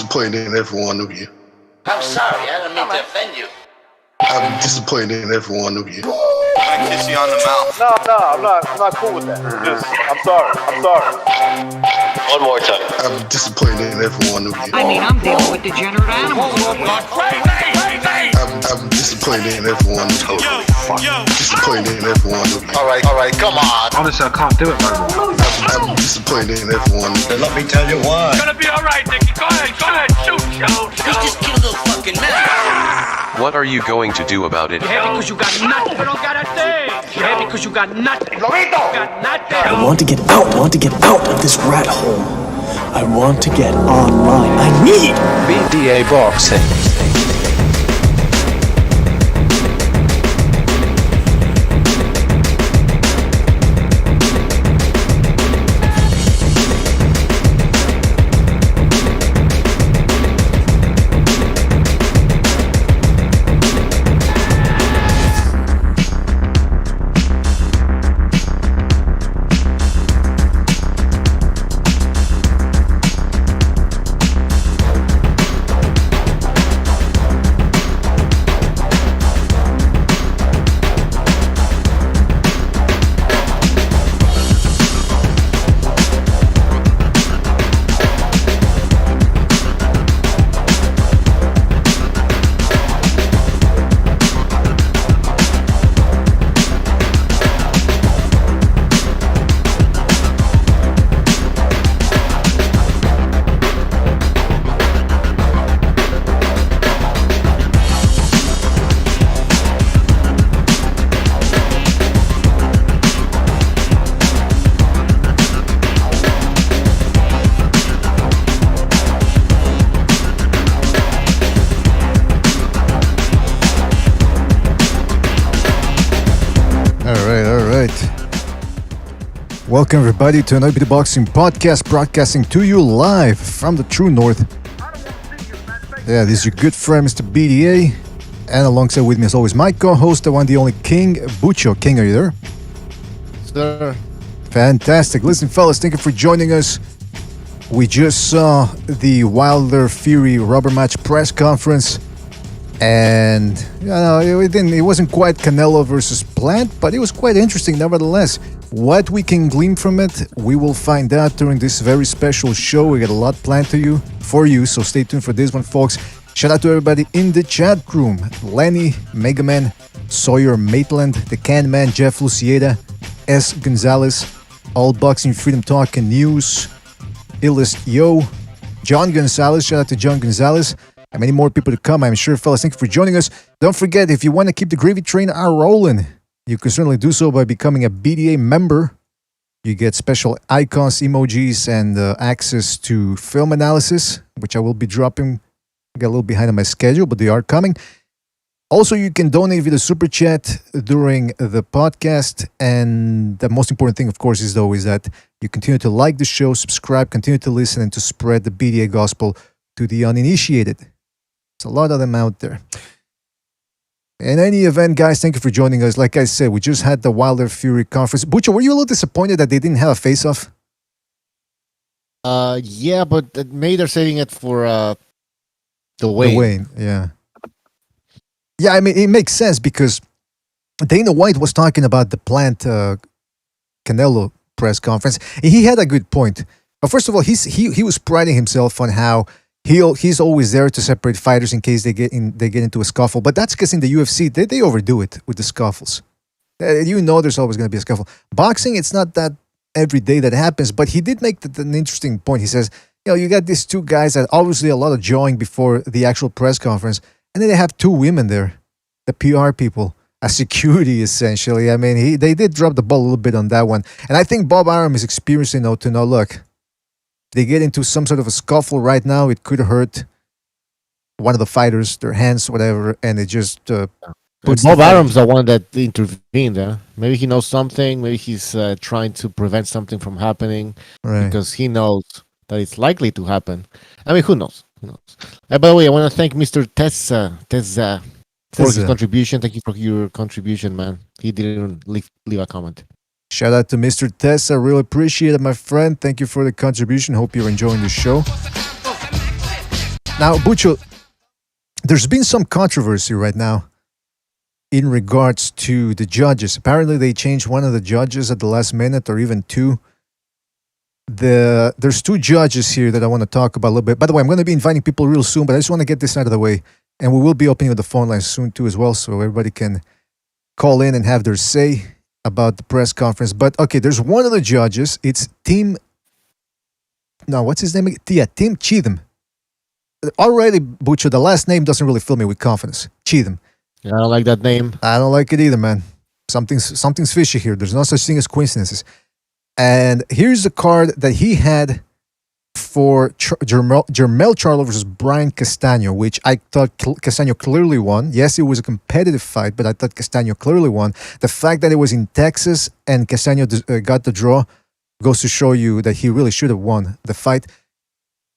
disappointed in every one of you. I'm sorry, I don't mean to offend you. I'm disappointed in every one of you. I kiss you on the mouth. No, I'm not cool with that. Just, I'm sorry. One more time. I'm disappointed in every one of you. I mean, I'm dealing with degenerate animals. I'm disappointed in every one of you. Disappointed in every one of you. All right, come on. Honestly, I can't do it no more. I'm disappointed in every one of you. Let me tell you why. It's gonna be all right, Nicky. Go ahead, shoot. Let's just kill those fucking men. What are you going to do about it? You're happy because you got nothing. You don't got a thing. You're happy because you got nothing. Got nothing. I want to get out of this rat hole. I want to get online. I need BDA boxing. Welcome everybody to another BDA Boxing podcast, broadcasting to you live from the true north. Yeah, this is your good friend Mr. BDA, and alongside with me as always my co-host, the one, the only King Bucho. King, are you there? Sir. Fantastic. Listen fellas, thank you for joining us. We just saw the Wilder Fury Rubbermatch press conference, and it wasn't quite Canelo versus Plant, but it was quite interesting nevertheless. What we can glean from it, we will find out during this very special show. We got a lot planned for you, so stay tuned for this one, folks. Shout out to everybody in the chat room: Lenny, Megaman, Sawyer Maitland, the Can Man, Jeff Lucieda, S. Gonzalez, All Boxing Freedom Talk and News, Illest Yo, John Gonzalez. Shout out to John Gonzalez. And many more people to come, I'm sure, fellas. Thank you for joining us. Don't forget, if you want to keep the gravy train rolling, you can certainly do so by becoming a BDA member. You get special icons, emojis, and access to film analysis, which I will be dropping. I got a little behind on my schedule, but they are coming. Also, you can donate via the super chat during the podcast. And the most important thing, of course, is that you continue to like the show, subscribe, continue to listen, and to spread the BDA gospel to the uninitiated. There's a lot of them out there. In any event, guys, thank you for joining us. Like I said, we just had the Wilder Fury conference. Bucho, were you a little disappointed that they didn't have a face-off? Yeah, but maybe they're saving it for the Wayne. The Wayne, yeah. Yeah, I mean, it makes sense because Dana White was talking about the Plant Canelo press conference. And he had a good point. But first of all, he was priding himself on how he's always there to separate fighters in case they get into a scuffle. But that's because in the UFC, they overdo it with the scuffles. There's always going to be a scuffle. Boxing, it's not that every day that happens. But he did make an interesting point. He says, you got these two guys that obviously a lot of jawing before the actual press conference. And then they have two women there, the PR people, as security essentially. I mean, they did drop the ball a little bit on that one. And I think Bob Arum is experiencing to know, look, they get into some sort of a scuffle right now, it could hurt one of the fighters, their hands, whatever, and it just puts... Bob Arum's the one that intervened. Maybe he knows something. Maybe he's trying to prevent something from happening because he knows that it's likely to happen. I mean, who knows? By the way, I want to thank Mr. Tezza for his contribution. Thank you for your contribution, man. He didn't leave a comment. Shout out to Mr. Tess. I really appreciate it, my friend. Thank you for the contribution. Hope you're enjoying the show. Now, Bucho, there's been some controversy right now in regards to the judges. Apparently, they changed one of the judges at the last minute, or even two. There's two judges here that I want to talk about a little bit. By the way, I'm going to be inviting people real soon, but I just want to get this out of the way. And we will be opening up the phone lines soon too as well, so everybody can call in and have their say about the press conference. But okay, there's one of the judges. It's Tim. No, what's his name? Yeah, Tim Cheatham. Already, Bucho, the last name doesn't really fill me with confidence. Cheatham. I don't like that name. I don't like it either, man. Something's fishy here. There's no such thing as coincidences. And here's the card that he had for Jermell Charlo versus Brian Castano, which I thought Castano clearly won. Yes, it was a competitive fight, but I thought Castano clearly won. The fact that it was in Texas and Castano got the draw goes to show you that he really should have won the fight.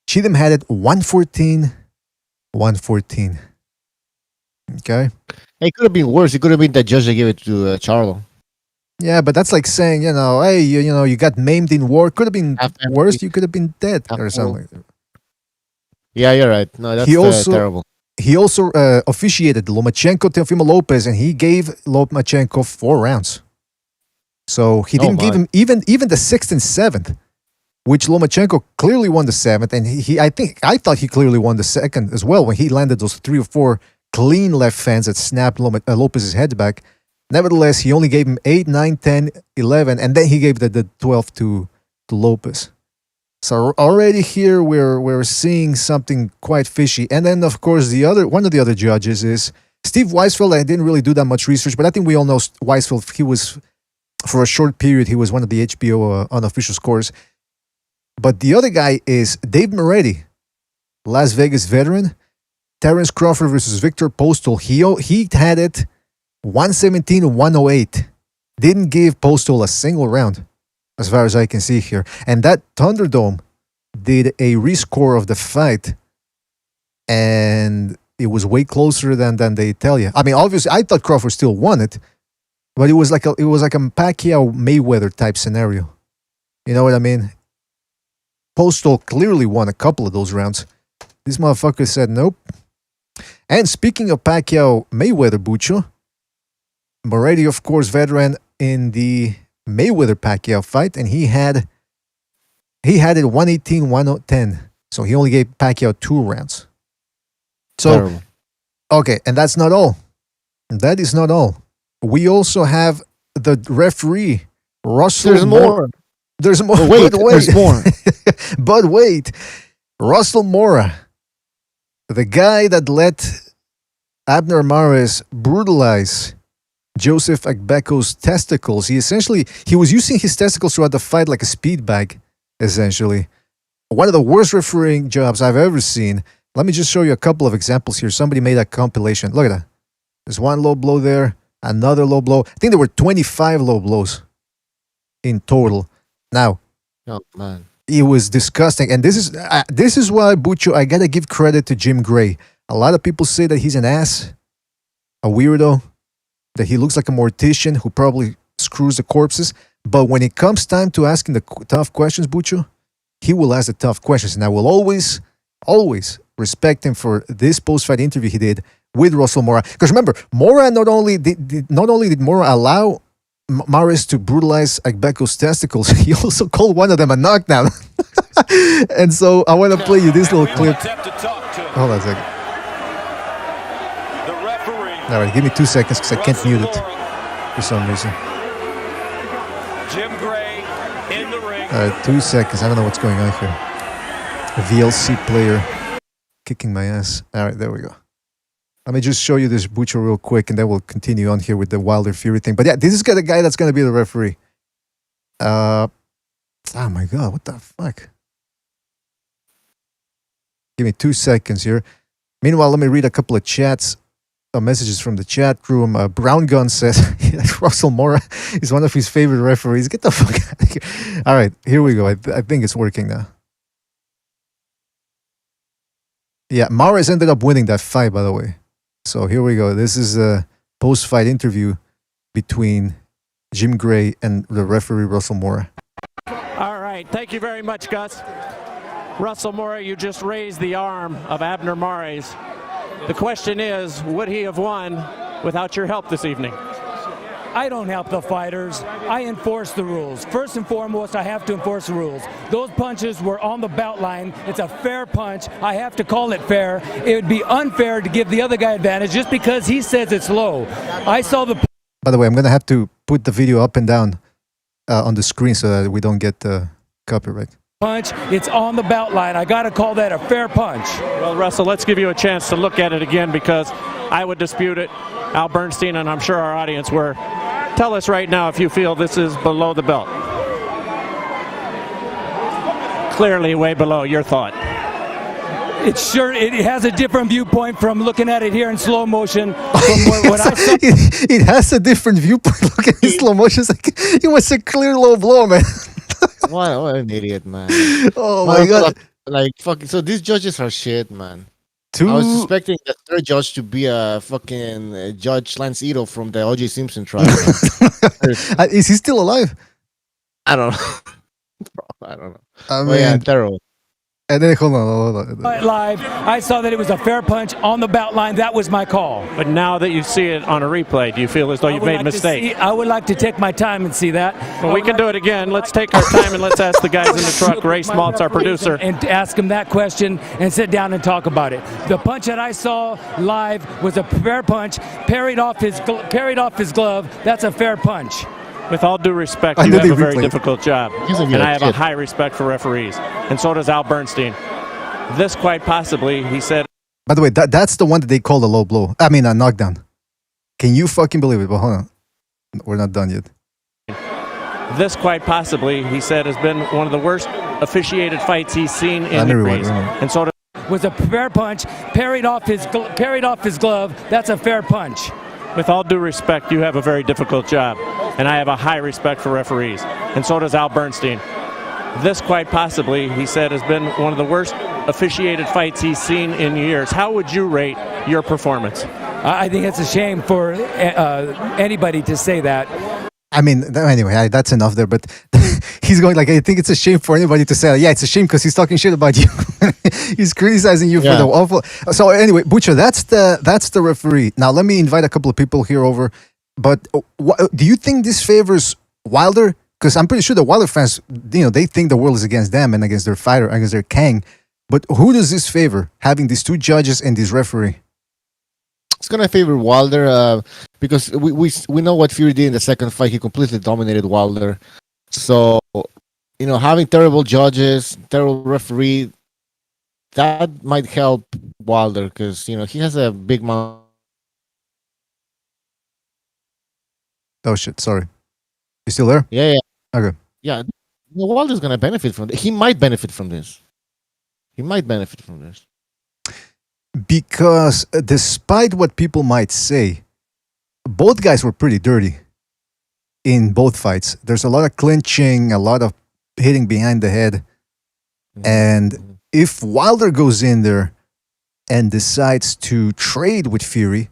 Cheatham had it 114. Okay? It could have been worse. It could have been the judge that gave it to Charlo. Yeah, but that's like saying, hey, you got maimed in war. Could have been worse. You could have been dead or something. Yeah, you're right. No, that's terrible. He also officiated Lomachenko Teofimo Lopez, and he gave Lomachenko 4 rounds. So he didn't give him even the 6th and 7th, which Lomachenko clearly won the 7th, and I thought he clearly won the 2nd as well when he landed those 3 or 4 clean left hands that snapped Lopez's head back. Nevertheless, he only gave him 8, 9, 10, 11, and then he gave the 12th to Lopez. So already here we're seeing something quite fishy. And then of course one of the other judges is Steve Weisfeld. I didn't really do that much research, but I think we all know Weisfeld. He was, for a short period, he was one of the HBO unofficial scores. But the other guy is Dave Moretti, Las Vegas veteran. Terrence Crawford versus Victor Postal. He had it 117-108. Didn't give Postal a single round, as far as I can see here. And that Thunderdome did a rescore of the fight, and it was way closer than they tell you. I mean, obviously, I thought Crawford still won it, but it was like a Pacquiao Mayweather type scenario. You know what I mean? Postal clearly won a couple of those rounds. This motherfucker said nope. And speaking of Pacquiao Mayweather, Bucho, Moretti, of course, veteran in the Mayweather Pacquiao fight, and he had it 118-110. So he only gave Pacquiao 2 rounds. So terrible. Okay, and that's not all. That is not all. We also have the referee, Russell. There's more. There's more. Wait, there's more. But wait, Russell Mora, the guy that let Abner Mares brutalize Joseph Agbeko's testicles. He was using his testicles throughout the fight like a speed bag, essentially. One of the worst refereeing jobs I've ever seen. Let me just show you a couple of examples here. Somebody made a compilation. Look at that. There's one low blow there, another low blow. I think there were 25 low blows in total. Now, oh man, it was disgusting. And this is why, Bucho, I gotta give credit to Jim Gray. A lot of people say that he's an ass, a weirdo, that he looks like a mortician who probably screws the corpses. But when it comes time to asking the tough questions, Bucho, he will ask the tough questions. And I will always respect him for this post-fight interview he did with Russell Mora. Because remember, Mora not only did Mora allow Mares to brutalize Agbeko's testicles, he also called one of them a knockdown. And so I want to play you this little clip. Hold on a second. All right, give me 2 seconds because I can't mute it for some reason. Jim Gray in the ring. All right, 2 seconds. I don't know what's going on here. A VLC player kicking my ass. All right, there we go. Let me just show you this Bucho real quick, and then we'll continue on here with the Wilder Fury thing. But yeah, this is the guy that's going to be the referee. Oh my God, what the fuck? Give me 2 seconds here. Meanwhile, let me read a couple of messages from the chat room. Brown Gun says Russell Mora is one of his favorite referees. Get the fuck out of here. All right, here we go. I think it's working now. Yeah, Mares ended up winning that fight, by the way. So here we go. This is a post-fight interview between Jim Gray and the referee Russell Mora. All right. Thank you very much, Gus. Russell Murray, you just raised the arm of Abner Mares. The question is, would he have won without your help this evening? I don't help the fighters. I enforce the rules. First and foremost, I have to enforce the rules. Those punches were on the belt line. It's a fair punch. I have to call it fair. It would be unfair to give the other guy advantage just because he says it's low. I saw the... By the way, I'm going to have to put the video up and down on the screen so that we don't get copyright. Punch, it's on the belt line. I got to call that a fair punch. Well, Russell, let's give you a chance to look at it again because I would dispute it. Al Bernstein, and I'm sure our audience were. Tell us right now if you feel this is below the belt. Clearly way below. Your thought. It has a different viewpoint from looking at it here in slow motion. It has a different viewpoint looking in slow motion. It was a clear low blow, man. What an idiot, man. Oh my God. Like, fucking, so these judges are shit, man. I was suspecting the third judge to be a fucking Judge Lance Ito from the O.J. Simpson trial. Is he still alive? I don't know. I don't know. I mean, yeah, terrible. And then hold on. Live, I saw that it was a fair punch on the belt line. That was my call. But now that you see it on a replay, do you feel as though you've made a mistake? I would like to take my time and see that. Well, we can do it again. Let's take our time and let's ask the guys in the truck. Ray Smaltz, our producer. And ask him that question and sit down and talk about it. The punch that I saw live was a fair punch, parried off his glove. That's a fair punch. With all due respect, you have a very difficult job. And I have a high respect for referees. And so does Al Bernstein. This quite possibly, he said. By the way, that's the one that they called a low blow. I mean, a knockdown. Can you fucking believe it? But hold on. We're not done yet. This quite possibly, he said, has been one of the worst officiated fights he's seen in the crease. And so was a fair punch, parried off his glove. That's a fair punch. With all due respect, you have a very difficult job. And I have a high respect for referees. And so does Al Bernstein. This quite possibly, he said, has been one of the worst officiated fights he's seen in years. How would you rate your performance? I think it's a shame for anybody to say that. I mean, anyway, that's enough there. But he's going like, I think it's a shame for anybody to say, yeah, it's a shame because he's talking shit about you. He's criticizing you for the awful. So anyway, Butcher, that's the referee. Now let me invite a couple of people here over. But do you think this favors Wilder? Because I'm pretty sure the Wilder fans, they think the world is against them and against their fighter, against their king. But who does this favor? Having these two judges and this referee? It's gonna favor Wilder because we know what Fury did in the second fight. He completely dominated Wilder. So having terrible judges, terrible referee, that might help Wilder because he has a big mouth. Oh shit! Sorry, you still there? Yeah. Okay. Yeah, Wilder's gonna benefit from this. He might benefit from this. Because despite what people might say, both guys were pretty dirty in both fights. There's a lot of clinching, a lot of hitting behind the head. And if Wilder goes in there and decides to trade with Fury,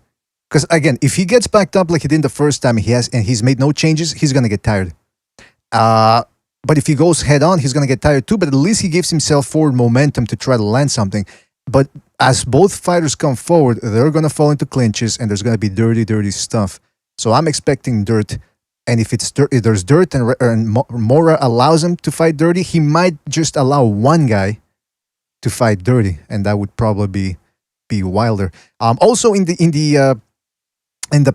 because again, if he gets backed up like he did the first time, he's made no changes, he's going to get tired. But if he goes head on, he's going to get tired too, but at least he gives himself forward momentum to try to land something. But as both fighters come forward, they're going to fall into clinches and there's going to be dirty, dirty stuff. So I'm expecting dirt. And if there's dirt and Mora allows him to fight dirty, he might just allow one guy to fight dirty. And that would probably be Wilder. Also in the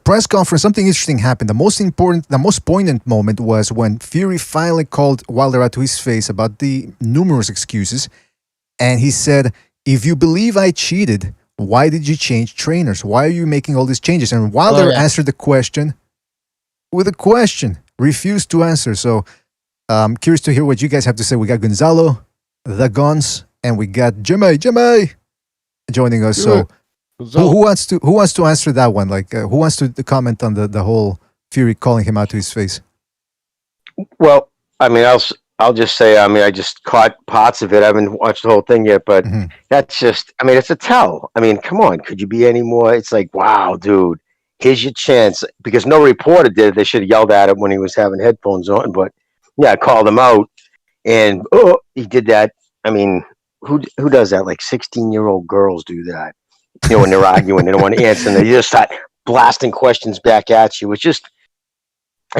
press conference, something interesting happened. The most poignant moment was when Fury finally called Wilder out to his face about the numerous excuses. And he said, if you believe I cheated, why did you change trainers? Why are you making all these changes? And Wilder answered the question with a question, refused to answer. So I'm curious to hear what you guys have to say. We got Gonzalo, the Guns, and we got Jimmy joining us. So who wants to answer that one? Like, who wants to comment on the whole Fury calling him out to his face? Well, I mean, I'll just say, I just caught parts of it. I haven't watched the whole thing yet, but that's just, it's a tell. Come on, could you be any more? It's like, wow, dude, here's your chance. Because no reporter did it. They should have yelled at him when he was having headphones on. But yeah, I called him out, and he did that. who does that? Like 16-year-old girls do that. You know, when they're arguing, they don't want to answer, and they just start blasting questions back at you. It's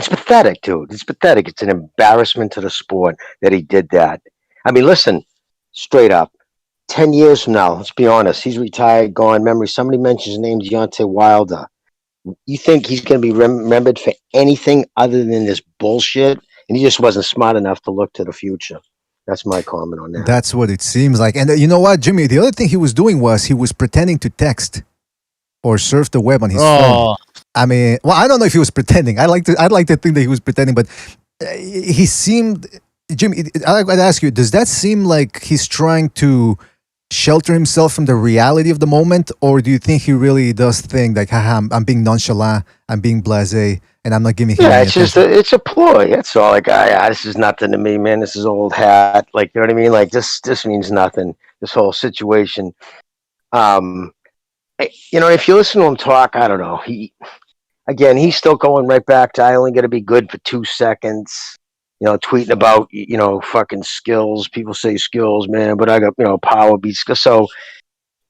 pathetic, dude. It's pathetic. It's an embarrassment to the sport that he did that. I mean, listen, straight up. 10 years from now, let's be honest, he's retired, gone memory. Somebody mentions his name, Deontay Wilder. You think he's going to be remembered for anything other than this bullshit? And he just wasn't smart enough to look to the future. That's my comment on that. That's what it seems like. And you know what, Jimmy? The other thing he was doing was he was pretending to text or surf the web on his phone. I mean, well, I don't know if he was pretending. I'd like to think that he was pretending, but he seemed. Jimmy, I'd ask you: does that seem like he's trying to shelter himself from the reality of the moment, or do you think he really does think like, haha, I'm being nonchalant, I'm being blasé, and I'm not giving him any attention? It's a ploy. That's all. Like, this is nothing to me, man. This is old hat. Like, you know what I mean? Like, this means nothing. This whole situation. You know, if you listen to him talk, I don't know. He's still going right back to I only got to be good for 2 seconds. You know, tweeting about, you know, fucking skills. People say skills, man, but I got, you know, power beats. So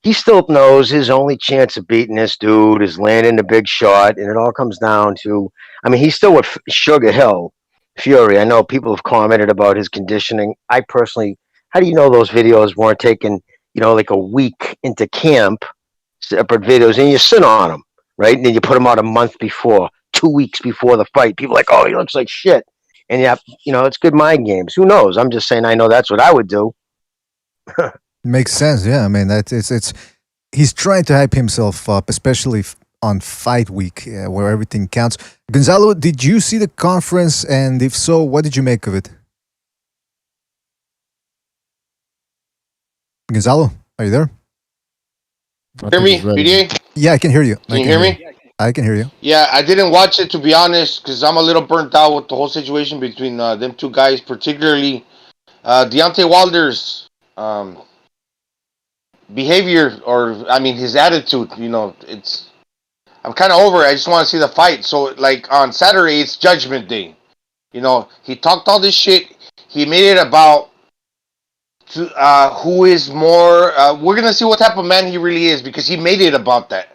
he still knows his only chance of beating this dude is landing the big shot. And it all comes down to, I mean, he's still with Sugar Hill Fury. I know people have commented about his conditioning. I personally, how do you know those videos weren't taken, you know, like a week into camp, separate videos, and you sit on them, right? And then you put them out a month before, 2 weeks before the fight. People are like, oh, he looks like shit. And yeah, you know, it's good mind games. Who knows? I'm just saying I know that's what I would do. Makes sense. Yeah, I mean, it's he's trying to hype himself up, especially on fight week where everything counts. Gonzalo, did you see the conference? And if so, what did you make of it? Gonzalo, are you there? Hear me, BDA? Yeah, I can hear you. Can you hear me? I can hear you. Yeah, I didn't watch it, to be honest, because I'm a little burnt out with the whole situation between them two guys, particularly Deontay Wilder's behavior, or I mean his attitude. You know, I'm kind of over it. I just want to see the fight. So like on Saturday, it's Judgment Day. You know, he talked all this shit. He made it about who is more. We're gonna see what type of man he really is, because he made it about that.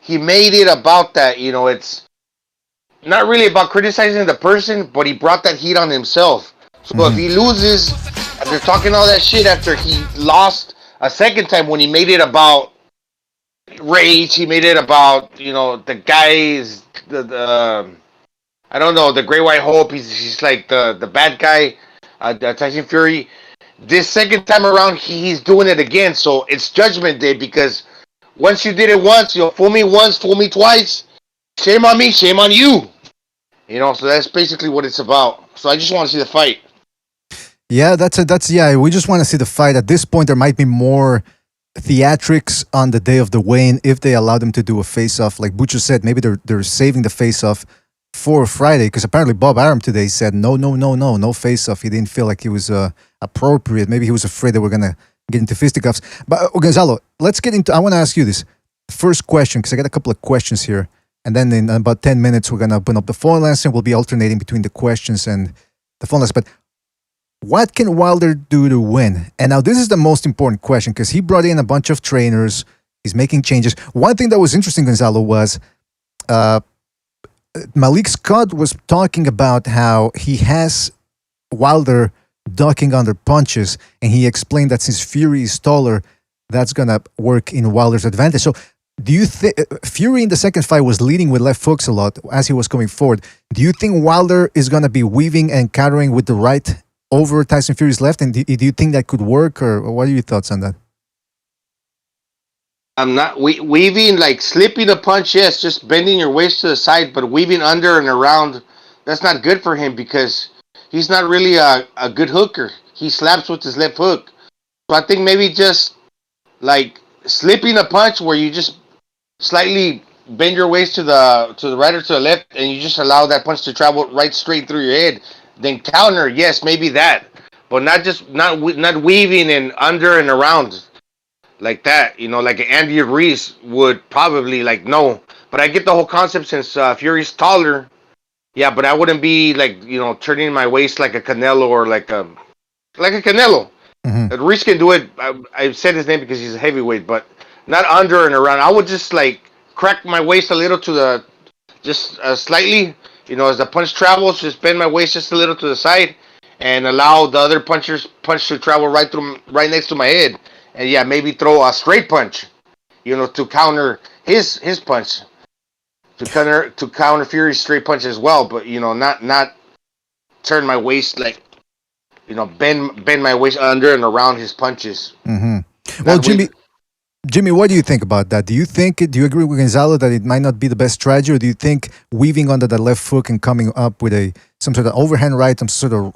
He made it about that. You know, it's not really about criticizing the person, but he brought that heat on himself. So if he loses, after talking all that shit after he lost a second time, when he made it about rage, he made it about, you know, the guys, the I don't know, the Great White Hope. He's like the bad guy, Tyson Fury. This second time around, he's doing it again. So it's Judgment Day, because once you did it once, you'll fool me once, fool me twice. Shame on me, shame on you. You know, so that's basically what it's about. So I just want to see the fight. Yeah, yeah. We just want to see the fight. At this point, there might be more theatrics on the day of the weigh-in if they allow them to do a face-off. Like Butcher said, maybe they're saving the face-off for Friday, because apparently Bob Arum today said no face-off. He didn't feel like it was appropriate. Maybe he was afraid that we're gonna get into fisticuffs. But Gonzalo, let's get into. I want to ask you this first question, because I got a couple of questions here, and then in about 10 minutes we're gonna open up the phone lines and we'll be alternating between the questions and the phone lines. But what can Wilder do to win? And now this is the most important question, because he brought in a bunch of trainers. He's making changes. One thing that was interesting, Gonzalo, was Malik Scott was talking about how he has Wilder ducking under punches, and he explained that since Fury is taller, that's going to work in Wilder's advantage. So do you think Fury in the second fight was leading with left hooks a lot as he was coming forward? Do you think Wilder is going to be weaving and countering with the right over Tyson Fury's left? And do you think that could work, or what are your thoughts on that? I'm not weaving, like slipping a punch, yes, just bending your waist to the side, but weaving under and around, that's not good for him, because he's not really a good hooker. He slaps with his left hook. So I think maybe just like slipping a punch where you just slightly bend your waist to the right or to the left, and you just allow that punch to travel right straight through your head. Then counter, yes, maybe that, but not weaving and under and around like that. You know, like Andy Reese would probably like no. But I get the whole concept, since Fury's taller. Yeah, but I wouldn't be like, you know, turning my waist like a Canelo, or like a Canelo. Reese can do it. I said his name because he's a heavyweight, but not under and around. I would just like crack my waist a little to the, just slightly, as the punch travels, just bend my waist just a little to the side, and allow the other puncher's punch to travel right next to my head, and yeah, maybe throw a straight punch, to counter his punch, to counter Fury's straight punch as well, but not turn my waist like, bend my waist under and around his punches. Well, Jimmy, what do you think about that? Do you agree with Gonzalo that it might not be the best strategy, or do you think weaving under the left hook and coming up with some sort of overhand right, some sort of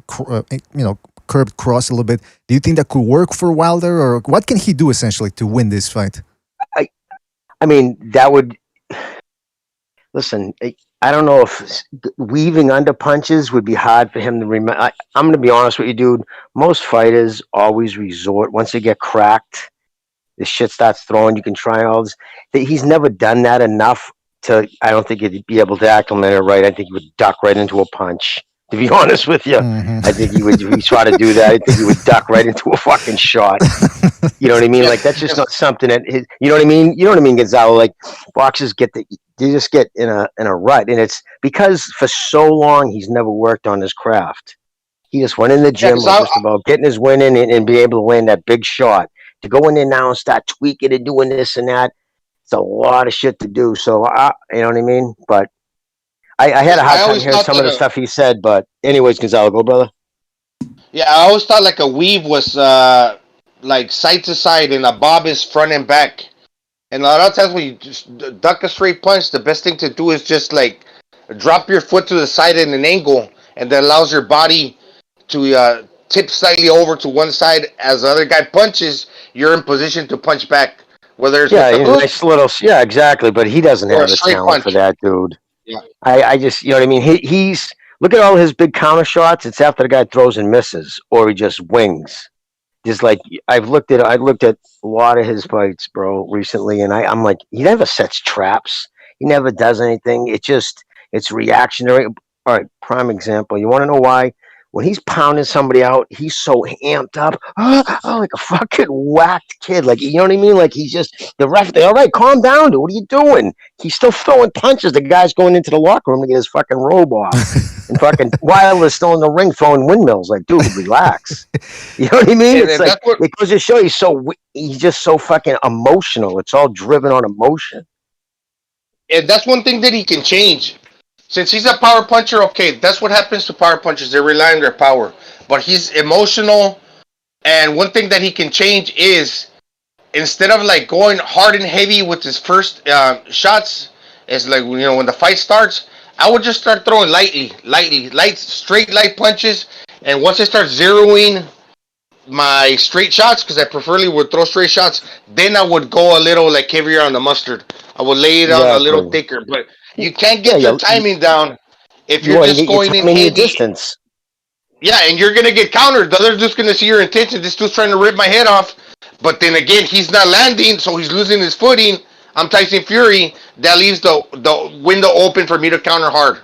curved cross a little bit, do you think that could work for Wilder, or what can he do essentially to win this fight? I mean, that would listen. I don't know if weaving under punches would be hard for him to remember. I'm going to be honest with you, dude. Most fighters always resort once they get cracked. The shit starts throwing. You can try all this. He's never done that enough to. I don't think he'd be able to acclimate it right. I think he would duck right into a punch. To be honest with you, I think he would. If he try to do that, I think he would duck right into a fucking shot. You know what I mean? Like that's just not something that. You know what I mean? You know what I mean, Gonzalo? Like boxers they just get in a rut, and it's because for so long he's never worked on his craft. He just went in the gym, was just about getting his win in and be able to land that big shot. To go in there now and start tweaking and doing this and that, it's a lot of shit to do. So, you know what I mean? But I had a hard time hearing some of the stuff he said. But anyways, Gonzalo, go, brother. Yeah, I always thought like a weave was like side to side and a bob is front and back. And a lot of times when you just duck a straight punch, the best thing to do is just like drop your foot to the side in an angle, and that allows your body to tip slightly over to one side as the other guy punches. You're in position to punch back. Whether it's nice little, exactly. But he doesn't have the talent for that, dude. Yeah, I just, you know what I mean. He's look at all his big counter shots. It's after the guy throws and misses, or he just wings. Just like I've looked at a lot of his fights, bro, recently, and I'm like, he never sets traps. He never does anything. It's reactionary. All right, prime example. You want to know why? When he's pounding somebody out, he's so amped up, like a fucking whacked kid. Like, you know what I mean? Like, he's just, the ref, all right, calm down, dude. What are you doing? He's still throwing punches. The guy's going into the locker room to get his fucking robe off. And fucking Wilder's still in the ring throwing windmills. Like, dude, relax. You know what I mean? It's like, it goes to show he's just so fucking emotional. It's all driven on emotion. And that's one thing that he can change. Since he's a power puncher, okay, that's what happens to power punchers. They rely on their power. But he's emotional. And one thing that he can change is, instead of like going hard and heavy with his first shots, it's like, when the fight starts, I would just start throwing straight light punches. And once I start zeroing my straight shots, because I preferably would throw straight shots, then I would go a little like heavier on the mustard. I would lay it on a little thicker. But you can't get your timing down if you're just going in heavy. Distance. Yeah, and you're going to get countered. The other's just going to see your intention. This dude's trying to rip my head off. But then again, he's not landing, so he's losing his footing. I'm Tyson Fury. That leaves the window open for me to counter hard.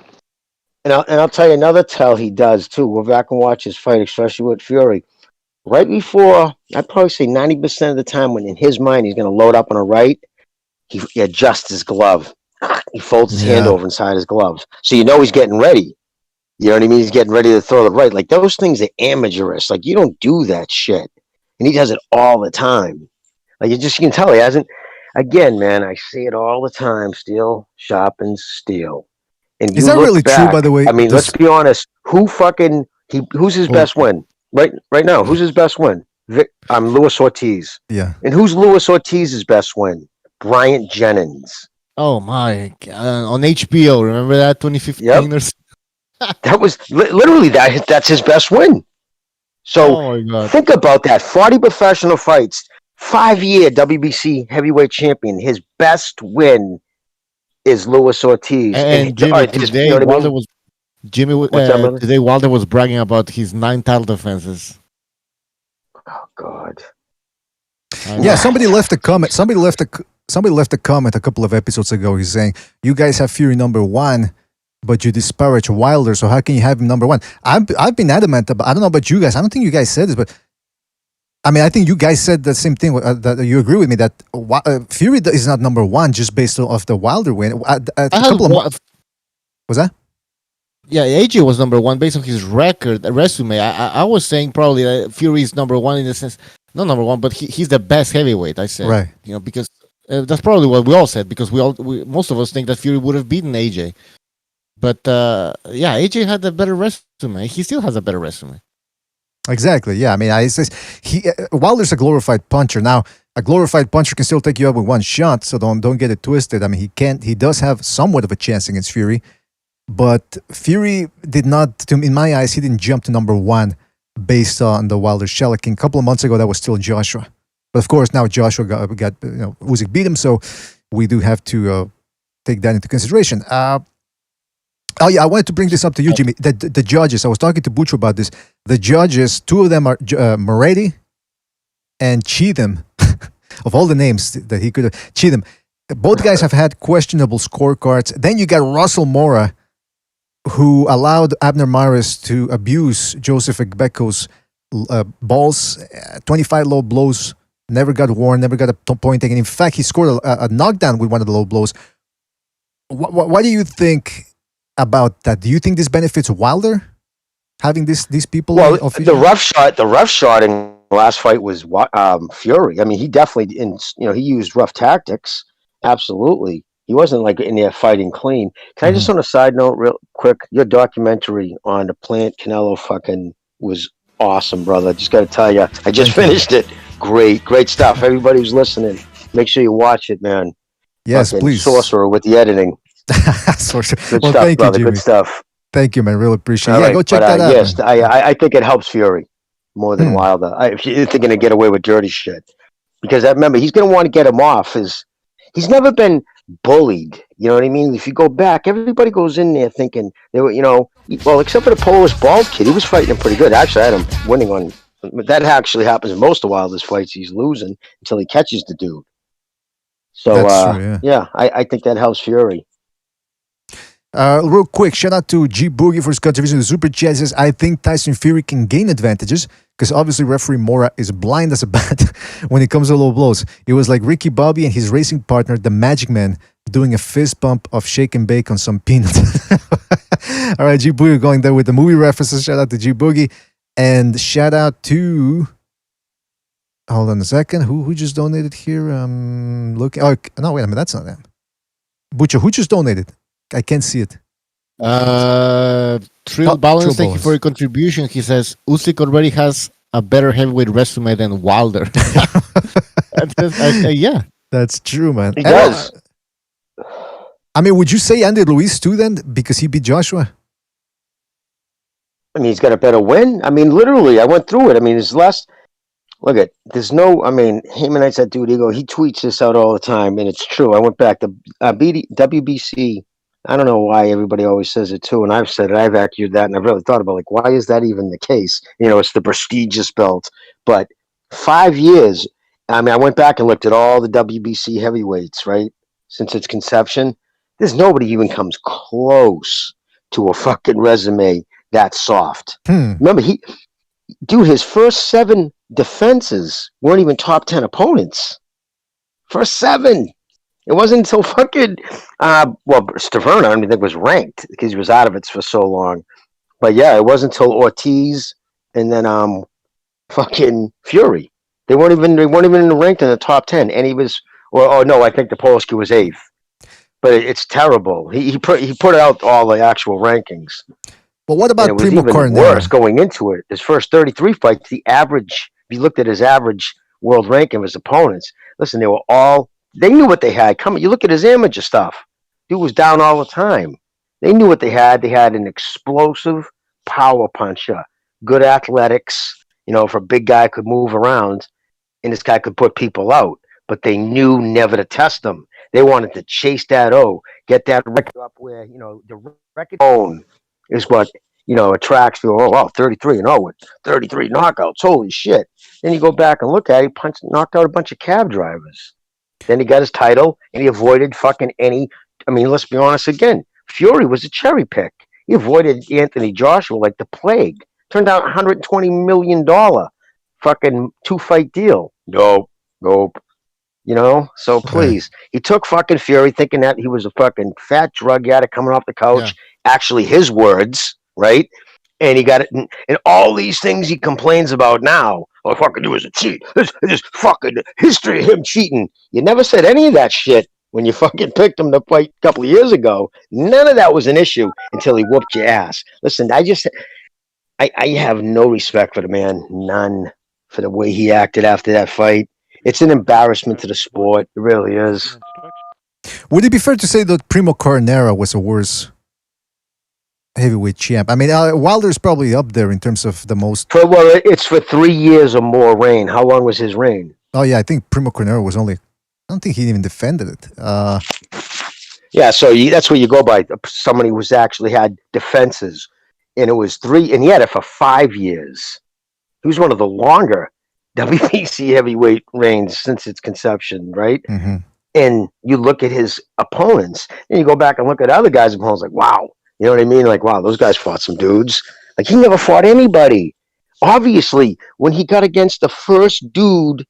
And I'll tell you another tell he does, too. Go back and watch his fight, especially with Fury. Right before, I'd probably say 90% of the time when in his mind he's going to load up on a right, he adjusts his glove. He folds his hand over inside his gloves. So he's getting ready. You know what I mean? He's getting ready to throw the right. Like, those things are amateurish. Like, you don't do that shit. And he does it all the time. Like, you can tell he hasn't. Again, man, I see it all the time. Steel sharpens steel. And is that really true, by the way? I mean, let's be honest. Who's his best win? Right now, who's his best win? Luis Ortiz. Yeah. And who's Luis Ortiz's best win? Bryant Jennings. Oh my God. On HBO, remember that 2015 or something? That was literally that's his best win. So think about that. 40 professional fights, 5-year WBC heavyweight champion. His best win is Luis Ortiz. And Jimmy, today Wilder was bragging about his 9 title defenses. Oh God. Yeah, somebody left a comment. Somebody left a comment a couple of episodes ago. He's saying, "You guys have Fury number 1, but you disparage Wilder. So how can you have him number 1?" I've been adamant about. I don't know about you guys. I don't think you guys said this, but I mean, I think you guys said the same thing. That you agree with me that Fury is not number one just based off the Wilder win. A couple of months. Was that? Yeah, AJ was number one based on his resume. I was saying probably that Fury is number one in the sense, not number one, but he's the best heavyweight. I said, right? Because that's probably what we all said, because most of us think that Fury would have beaten AJ, but yeah, AJ had a better resume. He still has a better resume. Exactly. Yeah. I mean, Wilder's a glorified puncher. Now, a glorified puncher can still take you out with one shot, so don't get it twisted. I mean, he does have somewhat of a chance against Fury. But Fury did not, in my eyes, he didn't jump to number one based on the Wilder shellacking. A couple of months ago, that was still Joshua. But of course, now Joshua got Usyk beat him, so we do have to take that into consideration. Oh yeah, I wanted to bring this up to you, Jimmy. The judges, I was talking to Bucho about this. The judges, two of them are Moretti and Cheatham. Of all the names that he could have, Cheatham. Both guys have had questionable scorecards. Then you got Russell Mora, who allowed Abner Mares to abuse Joseph Egbeko's balls, 25 low blows, never got warned, never got a point taken. In fact, he scored a knockdown with one of the low blows. What do you think about that? Do you think this benefits Wilder, having these people? Well, the rough shot in the last fight was Fury. I mean, he definitely he used rough tactics. Absolutely. He wasn't like in there fighting clean. Can I just on a side note real quick? Your documentary on the Plant Canelo fucking was awesome, brother. Just got to tell you, I just finished it. Great stuff. Everybody who's listening, make sure you watch it, man. Yes, fucking please. Sorcerer with the editing. Sorcerer. Good well, stuff, thank brother. You, Jimmy. Good stuff. Thank you, man. Really appreciate it. All Yeah, right, go check that out. Yes, man. I think it helps Fury more than Wilder. If you're thinking to get away with dirty shit, because I remember he's going to want to get him off. He's never been bullied. You know what I mean? If you go back, everybody goes in there thinking they were, well, except for the Polish bald kid, he was fighting him pretty good. Actually, I had him winning on. That actually happens in most of Wilder's fights. He's losing until he catches the dude. So, that's true, yeah, I think that helps Fury. Real quick, shout out to G Boogie for his contribution to Super Chat. Says, I think Tyson Fury can gain advantages because obviously referee Mora is blind as a bat when it comes to low blows. It was like Ricky Bobby and his racing partner, the Magic Man, doing a fist bump of shake and bake on some peanuts. All right, G Boogie going there with the movie references. Shout out to G Boogie. And shout out to... Hold on a second. Who just donated here? Looking. Oh, no, wait a minute. That's not them. Butcher, who just donated? I can't see it. Trill Balance, thank you for your contribution. He says Usyk already has a better heavyweight resume than Wilder. Yeah, that's true, man. He does. I mean, would you say Andy Ruiz too then, because he beat Joshua? I mean, he's got a better win. I mean, literally, I went through it. I mean, his last. Look at there's no. I mean, Haymanites, that dude. He tweets this out all the time, and it's true. I went back to WBC. I don't know why everybody always says it too, and I've said it. I've accused that, and I've really thought about like, why is that even the case? It's the prestigious belt. But 5 years. I mean, I went back and looked at all the WBC heavyweights, right, since its conception. There's nobody even comes close to a fucking resume that soft. Remember, his first 7 defenses weren't even top 10 opponents. First 7. It wasn't until fucking, Stavern, I don't even think was ranked because he was out of it for so long. But yeah, it wasn't until Ortiz and then fucking Fury. They weren't even ranked in the top 10. And he was, I think the Polski was 8th. But it's terrible. He put out all the actual rankings. But what about Primo Carnera? Worse going into it. His first 33 fights, the average, if you looked at his average world ranking of his opponents, listen, they knew what they had coming. You look at his amateur stuff. Dude was down all the time. They knew what they had. They had an explosive power puncher, good athletics, if a big guy could move around, and this guy could put people out. But they knew never to test them. They wanted to chase that get that record up where, the record own is what, attracts you. 33 with 33 knockouts. Holy shit. Then you go back and look at it, he knocked out a bunch of cab drivers. Then he got his title, and he avoided fucking let's be honest again. Fury was a cherry pick. He avoided Anthony Joshua like the plague. Turned out $120 million fucking 2-fight deal. Nope. So please, he took fucking Fury thinking that he was a fucking fat drug addict coming off the couch. Yeah. Actually, his words, right? And he got it, and all these things he complains about now. All I fucking do is a cheat. This fucking history of him cheating. You never said any of that shit when you fucking picked him to fight a couple of years ago. None of that was an issue until he whooped your ass. Listen, I have no respect for the man, none, for the way he acted after that fight. It's an embarrassment to the sport. It really is. Would it be fair to say that Primo Carnera was a worse heavyweight champ? I mean, Wilder's probably up there in terms of the most. It's for 3 years or more reign. How long was his reign? Oh yeah, I think Primo Carnera was only. I don't think he even defended it. Yeah, so that's where you go by somebody who's actually had defenses, and it was 3, and he had it for 5 years. He was one of the longer WBC heavyweight reigns since its conception, right? Mm-hmm. And you look at his opponents, and you go back and look at other guys' opponents, like, wow, you know what I mean? Like, wow, those guys fought some dudes. Like, he never fought anybody. Obviously, when he got against the first dude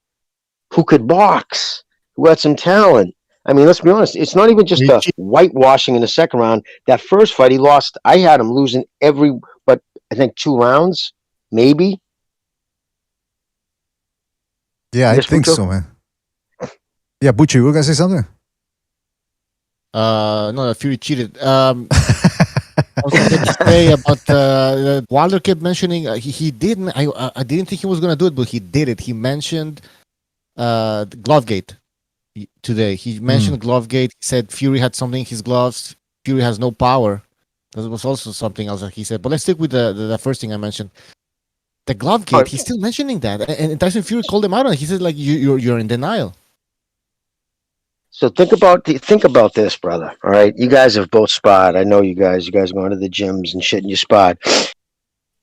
who could box, who had some talent, I mean, let's be honest, it's not even just a whitewashing in the second round. That first fight, he lost. I had him losing but I think 2 rounds, maybe. Yeah, I think so, man. Yeah, Butchie, you were gonna say something? No, Fury cheated. I was going to say about Wilder kept mentioning he didn't. I didn't think he was going to do it, but he did it. He mentioned Glovegate today. He mentioned Glovegate. He said Fury had something in his gloves. Fury has no power. That was also something else that he said. But let's stick with the first thing I mentioned. The Glovegate. He's still mentioning that, and Tyson Fury called him out on it. He said, like, you're in denial. So think about this, brother. All right, you guys have both sparred. I know you guys. You guys go into the gyms and shit, and you sparred.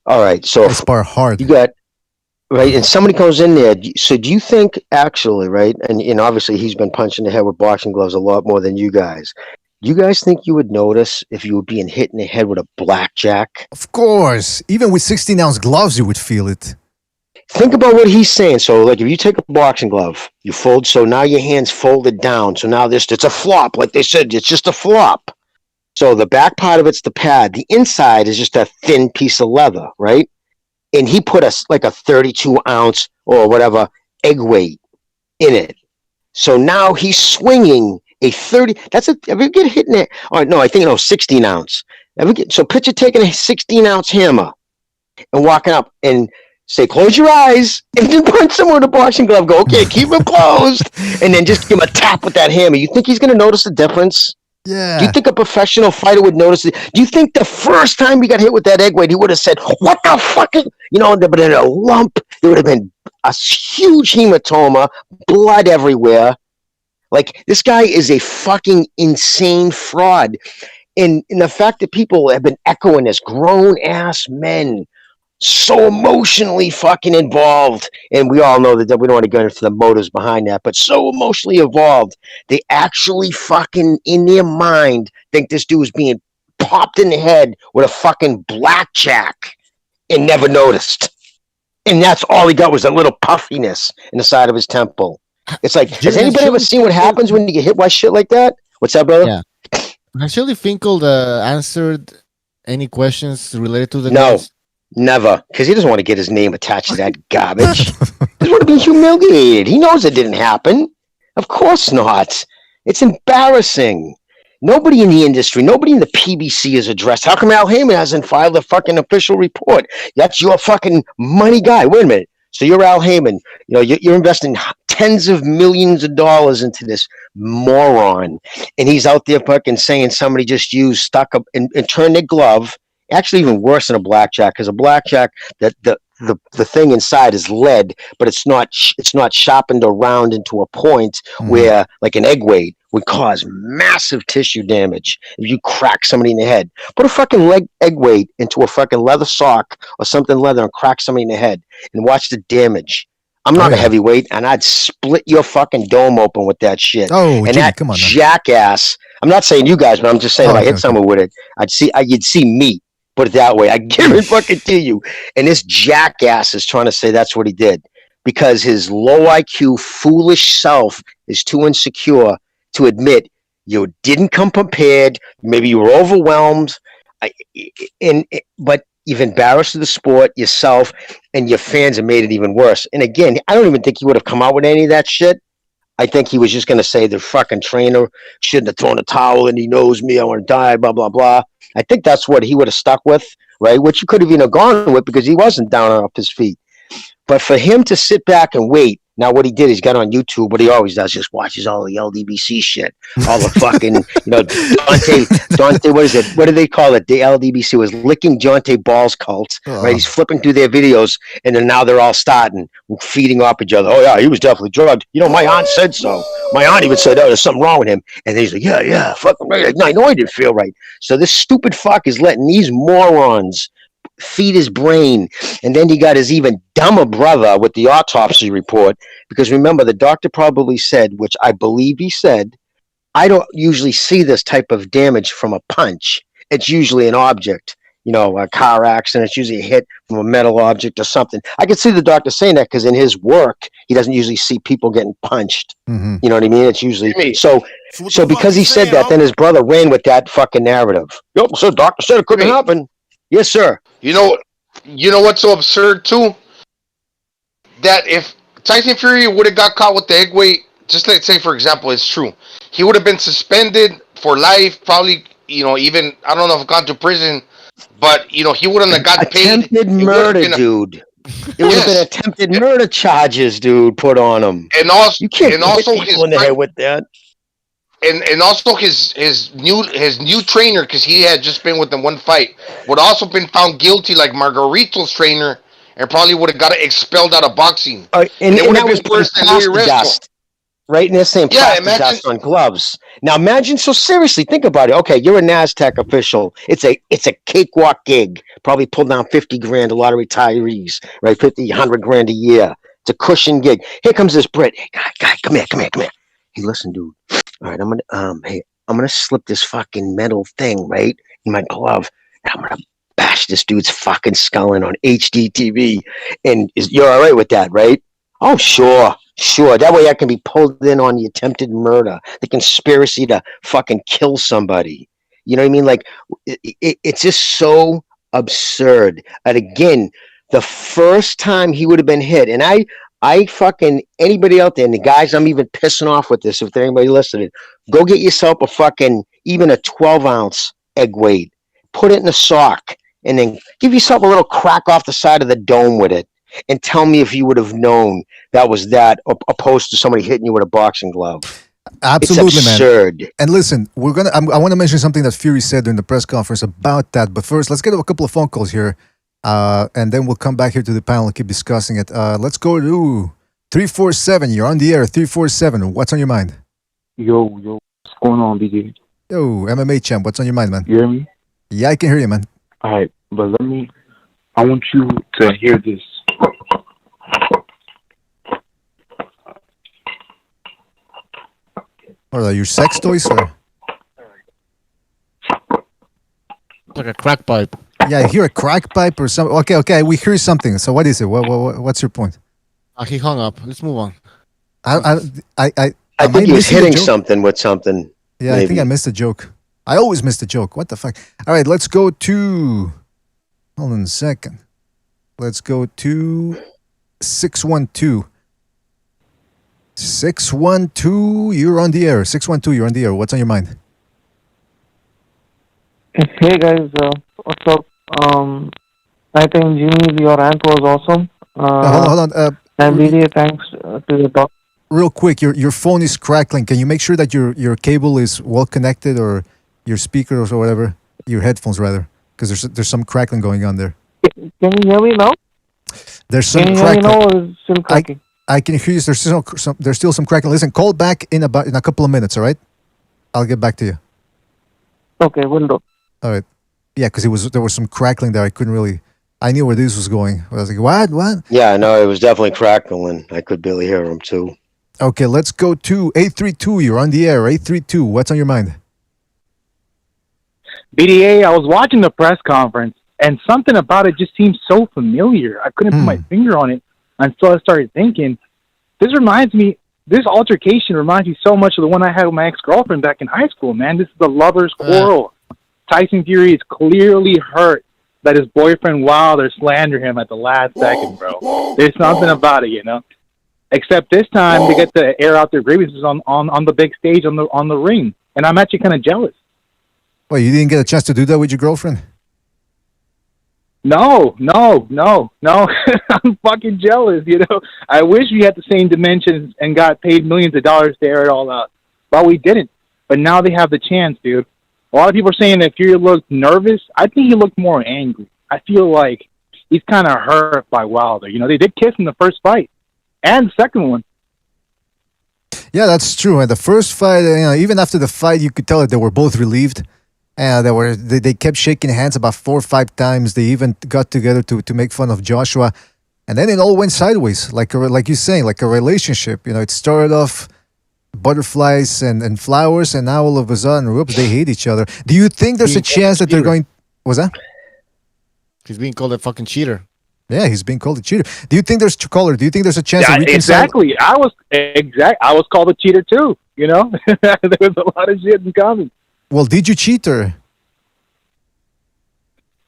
All right, so I spar hard. You got right, and somebody comes in there. So do you think actually, right? And obviously he's been punched in the head with boxing gloves a lot more than you guys. Do you guys think you would notice if you were being hit in the head with a blackjack? Of course, even with 16-ounce gloves, you would feel it. Think about what he's saying. So, like, if you take a boxing glove, you fold, so now your hand's folded down. So now it's a flop. Like they said, it's just a flop. So the back part of it's the pad. The inside is just a thin piece of leather, right? And he put a 32-ounce or whatever egg weight in it. So now he's swinging a 30. Ever get hit in it? Oh, no, I think 16-ounce. So picture taking a 16-ounce hammer and walking up and say, close your eyes, and then punch someone with a boxing glove. Go, okay, keep them closed, and then just give him a tap with that hammer. You think he's going to notice the difference? Yeah. Do you think a professional fighter would notice it? Do you think the first time he got hit with that egg weight, he would have said, what the fuck? There would have been a lump. There would have been a huge hematoma, blood everywhere. Like, this guy is a fucking insane fraud. And the fact that people have been echoing this, grown-ass men, so emotionally fucking involved, and we all know that we don't want to go into the motives behind that, but so emotionally involved, they actually fucking in their mind think this dude is being popped in the head with a fucking blackjack and never noticed. And that's all he got was a little puffiness in the side of his temple. It's like, has anybody ever seen what happens when you get hit by shit like that? What's that, brother? Yeah. Has Shirley Finkel answered any questions related to the No. case? Never, because he doesn't want to get his name attached to that garbage. He doesn't want to be humiliated. He knows it didn't happen. Of course not. It's embarrassing. Nobody in the industry, nobody in the PBC is addressed. How come Al Heyman hasn't filed a fucking official report? That's your fucking money guy. Wait a minute. So you're Al Heyman. You're investing tens of millions of dollars into this moron, and he's out there fucking saying somebody just stuck up and turned their glove. Actually, even worse than a blackjack, because a blackjack, that the thing inside is lead, but it's not sharpened or round into a point where, like, an egg weight would cause massive tissue damage if you crack somebody in the head. Put a fucking egg weight into a fucking leather sock or something leather and crack somebody in the head and watch the damage. I'm not a heavyweight, and I'd split your fucking dome open with that shit. Oh, and Jimmy, that come on, jackass. I'm not saying you guys, but I'm just saying if I hit someone with it, you'd see meat. Put it that way. I guarantee fucking to you. And this jackass is trying to say that's what he did. because his low IQ, foolish self is too insecure to admit you didn't come prepared. Maybe you were overwhelmed, but you've embarrassed the sport, yourself, and your fans have made it even worse. And again, I don't even think he would have come out with any of that shit. I think he was just going to say the fucking trainer shouldn't have thrown a towel and he knows me, I want to die, blah, blah, blah. I think that's what he would have stuck with, right? Which you could have even gone with because he wasn't down and off his feet. But for him to sit back and wait, now what he did is got on YouTube, what he always does, just watches all the LDBC shit, all the fucking, Dante, what is it? What do they call it? The LDBC was licking Dante Ball's cult, right? He's flipping through their videos, and then now they're all starting, feeding off each other. Oh yeah, he was definitely drugged. My aunt said so. My aunt even said, oh, there's something wrong with him. And then he's like, yeah, fucking right. I know I didn't feel right. So this stupid fuck is letting these morons feed his brain. And then he got his even dumber brother with the autopsy report, because remember, the doctor probably said, which I believe he said, I don't usually see this type of damage from a punch. It's usually an object, a car accident. It's usually a hit from a metal object or something. I could see the doctor saying that because in his work, he doesn't usually see people getting punched. You know what I mean? It's usually so because he said that, then his brother ran with that fucking narrative. Yep, so doctor said it couldn't happen. Yes, sir. You know what's so absurd too? That if Tyson Fury would have got caught with the egg weight, just let's say for example, it's true, he would have been suspended for life. Probably, even I don't know if gone to prison, but he wouldn't have got paid. Attempted murder, dude. It would have been attempted murder charges, dude, put on him. And also, you can't hit people in the head with that. And also his new trainer, because he had just been with them one fight, would also been found guilty like Margarito's trainer, and probably would have got expelled out of boxing. And it would have been plaster dust, right? And they're saying plaster dust on gloves. Now imagine. So seriously, think about it. Okay, you're a NASDAQ official. It's a cakewalk gig. Probably pulled down 50 grand. A lot of retirees, right? 50, 100 grand a year. It's a cushion gig. Here comes this Brit. Hey, guy, come here. Hey, listen, dude. All right, I'm gonna slip this fucking metal thing right in my glove, and I'm gonna bash this dude's fucking skull in on HD TV. And you're all right with that, right? Oh, sure. That way I can be pulled in on the attempted murder, the conspiracy to fucking kill somebody. You know what I mean? Like, it's just so absurd. And again, the first time he would have been hit, and I fucking, anybody out there, and the guys I'm even pissing off with this, if there's anybody listening, go get yourself a fucking, even a 12-ounce egg weight, put it in a sock, and then give yourself a little crack off the side of the dome with it, and tell me if you would have known that was that, opposed to somebody hitting you with a boxing glove. Absolutely, it's absurd, man. And listen, I want to mention something that Fury said during the press conference about that, but first, let's get a couple of phone calls here. And then we'll come back here to the panel and keep discussing it. Let's go to 347. You're on the air. 347. What's on your mind? Yo, what's going on, BJ? Yo, MMA champ. What's on your mind, man? You hear me? Yeah, I can hear you, man. All right, but I want you to hear this. What are your sex toys, or? Like a crack pipe. Yeah, I hear a crack pipe or something. Okay, we hear something. So what is it? What's your point? He hung up. Let's move on. I think he was hitting something with something. Yeah, maybe. I think I missed a joke. I always miss the joke. What the fuck? All right, let's go to... Hold on a second. Let's go to 612. 612, you're on the air. 612, you're on the air. What's on your mind? Hey guys, what's up? I think Jimmy, your rant was awesome. Hold on. And BJ, thanks to the talk. Real quick, your phone is crackling. Can you make sure that your cable is well connected, or your speakers or whatever, your headphones rather, because there's some crackling going on there. Can you hear me now? There's some crackling. Can you hear me now, or is it still cracking? I can hear you. There's still some crackling. Listen, call back in a couple of minutes. All right, I'll get back to you. Okay, will do. All right. Yeah, because there was some crackling there. I couldn't really. I knew where this was going. I was like, what? Yeah, no, it was definitely crackling. I could barely hear him too. Okay, let's go to 832. You're on the air. 832. What's on your mind? BDA, I was watching the press conference, and something about it just seemed so familiar. I couldn't put my finger on it. And so I started thinking, this altercation reminds me so much of the one I had with my ex-girlfriend back in high school, man. This is a lover's quarrel. Tyson Fury is clearly hurt that his boyfriend Wilder slandered him at the last second, bro. There's something about it, you know. Except this time they get to air out their grievances on the big stage on the ring, and I'm actually kind of jealous. Well, you didn't get a chance to do that with your girlfriend? No. I'm fucking jealous, you know. I wish we had the same dimensions and got paid millions of dollars to air it all out. But we didn't. But now they have the chance, dude. A lot of people are saying that Fury looked nervous. I think he looked more angry. I feel like he's kind of hurt by Wilder. You know, they did kiss in the first fight and the second one. Yeah, that's true. And the first fight, even after the fight, you could tell that they were both relieved. They kept shaking hands about 4 or 5 times. They even got together to make fun of Joshua, and then it all went sideways, like you're saying, like a relationship. You know, it started off butterflies and flowers, and now all of a sudden, whoops, they hate each other. Do you think there's a chance that they're going? What's that? He's being called a fucking cheater. Yeah, he's being called a cheater. Do you think there's Do you think there's a chance? Yeah, that exactly. I was called a cheater too. You know, there was a lot of shit in common. Well, did you cheat her?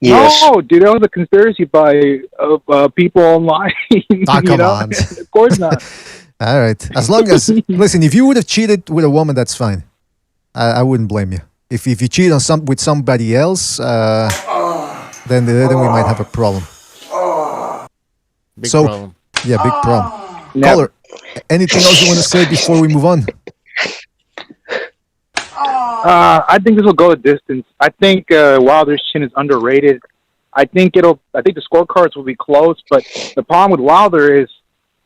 Yes. No, dude, that was a conspiracy by people online. Come on. Of course not. All right. As long as listen, if you would have cheated with a woman, that's fine. I wouldn't blame you. If you cheat on with somebody else, then we might have a problem. Big problem. Yeah, big problem. Caller, anything else you want to say before we move on? I think this will go a distance. I think Wilder's chin is underrated. I think the scorecards will be close, but the problem with Wilder is,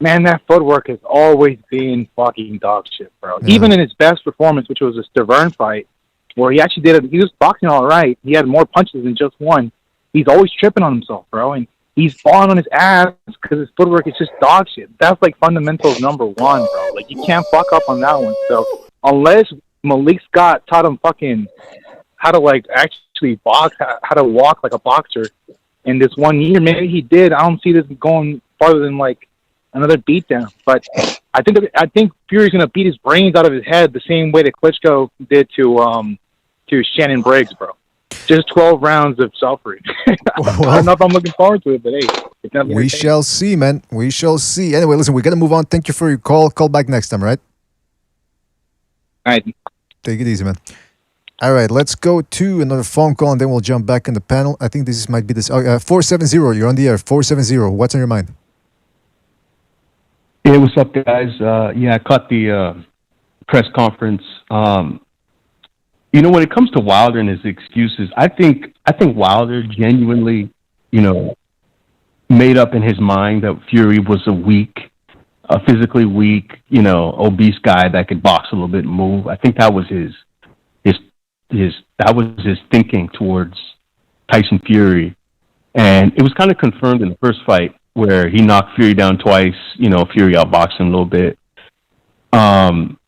man, that footwork has always been fucking dog shit, bro. Yeah. Even in his best performance, which was a Stavern fight, where he actually he was boxing all right. He had more punches than just one. He's always tripping on himself, bro, and he's falling on his ass because his footwork is just dog shit. That's like fundamentals number one, bro. Like, you can't fuck up on that one. So unless Malik Scott taught him fucking how to like actually box, how to walk like a boxer in this 1 year. Maybe he did. I don't see this going farther than like another beatdown. But I think Fury's gonna beat his brains out of his head the same way that Klitschko did to Shannon Briggs, bro. Just 12 rounds of suffering. I don't know if I'm looking forward to it, but hey, it's not. We shall see, man. We shall see. Anyway, listen, we gotta move on. Thank you for your call. Call back next time, right? All right. Take it easy, man. All right, let's go to another phone call, and then we'll jump back in the panel. I think this might be this. 470, you're on the air. 470, what's on your mind? Hey, what's up, guys? I caught the press conference. When it comes to Wilder and his excuses, I think Wilder genuinely, made up in his mind that Fury was a physically weak, obese guy that could box a little bit and move. I think that was his thinking towards Tyson Fury, and it was kind of confirmed in the first fight where he knocked Fury down twice. Fury outboxed him a little bit.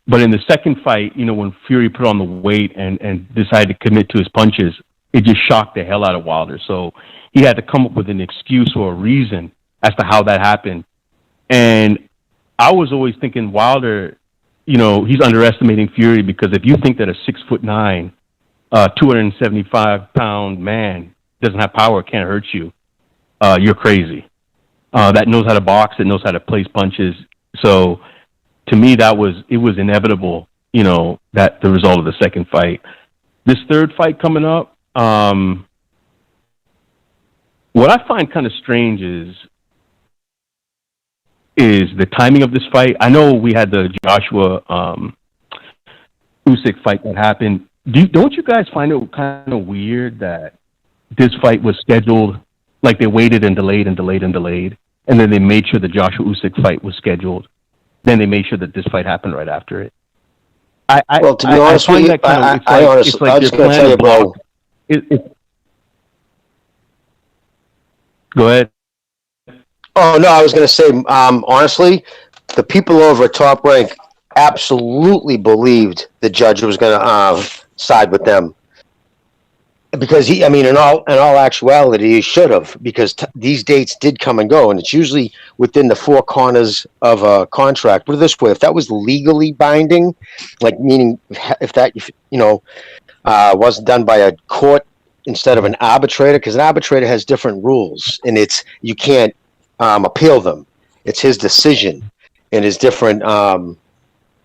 But in the second fight, when Fury put on the weight and decided to commit to his punches, it just shocked the hell out of Wilder. So he had to come up with an excuse or a reason as to how that happened. And I was always thinking Wilder, he's underestimating Fury, because if you think that a 6'9", 275-pound man doesn't have power, can't hurt you, you're crazy. That knows how to box, that knows how to place punches. So to me, it was inevitable, that the result of the second fight. This third fight coming up, what I find kind of strange is the timing of this fight. I know we had the Joshua Usyk fight that happened. Don't you guys find it kind of weird that this fight was scheduled, like they waited and delayed and delayed and delayed, and then they made sure the Joshua Usyk fight was scheduled? Then they made sure that this fight happened right after it. To be honest with you, I was just going to tell you, bro. Go ahead. Oh, no, I was going to say, honestly, the people over at Top Rank absolutely believed the judge was going to side with them. because he, I mean, in all actuality, he should have, because these dates did come and go, and it's usually within the four corners of a contract. Put it this way: if that was legally binding, like meaning if that wasn't done by a court instead of an arbitrator, because an arbitrator has different rules, and you can't appeal them. It's his decision, and his different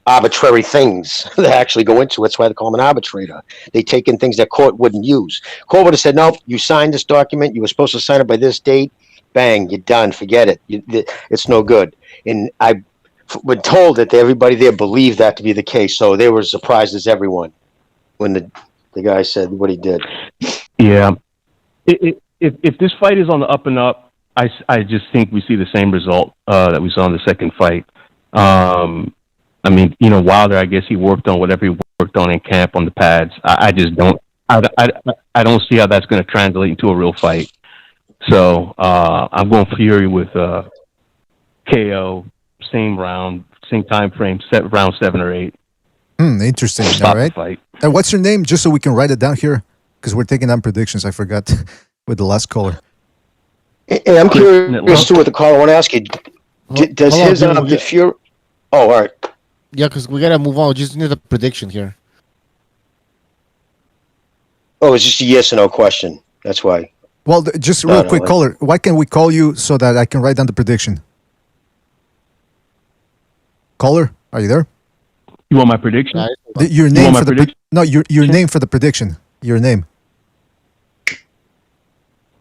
arbitrary things that actually go into it. That's why they call him an arbitrator. They take in things that court wouldn't use. Court would have said, "Nope, you signed this document. You were supposed to sign it by this date. Bang, you're done. Forget it. It's no good." And I've been told that everybody there believed that to be the case, so they were as surprised as everyone when the guy said what he did. Yeah. If this fight is on the up and up, I just think we see the same result that we saw in the second fight. I mean, Wilder, I guess he worked on whatever he worked on in camp on the pads. I just don't. I don't see how that's going to translate into a real fight. So I'm going Fury with KO, same round, same time frame, round 7 or 8. Interesting. All right. Fight. And what's your name, just so we can write it down here, because we're taking down predictions. I forgot with the last caller. Hey, I'm curious too. What the caller want to ask you? Does his the Fury? Oh, all right. Yeah, because we gotta move on. We just need a prediction here. Oh, it's just a yes or no question. That's why. Well, just real quick, caller. Why can we call you so that I can write down the prediction? Caller, are you there? You want my prediction? Your name for the prediction? No, your name for the prediction. Your name.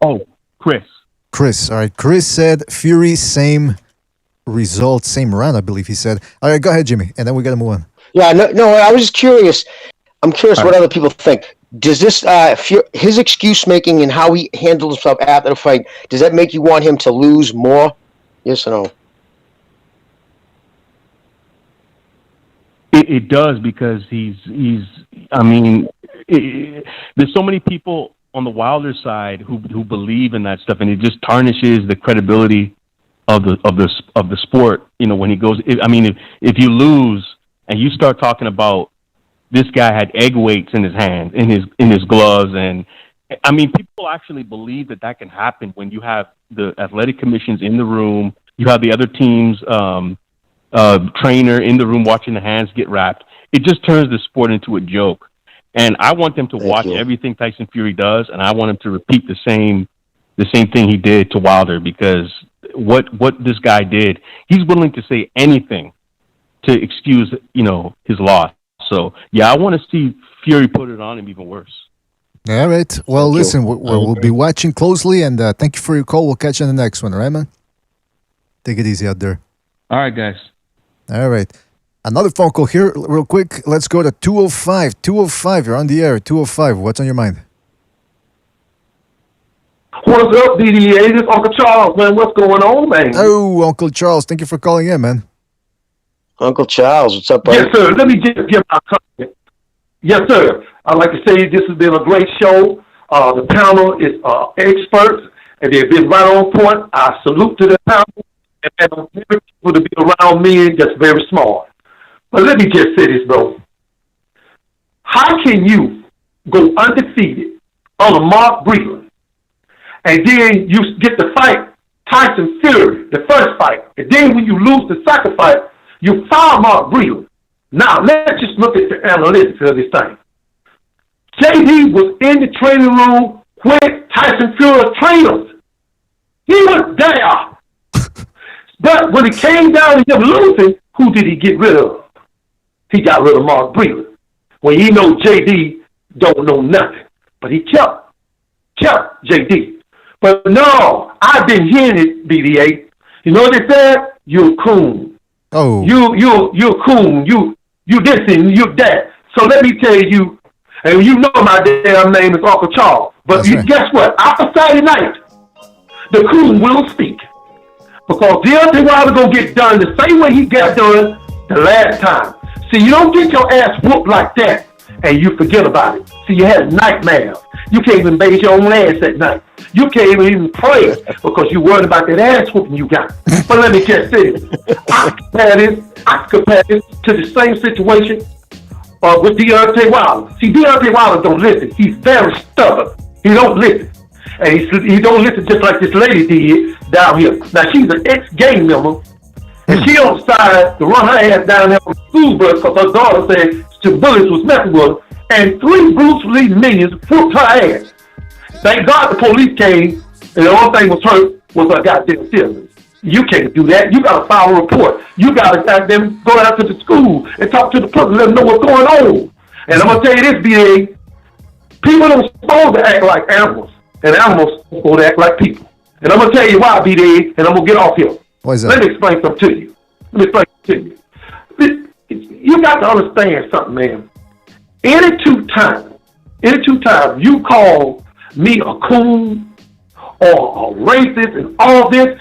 Oh, Chris. Chris. All right. Chris said Fury, same result, same round, I believe he said. All right, go ahead, Jimmy, and then we got to move on. Yeah, no, I was just curious. I'm curious what other people think. Does this his excuse making and how he handled himself after the fight, does that make you want him to lose more? Yes or no? It does, because he's. I mean, there's so many people on the Wilder side who believe in that stuff, and it just tarnishes the credibility of the sport. When he goes, if you lose and you start talking about this guy had egg weights in his hand, in his gloves, and I mean, people actually believe that can happen when you have the athletic commissions in the room, you have the other team's trainer in the room watching the hands get wrapped. It just turns the sport into a joke. And I want them to watch everything Tyson Fury does, and I want him to repeat the same thing he did to Wilder, because what this guy did, he's willing to say anything to excuse his loss. So yeah, I want to see Fury put it on him even worse. All right. Well, listen, we'll be watching closely, and thank you for your call. We'll catch you on the next one. All right, man? Take it easy out there. All right, guys. All right. Another phone call here, real quick. Let's go to 205. 205, you're on the air. 205, what's on your mind? What's up, DDA? This is Uncle Charles, man. What's going on, man? Oh, Uncle Charles, thank you for calling in, man. Uncle Charles, what's up, buddy? Yes, sir. Let me just give my comment. Yes, sir. I'd like to say this has been a great show. The panel is experts, and they've been right on point. I salute to the panel, and I'm very people to be around men that's very smart. But let me just say this, bro. How can you go undefeated on a Mark Breland, and then you get to fight Tyson Fury, the first fight, and then when you lose the second fight, you fire Mark Breland? Now, let's just look at the analytics of this thing. JD was in the training room with Tyson Fury's trainers. He was there. But when it came down to him losing, who did he get rid of? He got rid of Mark Breland. When he know JD don't know nothing. But he kept JD. But no, I've been hearing it, BD8. You know what they said? You're a coon. Oh. You're a coon. You this and you that. So let me tell you, and you know my damn name is Uncle Charles. But guess what? After Saturday night, the coon will speak. Because Deontay Wilder gonna get done the same way he got done the last time. See, you don't get your ass whooped like that and you forget about it. See, you had nightmares. You can't even bathe your own ass at night. You can't even pray because you worried about that ass whooping you got. But let me just say this. I compare this to the same situation with Deontay Wilder. See, Deontay Wilder don't listen. He's very stubborn. He don't listen. And he don't listen just like this lady did down here. Now, she's an ex-gang member. And she on the side to run her ass down there on the school bus because her daughter said some bullets was messing with her. And 3 Bruce Lee minions whooped her ass. Thank God the police came, and the only thing was hurt was her goddamn feelings. You can't do that. You got to file a report. You got to goddamn go out to the school and talk to the person, let them know what's going on. And I'm going to tell you this, B.A., people don't supposed to act like animals, and animals supposed to act like people. And I'm going to tell you why, B.A., and I'm going to get off here. Why is that? Let me explain something to you. You got to understand something, man. Any two times you call me a coon or a racist and all this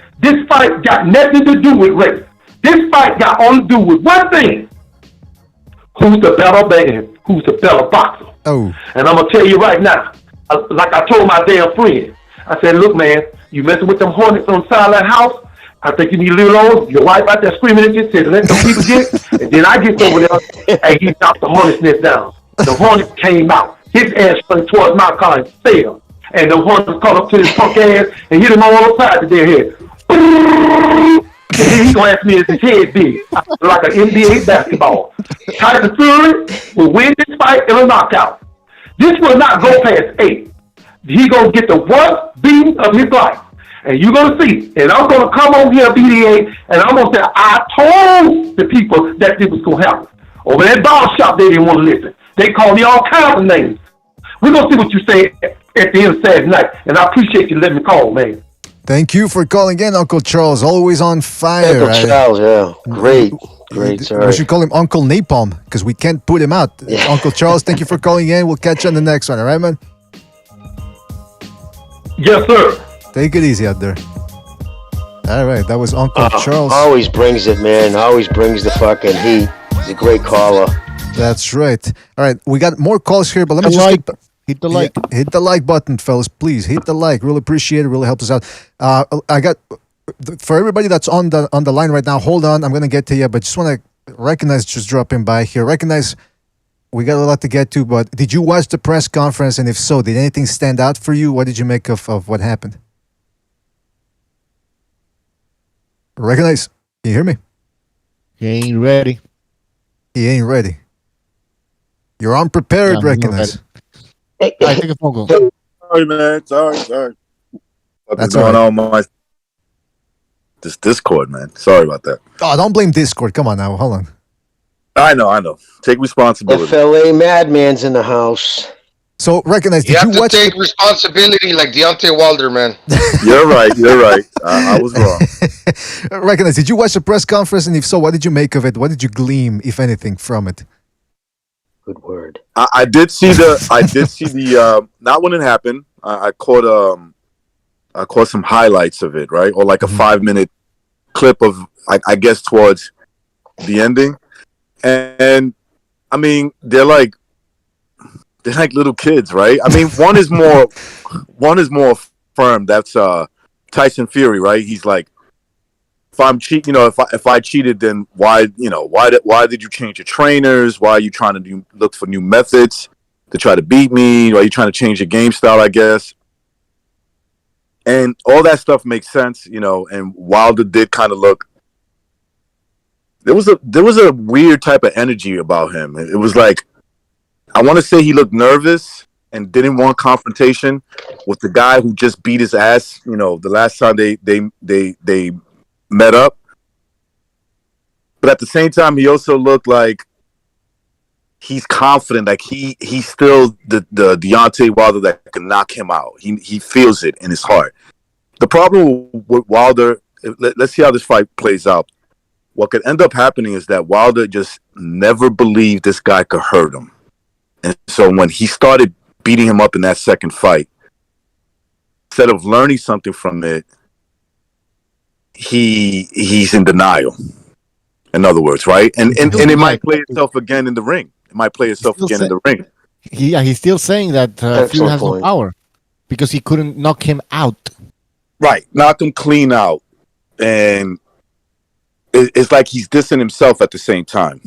fight got nothing to do with race. This fight got only to do with one thing. Who's the better man? Who's the better boxer? Oh. And I'm going to tell you right now, like I told my damn friend, I said, look, man, you messing with them hornets on the side of that house, I think you need to leave it alone. Your wife out there screaming at you, said, let them people get it. And then I get over there, and he knocked the hornet's nest down. The hornet came out. His ass sprang towards my car and fell. And the hornet caught up to his punk ass and hit him on the side of their head. And then he gonna ask me, is his head big? Like an NBA basketball. Tyson Fury will win this fight in a knockout. This will not go past 8. He gonna get the worst beating of his life. And you're going to see. And I'm going to come on here, BDA, and I'm going to say, I told the people that this was going to happen. Over that bar shop, they didn't want to listen. They called me all kinds of names. We're going to see what you say at the end of Saturday night. And I appreciate you letting me call, man. Thank you for calling in, Uncle Charles. Always on fire. Uncle Charles, yeah. Great, sir. We should call him Uncle Napalm because we can't put him out. Yeah. Uncle Charles, thank you for calling in. We'll catch you on the next one. All right, man? Yes, sir. Take it easy out there. All right, that was Uncle Charles. Always brings it, man. Always brings the fucking heat. He's a great caller. That's right. All right, we got more calls here, but let me just hit the like. Yeah, hit the like button, fellas. Please hit the like. Really appreciate it. Really helps us out. I got for everybody that's on the line right now. Hold on, I'm gonna get to you, but just want to recognize just dropping by here. Recognize we got a lot to get to, but did you watch the press conference? And if so, did anything stand out for you? What did you make of what happened? Recognize. Can you hear me? He ain't ready. He ain't ready. You're unprepared, Yeah, Recognize. I take a phone call. Sorry, man. Sorry. What's going on, my this Discord, man? Sorry about that. Oh, don't blame Discord. Come on now. Hold on. I know. Take responsibility. FLA Madman's in the house. So, Recognize, You did have you watch to take responsibility like Deontay Wilder, man. You're right. I was wrong. Recognize, did you watch the press conference? And if so, what did you make of it? What did you glean, if anything, from it? Good word. I did see the not when it happened. I caught some highlights of it, right? Or like a 5-minute clip of I guess towards the ending. And I mean, they're like little kids, right? I mean, one is more firm. That's Tyson Fury, right? He's like, if I'm cheating, if I cheated, then why did you change your trainers? Why are you trying to look for new methods to try to beat me? Why are you trying to change your game style, I guess? And all that stuff makes sense, and Wilder did kind of look, there was a weird type of energy about him. It was like, I want to say he looked nervous and didn't want confrontation with the guy who just beat his ass, the last time they met up. But at the same time, he also looked like he's confident, like he's still the Deontay Wilder that can knock him out. He feels it in his heart. The problem with Wilder, let's see how this fight plays out. What could end up happening is that Wilder just never believed this guy could hurt him. And so when he started beating him up in that second fight, instead of learning something from it, he's in denial. In other words, right? And it might play itself again in the ring. It might play itself again in the ring. He's still saying that Fury has no power because he couldn't knock him out. Right, knock him clean out. And it's like he's dissing himself at the same time.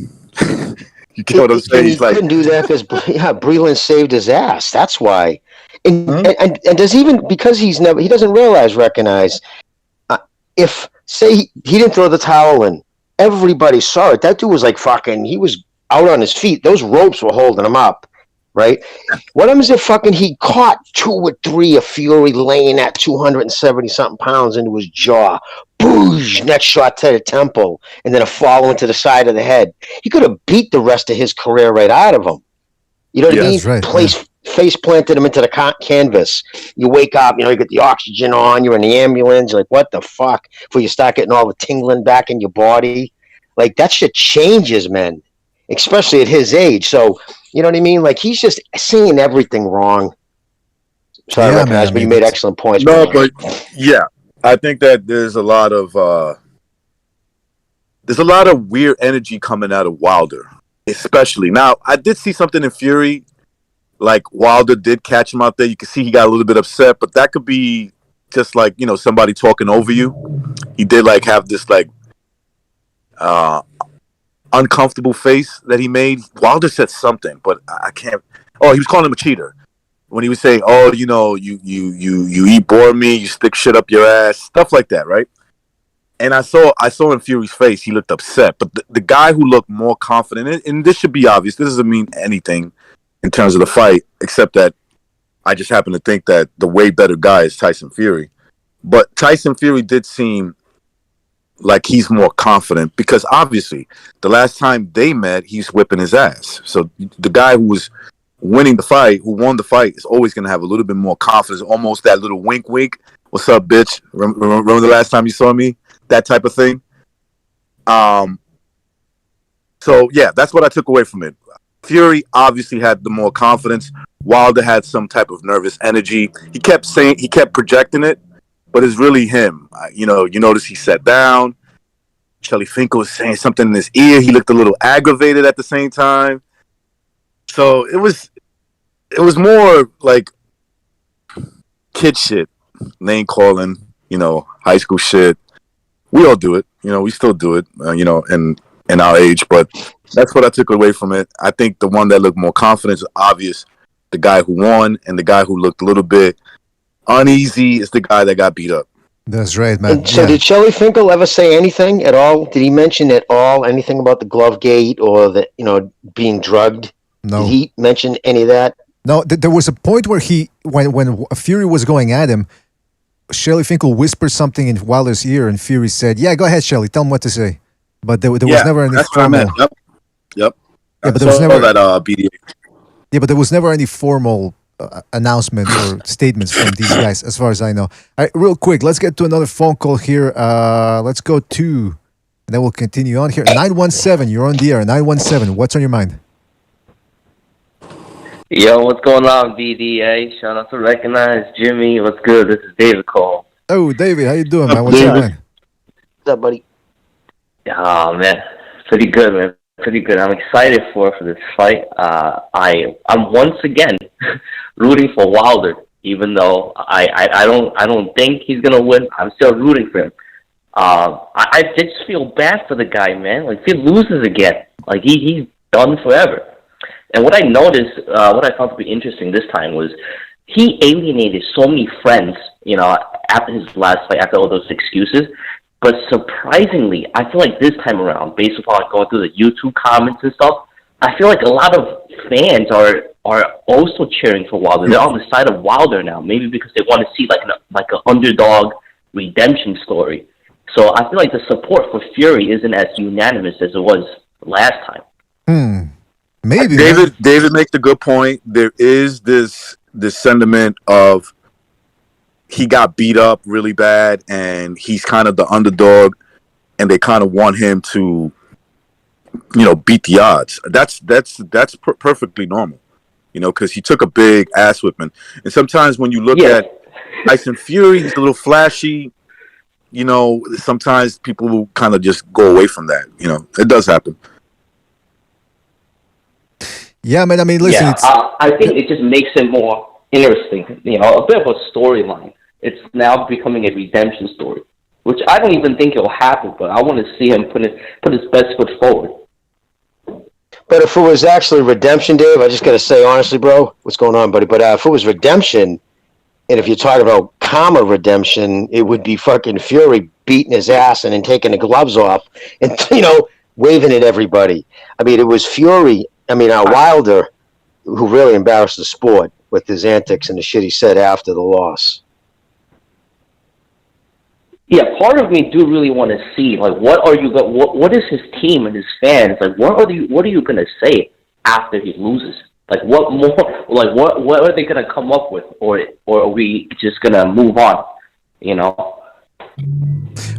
You get what I'm saying? And he He's like, couldn't do that because Breland saved his ass. That's why. And, Mhm. and does even because he doesn't recognize if say he didn't throw the towel in, everybody saw it. That dude was like fucking. He was out on his feet. Those ropes were holding him up, right? What happens if fucking he caught 2 or 3 of Fury laying that 270 something pounds into his jaw? Boosh! Next shot to the temple, and then a follow into the side of the head. He could have beat the rest of his career right out of him. You know what I mean? That's right. Face planted him into the canvas. You wake up, you get the oxygen on, you're in the ambulance, you're like, what the fuck? Before you start getting all the tingling back in your body. Like, that shit changes, man. Especially at his age. So, you know what I mean? Like, he's just seeing everything wrong. So I recognize, but you made excellent points. No, but yeah, I think that there's a lot of weird energy coming out of Wilder, especially. Now, I did see something in Fury. Like Wilder did catch him out there. You can see he got a little bit upset, but that could be just like, somebody talking over you. He did like have this like uncomfortable face that he made. Wilder said something, but I can't. Oh, he was calling him a cheater when he was saying, "Oh, you eat boar meat, you stick shit up your ass," stuff like that, right? And I saw in Fury's face, he looked upset. But the guy who looked more confident, and this should be obvious, this doesn't mean anything in terms of the fight, except that I just happen to think that the way better guy is Tyson Fury. But Tyson Fury did seem like he's more confident because obviously the last time they met, he's whipping his ass. So the guy who was winning the fight, who won the fight, is always going to have a little bit more confidence, almost that little wink, wink. What's up, bitch? Remember the last time you saw me? That type of thing. So yeah, that's what I took away from it. Fury obviously had the more confidence. Wilder had some type of nervous energy. He kept projecting it, but it's really him. You notice he sat down. Shelly Finkel was saying something in his ear. He looked a little aggravated at the same time. So it was more like kid shit, name calling, high school shit. We all do it. We still do it, in our age, but that's what I took away from it. I think the one that looked more confident is obvious. The guy who won and the guy who looked a little bit uneasy is the guy that got beat up. That's right, man. And so did Shelly Finkel ever say anything at all? Did he mention at all anything about the glove gate or the, being drugged? No. Did he mention any of that? No, there was a point where when Fury was going at him, Shelly Finkel whispered something in Wilder's ear and Fury said, "Yeah, go ahead, Shelly, tell him what to say." But there was never any formal. Yep. Yeah, but there was never that BDA. Yeah, but there was never any formal announcements or statements from these guys, as far as I know. All right, real quick, let's get to another phone call here. Let's go to, and then we'll continue on here. 917, you're on the air. 917, what's on your mind? Yo, what's going on, BDA? Shout out to Recognize Jimmy. What's good? This is David Cole. Oh, David, how you doing, man? What's your mind? What's up, buddy? Oh, man. Pretty good, man. Pretty good. I'm excited for this fight. I'm once again rooting for Wilder, even though I don't think he's gonna win. I'm still rooting for him. I just feel bad for the guy, man. Like, if he loses again, like he's done forever. And what I noticed, what I found to be interesting this time was he alienated so many friends, after his last fight, after all those excuses. But surprisingly, I feel like this time around, based upon going through the YouTube comments and stuff, I feel like a lot of fans are also cheering for Wilder. They're on the side of Wilder now, maybe because they want to see like an underdog redemption story. So I feel like the support for Fury isn't as unanimous as it was last time. Maybe David makes a good point. There is this sentiment of he got beat up really bad and he's kind of the underdog and they kind of want him to beat the odds. That's perfectly normal, because he took a big ass whipping. And sometimes when you look at Tyson Fury, he's a little flashy, sometimes people will kind of just go away from that. It does happen. Yeah, man. I mean, listen. I think it just makes it more interesting. A bit of a storyline. It's now becoming a redemption story, which I don't even think it'll happen. But I want to see him put his best foot forward. But if it was actually redemption, Dave, I just got to say honestly, bro, what's going on, buddy? But if it was redemption, and if you're talking about karma redemption, it would be fucking Fury beating his ass and then taking the gloves off and, waving at everybody. I mean, it was Fury, Wilder, who really embarrassed the sport with his antics and the shit he said after the loss. Yeah, part of me do really want to see, like, what is his team and his fans, like, what are you going to say after he loses? Like, what more, like, what are they going to come up with, or are we just going to move on,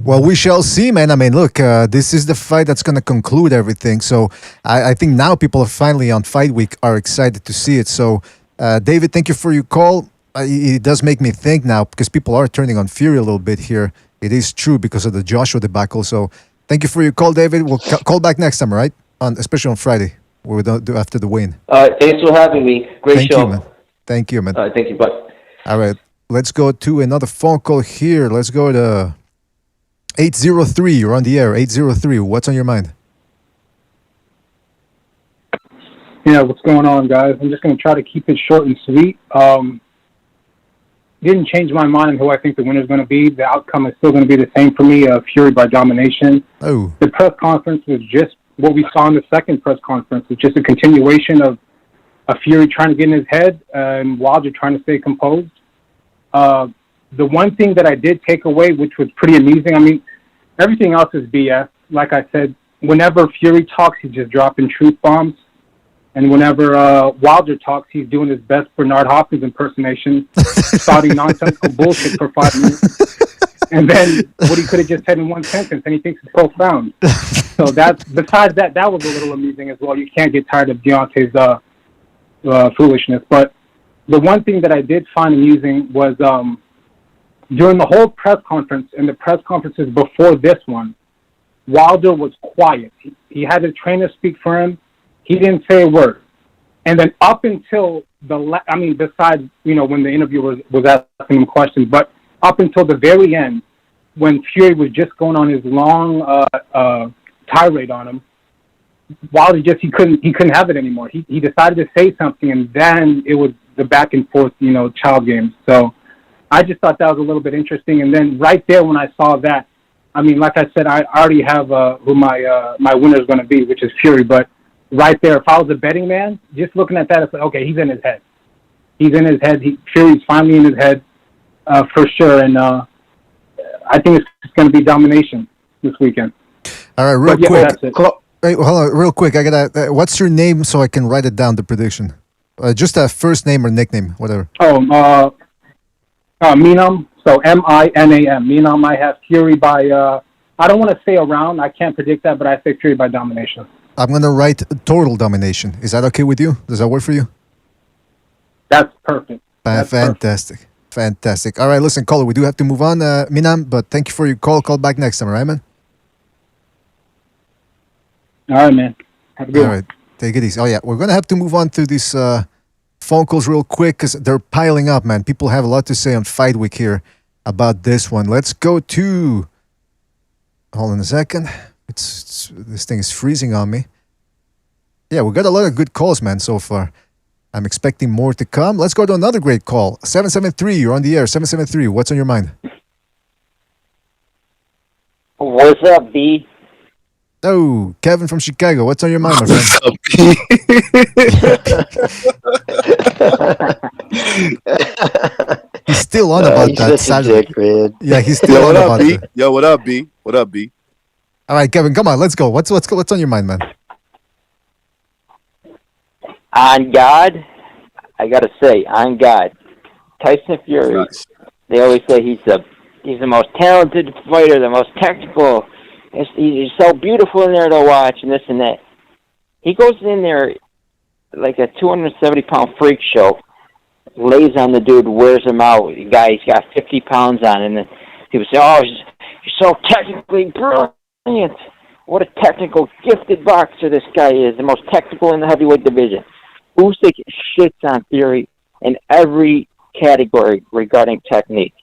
Well, we shall see, man. I mean, look, this is the fight that's going to conclude everything. So I think now people are finally on fight week are excited to see it. So, David, thank you for your call. It does make me think now because people are turning on Fury a little bit here. It is true because of the Joshua debacle. So thank you for your call, David. We'll call back next time, all right? Especially on Friday, where we don't do after the win. Thanks for having me. Great show. You, man. Thank you, man. Thank you, bye. All right, let's go to another phone call here. Let's go to 803. You're on the air. 803. What's on your mind? Yeah, what's going on, guys? I'm just going to try to keep it short and sweet. Didn't change my mind on who I think the winner is going to be. The outcome is still going to be the same for me, Fury by domination. Oh. The press conference was just what we saw in the second press conference. It's just a continuation of Fury trying to get in his head and Wilder trying to stay composed. The one thing that I did take away, which was pretty amusing, I mean, everything else is BS. Like I said, whenever Fury talks, he's just dropping truth bombs. And whenever Wilder talks, he's doing his best Bernard Hopkins impersonation, spouting nonsensical bullshit for 5 minutes. And then what he could have just said in one sentence, and he thinks it's profound. So besides that was a little amusing as well. You can't get tired of Deontay's foolishness. But the one thing that I did find amusing was during the whole press conference and the press conferences before this one, Wilder was quiet. He had his trainer speak for him. He didn't say a word. And then up until besides, when the interviewer was asking him questions, but up until the very end, when Fury was just going on his long tirade on him, Wilder he couldn't have it anymore. He decided to say something, and then it was the back and forth, child games. So I just thought that was a little bit interesting. And then right there when I saw that, I mean, like I said, I already have who my winner is going to be, which is Fury, but right there, if I was a betting man, just looking at that, it's like, okay, he's in his head. He's in his head. Fury's finally in his head for sure. And I think it's going to be domination this weekend. All right, real quick. That's it. Wait, hold on, real quick. I gotta. What's your name so I can write it down? The prediction. Just a first name or nickname, whatever. Minam. So Minam. Minam. I have Fury by. I don't want to say around. I can't predict that, but I say Fury by domination. I'm going to write total domination. Is that okay with you? Does that work for you? That's perfect. Fantastic. Fantastic. All right, listen, caller, we do have to move on, Minam, but thank you for your call. Call back next time, all right, man? All right, man. Have a good one. All right, take it easy. Oh, yeah, we're going to have to move on to these phone calls real quick because they're piling up, man. People have a lot to say on Fight Week here about this one. Let's go to... Hold on a second. This thing is freezing on me. Yeah, we got a lot of good calls, man, so far. I'm expecting more to come. Let's go to another great call. 773, you're on the air. 773, what's on your mind? What's up, B? Oh, Kevin from Chicago. What's on your mind, my friend? What's up, B? He's still on about that Saturday. Yeah, he's still on about that. Yo, what up, B? What up, B? All right, Kevin, come on, let's go. What's on your mind, man? On God, I gotta say, on God, Tyson Fury. Nice. They always say he's the most talented fighter, the most technical. He's so beautiful in there to watch, and this and that. He goes in there like a 270-pound freak show, lays on the dude, wears him out. The guy, he's got 50 pounds on, and then people say, "Oh, he's so technically brilliant. What a technical, gifted boxer this guy is, the most technical in the heavyweight division." Usyk shits on Fury in every category regarding technique.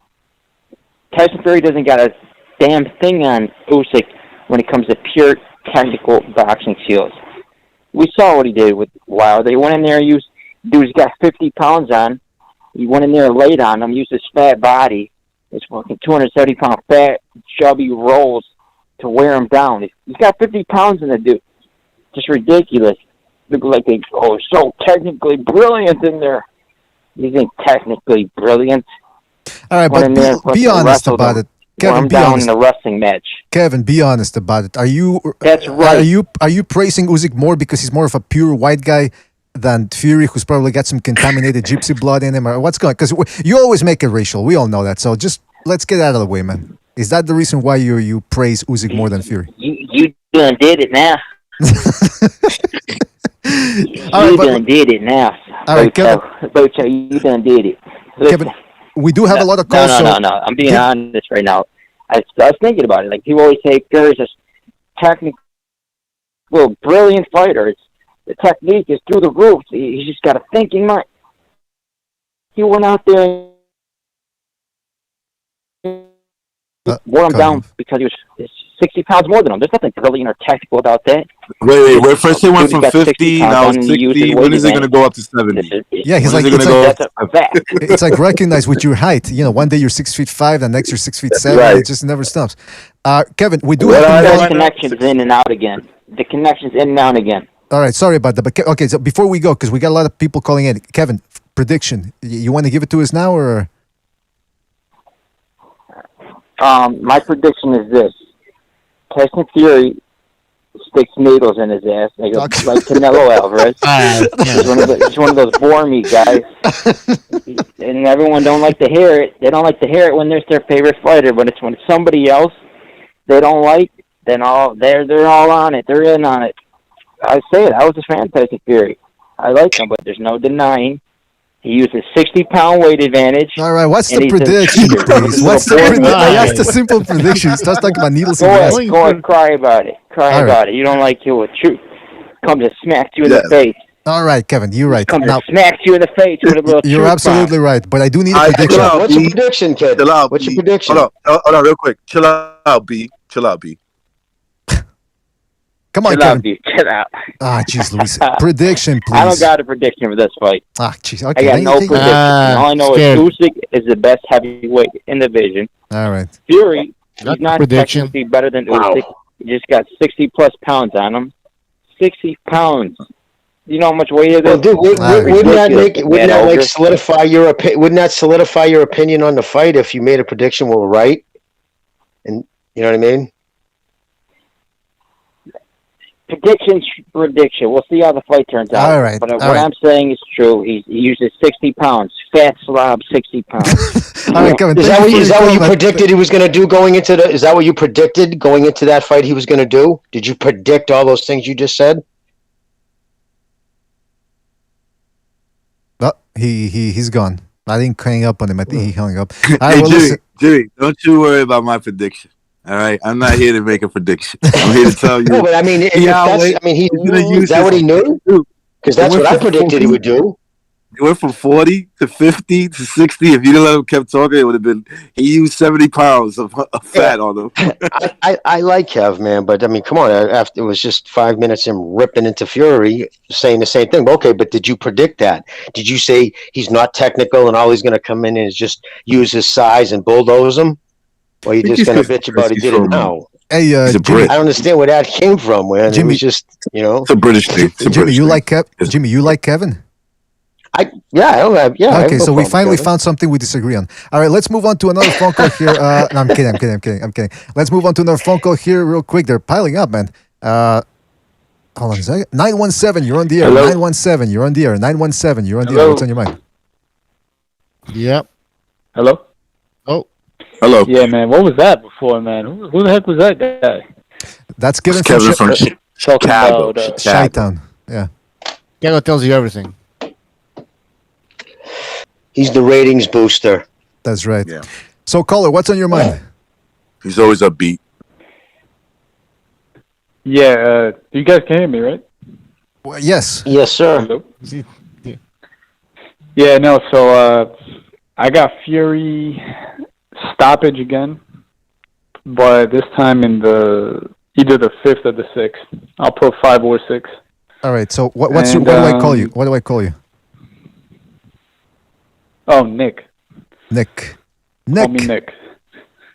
Tyson Fury doesn't got a damn thing on Usyk when it comes to pure technical boxing skills. we saw what he did with Wilder. He went in there, dude's got 50 pounds on. He went in there and laid on him, used his fat body, his fucking 270-pound fat, chubby rolls to wear him down. He's got 50 pounds in the dude. Just ridiculous. Look like they so technically brilliant in there. You think technically brilliant? All right, but be honest about it. Kevin, be down honest. in the wrestling match. Kevin, be honest about it. That's right. Are you praising Usyk more because he's more of a pure white guy than Fury, who's probably got some contaminated gypsy blood in him, or what's going? Because you always make it racial. We all know that. So just let's get out of the way, man. Is that the reason why you praise Usyk more than Fury? You done did it now. You done did it now. All right, Kevin. Bocho, you done did it. Listen, Kevin, we do have a lot of calls. No. I'm being honest right now. I was thinking about it. Like, people always say Fury's a technical, brilliant fighter. The technique is through the roof. He's just got a thinking mind. He went out there and wore him down because he was 60 pounds more than him. There's nothing brilliant or technical about that. Wait. First he went from 50, now it's 60. When is it going to go up to 70? Yeah, he's that's a fact. It's like recognize with your height. You know, one day you're 6'5", the next you're 6'7". Right. It just never stops. Kevin, we do The have connections in and out again. The connections in and out again. All right, sorry about that. But okay, so before we go, because we got a lot of people calling in. Kevin, prediction. You want to give it to us now, or? My prediction is this: Tyson Fury sticks needles in his ass like Canelo Alvarez. He's one of those bore me guys, and everyone don't like to hear it. They don't like to hear it when there's their favorite fighter, but it's when it's somebody else they don't like. Then they're all on it. They're in on it. I say it. I was a fan of Tyson Fury. I like him, but there's no denying. He uses 60-pound weight advantage. All right, what's the prediction, please? What's the prediction? I asked a simple prediction. Starts talking about needles. Go ahead, cry about it. Cry about it. You don't like it with truth. Comes and smacks you in the face. All right, Kevin, you're right. Comes and smacks you in the face with a little You're absolutely right, but I do need a prediction. What's your prediction, kid? Chill out, What's B. your prediction? Hold on, real quick. Chill out, B. Come on, Chill Kevin. out, dude. Chill out. Ah, jeez, Luis. Prediction, please. I don't got a prediction for this fight. Ah, jeez. Okay. I got no prediction. All I know is Usyk is the best heavyweight in the division. All right. Fury, he's not technically better than Usyk. He just got 60-plus pounds on him. 60 pounds. You know how much weight it is? Well, dude, wouldn't that solidify your wouldn't that solidify your opinion on the fight if you made a prediction we were right? And you know what I mean? Prediction. We'll see how the fight turns out. All right. But what I'm saying is true. He uses 60 pounds. Fat slob, 60 pounds. All right, Kevin. Is that what you predicted he was going to do going into the? Is that what you predicted going into that fight he was going to do? Did you predict all those things you just said? Oh, he's gone. I didn't hang up on him. I think he hung up. Hey, Jimmy, don't you worry about my prediction. All right, I'm not here to make a prediction. I'm here to tell you. No, but I mean, is that what he knew? Because that's what I predicted he would do. He went from 40 to 50 to 60. If you didn't let him keep talking, it would have been. He used 70 pounds of fat on him. I like Kev, man, but I mean, come on. After it was just 5 minutes him ripping into Fury, saying the same thing. Okay, but did you predict that? Did you say he's not technical and all he's going to come in and is just use his size and bulldoze him? Or you just going to bitch about he did it now? Hey, Jimmy, I don't understand where that came from, man. Jimmy, it was just, it's a British thing. Jimmy, you like Jimmy, you like Kevin? Yeah. Okay, so we finally found something we disagree on. All right, let's move on to another phone call here. No, I'm kidding. Let's move on to another phone call here real quick. They're piling up, man. Hold on a second. 917, you're on the air. Hello? 917, you're on the air. 917, you're on the air. What's on your mind? Yep. Hello? Oh. Hello. Yeah, man. What was that before, man? Who the heck was that guy? That's Kevin from Chicago. Chi-Town. Yeah. Kevin tells you everything. He's the ratings booster. That's right. Yeah. So, caller, what's on your mind? He's always upbeat. Yeah, you guys can hear me, right? Well, yes. Yes, sir. Hello? Yeah, no, so I got Fury stoppage again, but this time in either the 5th or the 6th. I'll put 5 or 6. All right. So what do I call you? What do I call you? Oh, Nick. Nick. Call me Nick.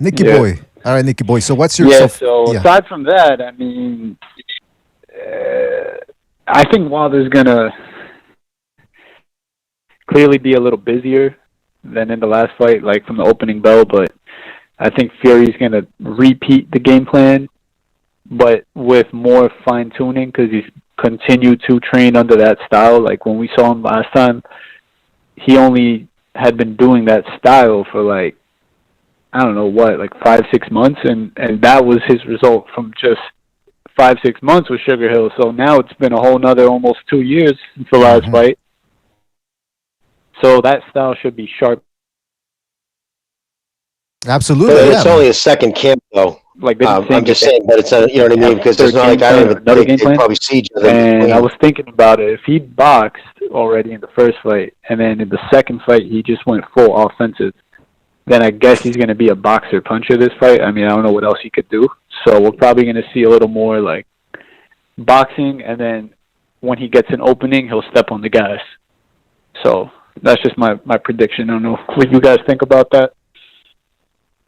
Nicky Yeah. boy. All right, Nicky boy. So what's your aside from that, I mean, I think Wilder's gonna clearly be a little busier than in the last fight, like from the opening bell. But I think Fury's gonna repeat the game plan, but with more fine tuning because he's continued to train under that style. Like when we saw him last time, he only had been doing that style for like, I don't know what, like 5-6 months, and that was his result from just 5-6 months with Sugar Hill. So now it's been a whole nother almost 2 years since the last fight. So that style should be sharp. Absolutely. But it's only a second camp, though. Like I'm just saying, but it's you know what I mean, because it's not like I don't even think they probably see each other. And I was thinking about it. If he boxed already in the first fight, and then in the second fight he just went full offensive, then I guess he's going to be a boxer puncher this fight. I mean, I don't know what else he could do. So we're probably going to see a little more like boxing, and then when he gets an opening, he'll step on the gas. So that's just my prediction. I don't know what you guys think about that.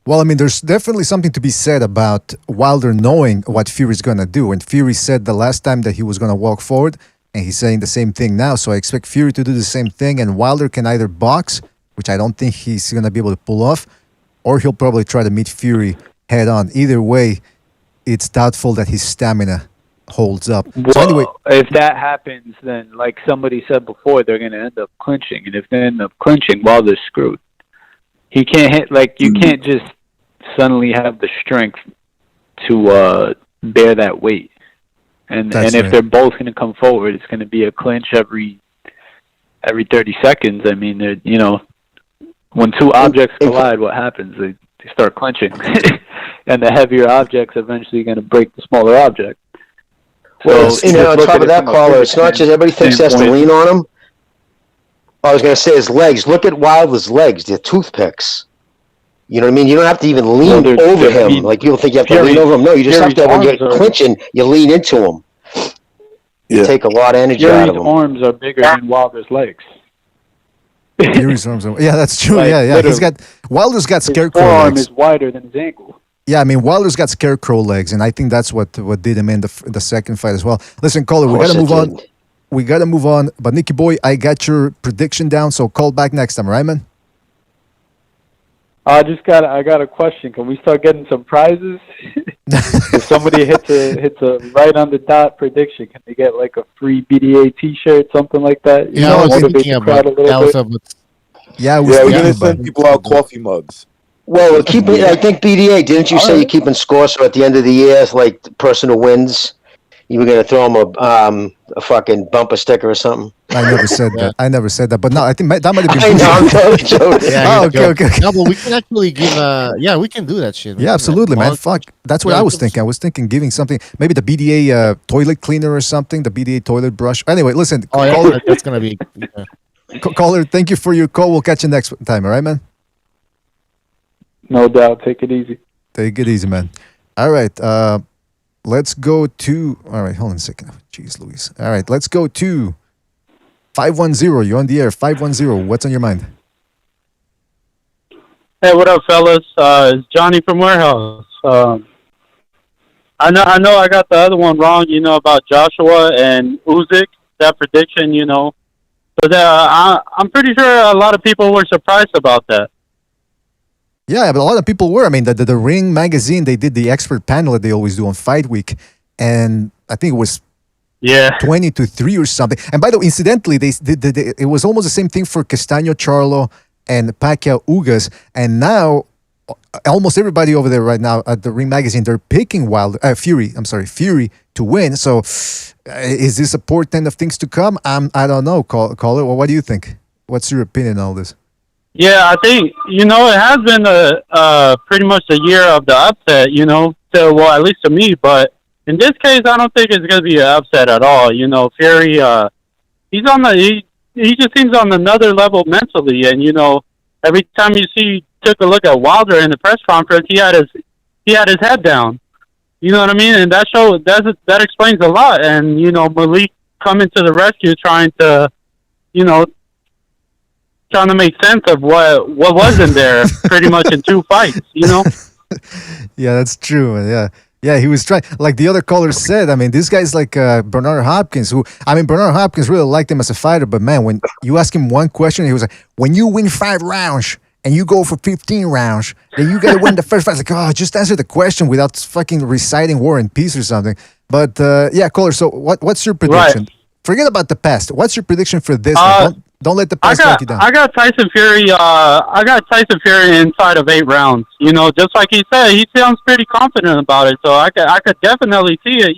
Well, I mean, there's definitely something to be said about Wilder knowing what Fury's going to do. And Fury said the last time that he was going to walk forward, and he's saying the same thing now. So I expect Fury to do the same thing, and Wilder can either box, which I don't think he's going to be able to pull off, or he'll probably try to meet Fury head on. Either way, it's doubtful that his stamina holds up. Well, so anyway, if that happens, then like somebody said before, they're going to end up clinching. And if they end up clinching, Wilder's screwed. He can't hit, like, you can't just suddenly have the strength to bear that weight. And if they're both going to come forward, it's going to be a clinch every 30 seconds. I mean, you know, when two objects collide, what happens? They start clinching. And the heavier object's eventually going to break the smaller object. Well, So, you know, on top of that, caller, it's not just everybody thinks he has to lean on him. I was going to say his legs. Look at Wilder's legs. They're toothpicks. You know what I mean? You don't have to even lean over him. Like people think you have to lean over him. No, you just have to, when you're clinching, you lean into him. You take a lot of energy out of him. Fury's arms are bigger than Wilder's legs. Fury's arms are, yeah, that's true. Like, yeah. Wilder's got scarecrow his forearm legs. is wider than his ankle. Yeah, I mean, Wilder's got scarecrow legs, and I think that's what did him in the second fight as well. Listen, caller, we got to move on. We got to move on. But, Nicky boy, I got your prediction down, so call back next time, right, man? I got a question. Can we start getting some prizes? If somebody hits a right on the dot prediction, can they get like a free BDA T-shirt, something like that? You know, I was motivate thinking the crowd about a little that. bit. We're gonna send people out coffee mugs. Well, I think BDA. Didn't you say you're keeping score? So at the end of the year, it's like the person who wins, you were gonna throw him a fucking bumper sticker or something. I never said that. I never said that. But no, I think that might have been. I know, I'm totally joking. Okay. No, but we can actually give. We can do that shit. Yeah, absolutely, man. Fuck, that's what I was thinking. I was thinking giving something, maybe the BDA toilet cleaner or something, the BDA toilet brush. Anyway, listen. Caller, that's gonna be. Caller, thank you for your call. We'll catch you next time. All right, man. No doubt. Take it easy. Take it easy, man. All right. Let's go to. All right, hold on a second. Jeez, Louise. All right, let's go to 510. You're on the air. 510. What's on your mind? Hey, what up, fellas? It's Johnny from Warehouse. I know I got the other one wrong, about Joshua and Usyk, that prediction, But I'm pretty sure a lot of people were surprised about that. Yeah, but a lot of people were. I mean, the Ring magazine, they did the expert panel that they always do on Fight Week, and I think it was 20-3 or something. And by the way, incidentally, it was almost the same thing for Castaño Charlo and Pacquiao Ugas, and now almost everybody over there right now at the Ring magazine, they're picking Fury to win. So is this a portent of things to come? I don't know, caller. Well, what do you think? What's your opinion on all this? Yeah, I think, it has been pretty much a year of the upset, well, at least to me. But in this case, I don't think it's going to be an upset at all. Fury, he just seems on another level mentally. And, every time took a look at Wilder in the press conference, he had his head down. You know what I mean? And that explains a lot. And, Malik coming to the rescue, trying to, trying to make sense of what wasn't there, pretty much in 2 fights. Yeah, that's true. Yeah, he was trying. Like the other caller said, I mean, this guy's like Bernard Hopkins, Bernard Hopkins really liked him as a fighter, but man, when you ask him one question, he was like, when you win 5 rounds and you go for 15 rounds, then you got to win the first fight. It's like, oh, just answer the question without fucking reciting War and Peace or something. But yeah, caller, so what's your prediction? Right. Forget about the past. What's your prediction for this one? Don't let the past knock you down. I got Tyson Fury. I got Tyson Fury inside of 8 rounds. Just like he said, he sounds pretty confident about it. So I could definitely see it.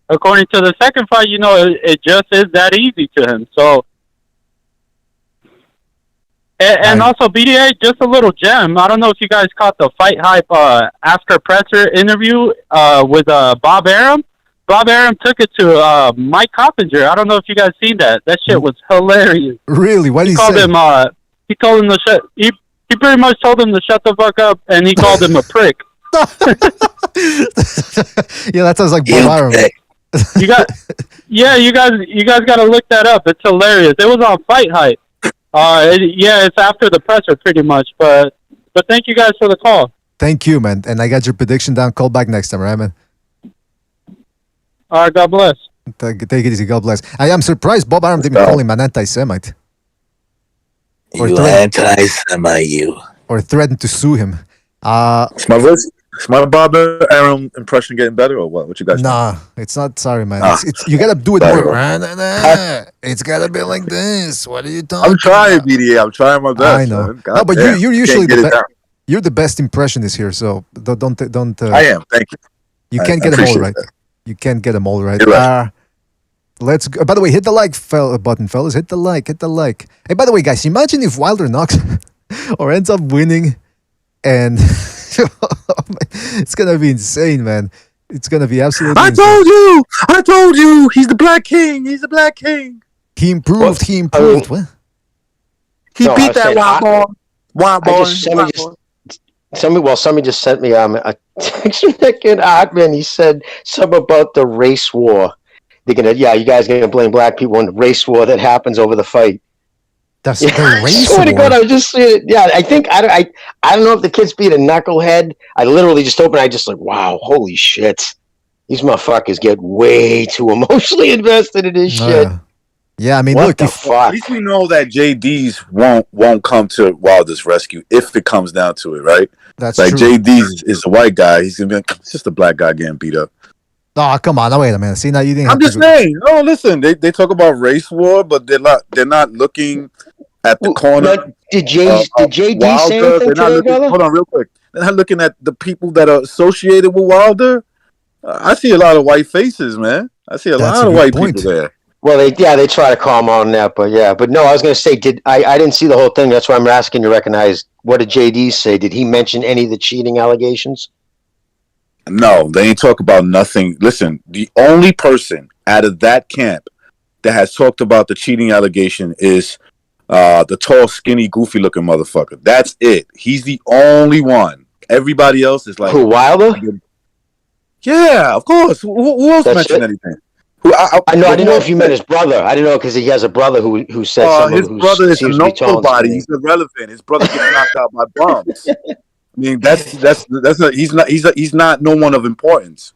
According to the second fight, it just is that easy to him. So, and also BDA, just a little gem. I don't know if you guys caught the Fight Hype Asker Presser interview with Bob Arum. Bob Arum took it to Mike Coppinger. I don't know if you guys seen that. That shit was hilarious. Really? What did he say? He told him to shut. He pretty much told him to shut the fuck up, and he called him a prick. Yeah, that sounds like Bob Arum. You guys got to look that up. It's hilarious. It was on Fight Hype. It's after the presser, pretty much. But thank you guys for the call. Thank you, man. And I got your prediction down. Call back next time, right, man? All right, God bless. Take it easy, God bless. I am surprised Bob Arum didn't call him an anti-Semite. You anti-Semite, you. Or threatened to sue him. Is my Bob Arum impression getting better or what? What you guys think? It's not. Sorry, man. It's, you got to do it more. It's got to be like this. What are you talking I'm trying, BDA. I'm trying my best. I know. No, but you're usually you're the best impressionist here, so don't. I am. Thank you. You can't get them all right. You can't get them all right. Right. Let's go. By the way, hit the like button, fellas. Hit the like. Hey, by the way, guys, imagine if Wilder knocks or ends up winning, and it's gonna be insane, man. It's gonna be absolutely. I told you. He's the Black King. He improved. What? He beat that wild boy. Somebody just sent me a text from that kid Hartman. He said something about the race war. You guys are gonna blame black people on the race war that happens over the fight. That's the race war. I swear to God, I was just seeing it. Yeah, I think I don't know if the kid's being a knucklehead. I literally just opened. I just like, wow, holy shit! These motherfuckers get way too emotionally invested in this shit. Yeah, I mean, look, at least we know that JD's won't come to Wilder's rescue if it comes down to it, right? That's like true. JD is a white guy. He's gonna be like, it's just a black guy getting beat up. Oh, come on! Now wait a minute. See, now you didn't. I'm just saying. No, listen. They talk about race war, but they're not looking at the corner. Did JD say anything today, brother? Hold on, real quick. They're not looking at the people that are associated with Wilder. I see a lot of white faces, man. I see a lot of white people there. Well, they try to calm on that, but no, I was going to say, I didn't see the whole thing. That's why I'm asking to recognize. What did JD say? Did he mention any of the cheating allegations? No, they ain't talk about nothing. Listen, the only person out of that camp that has talked about the cheating allegation is the tall, skinny, goofy-looking motherfucker. That's it. He's the only one. Everybody else is like... Who, Wilder? Yeah, of course. Who else mentioned anything? I didn't know if you meant his brother. I didn't know because he has a brother who said something. His brother is a nobody. He's irrelevant. His brother gets knocked out by bums. I mean, he's not no one of importance.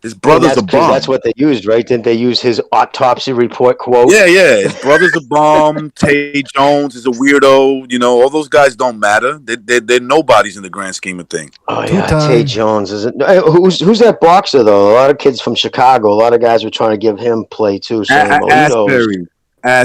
His brother's a bum. That's what they used, right? Didn't they use his autopsy report quote? Yeah. His brother's a bum. Tay Jones is a weirdo. All those guys don't matter. They're nobodies in the grand scheme of things. Oh yeah, Tay Jones is it? Who's that boxer though? A lot of kids from Chicago. A lot of guys were trying to give him play too. So Asbury.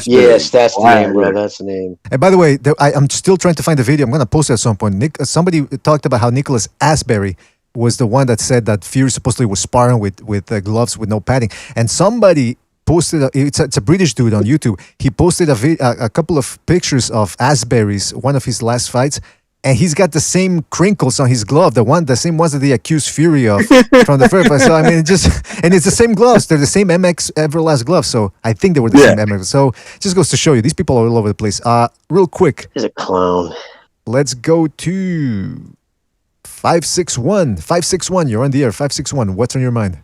Yes, that's the name, bro. That's the name. And by the way, I'm still trying to find the video. I'm going to post it at some point. Somebody talked about how Nicholas Asbury was the one that said that Fury supposedly was sparring with gloves with no padding. And somebody posted, it's a British dude on YouTube. He posted a couple of pictures of Asbury's, one of his last fights. And he's got the same crinkles on his glove, the same ones that they accused Fury of from the first fight. So, I mean, and it's the same gloves. They're the same MX Everlast gloves. So, I think they were the same MX. So, it just goes to show you, these people are all over the place. Real quick. He's a clown. Let's go to 561. 561, you're on the air. 561, what's on your mind?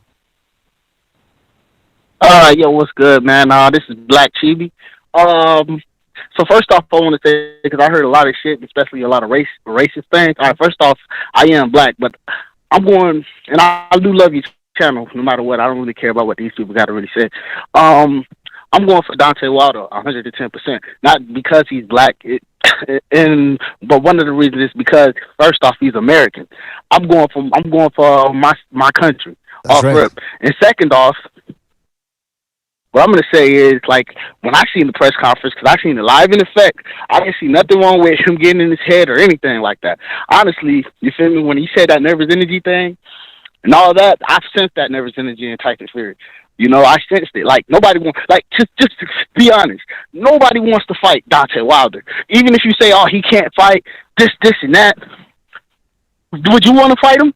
Yo, what's good, man? This is Black Chibi. So first off, I want to say, because I heard a lot of shit, especially a lot of racist things. All right, first off, I am black, but I'm going, and I do love your channel, no matter what. I don't really care about what these people got to really say. I'm going for Deontay Wilder, 110%. Not because he's black, but one of the reasons is because first off, he's American. I'm going for my country. That's right. Rip. And second off, what I'm going to say is, like, when I seen the press conference, because I seen it live in effect, I didn't see nothing wrong with him getting in his head or anything like that. Honestly, you feel me? When he said that nervous energy thing and all that, I've sensed that nervous energy in Tyson Fury. You know, I sensed it. Like, nobody wants, like, just to be honest, nobody wants to fight Deontay Wilder. Even if you say, oh, he can't fight, this, and that, would you want to fight him?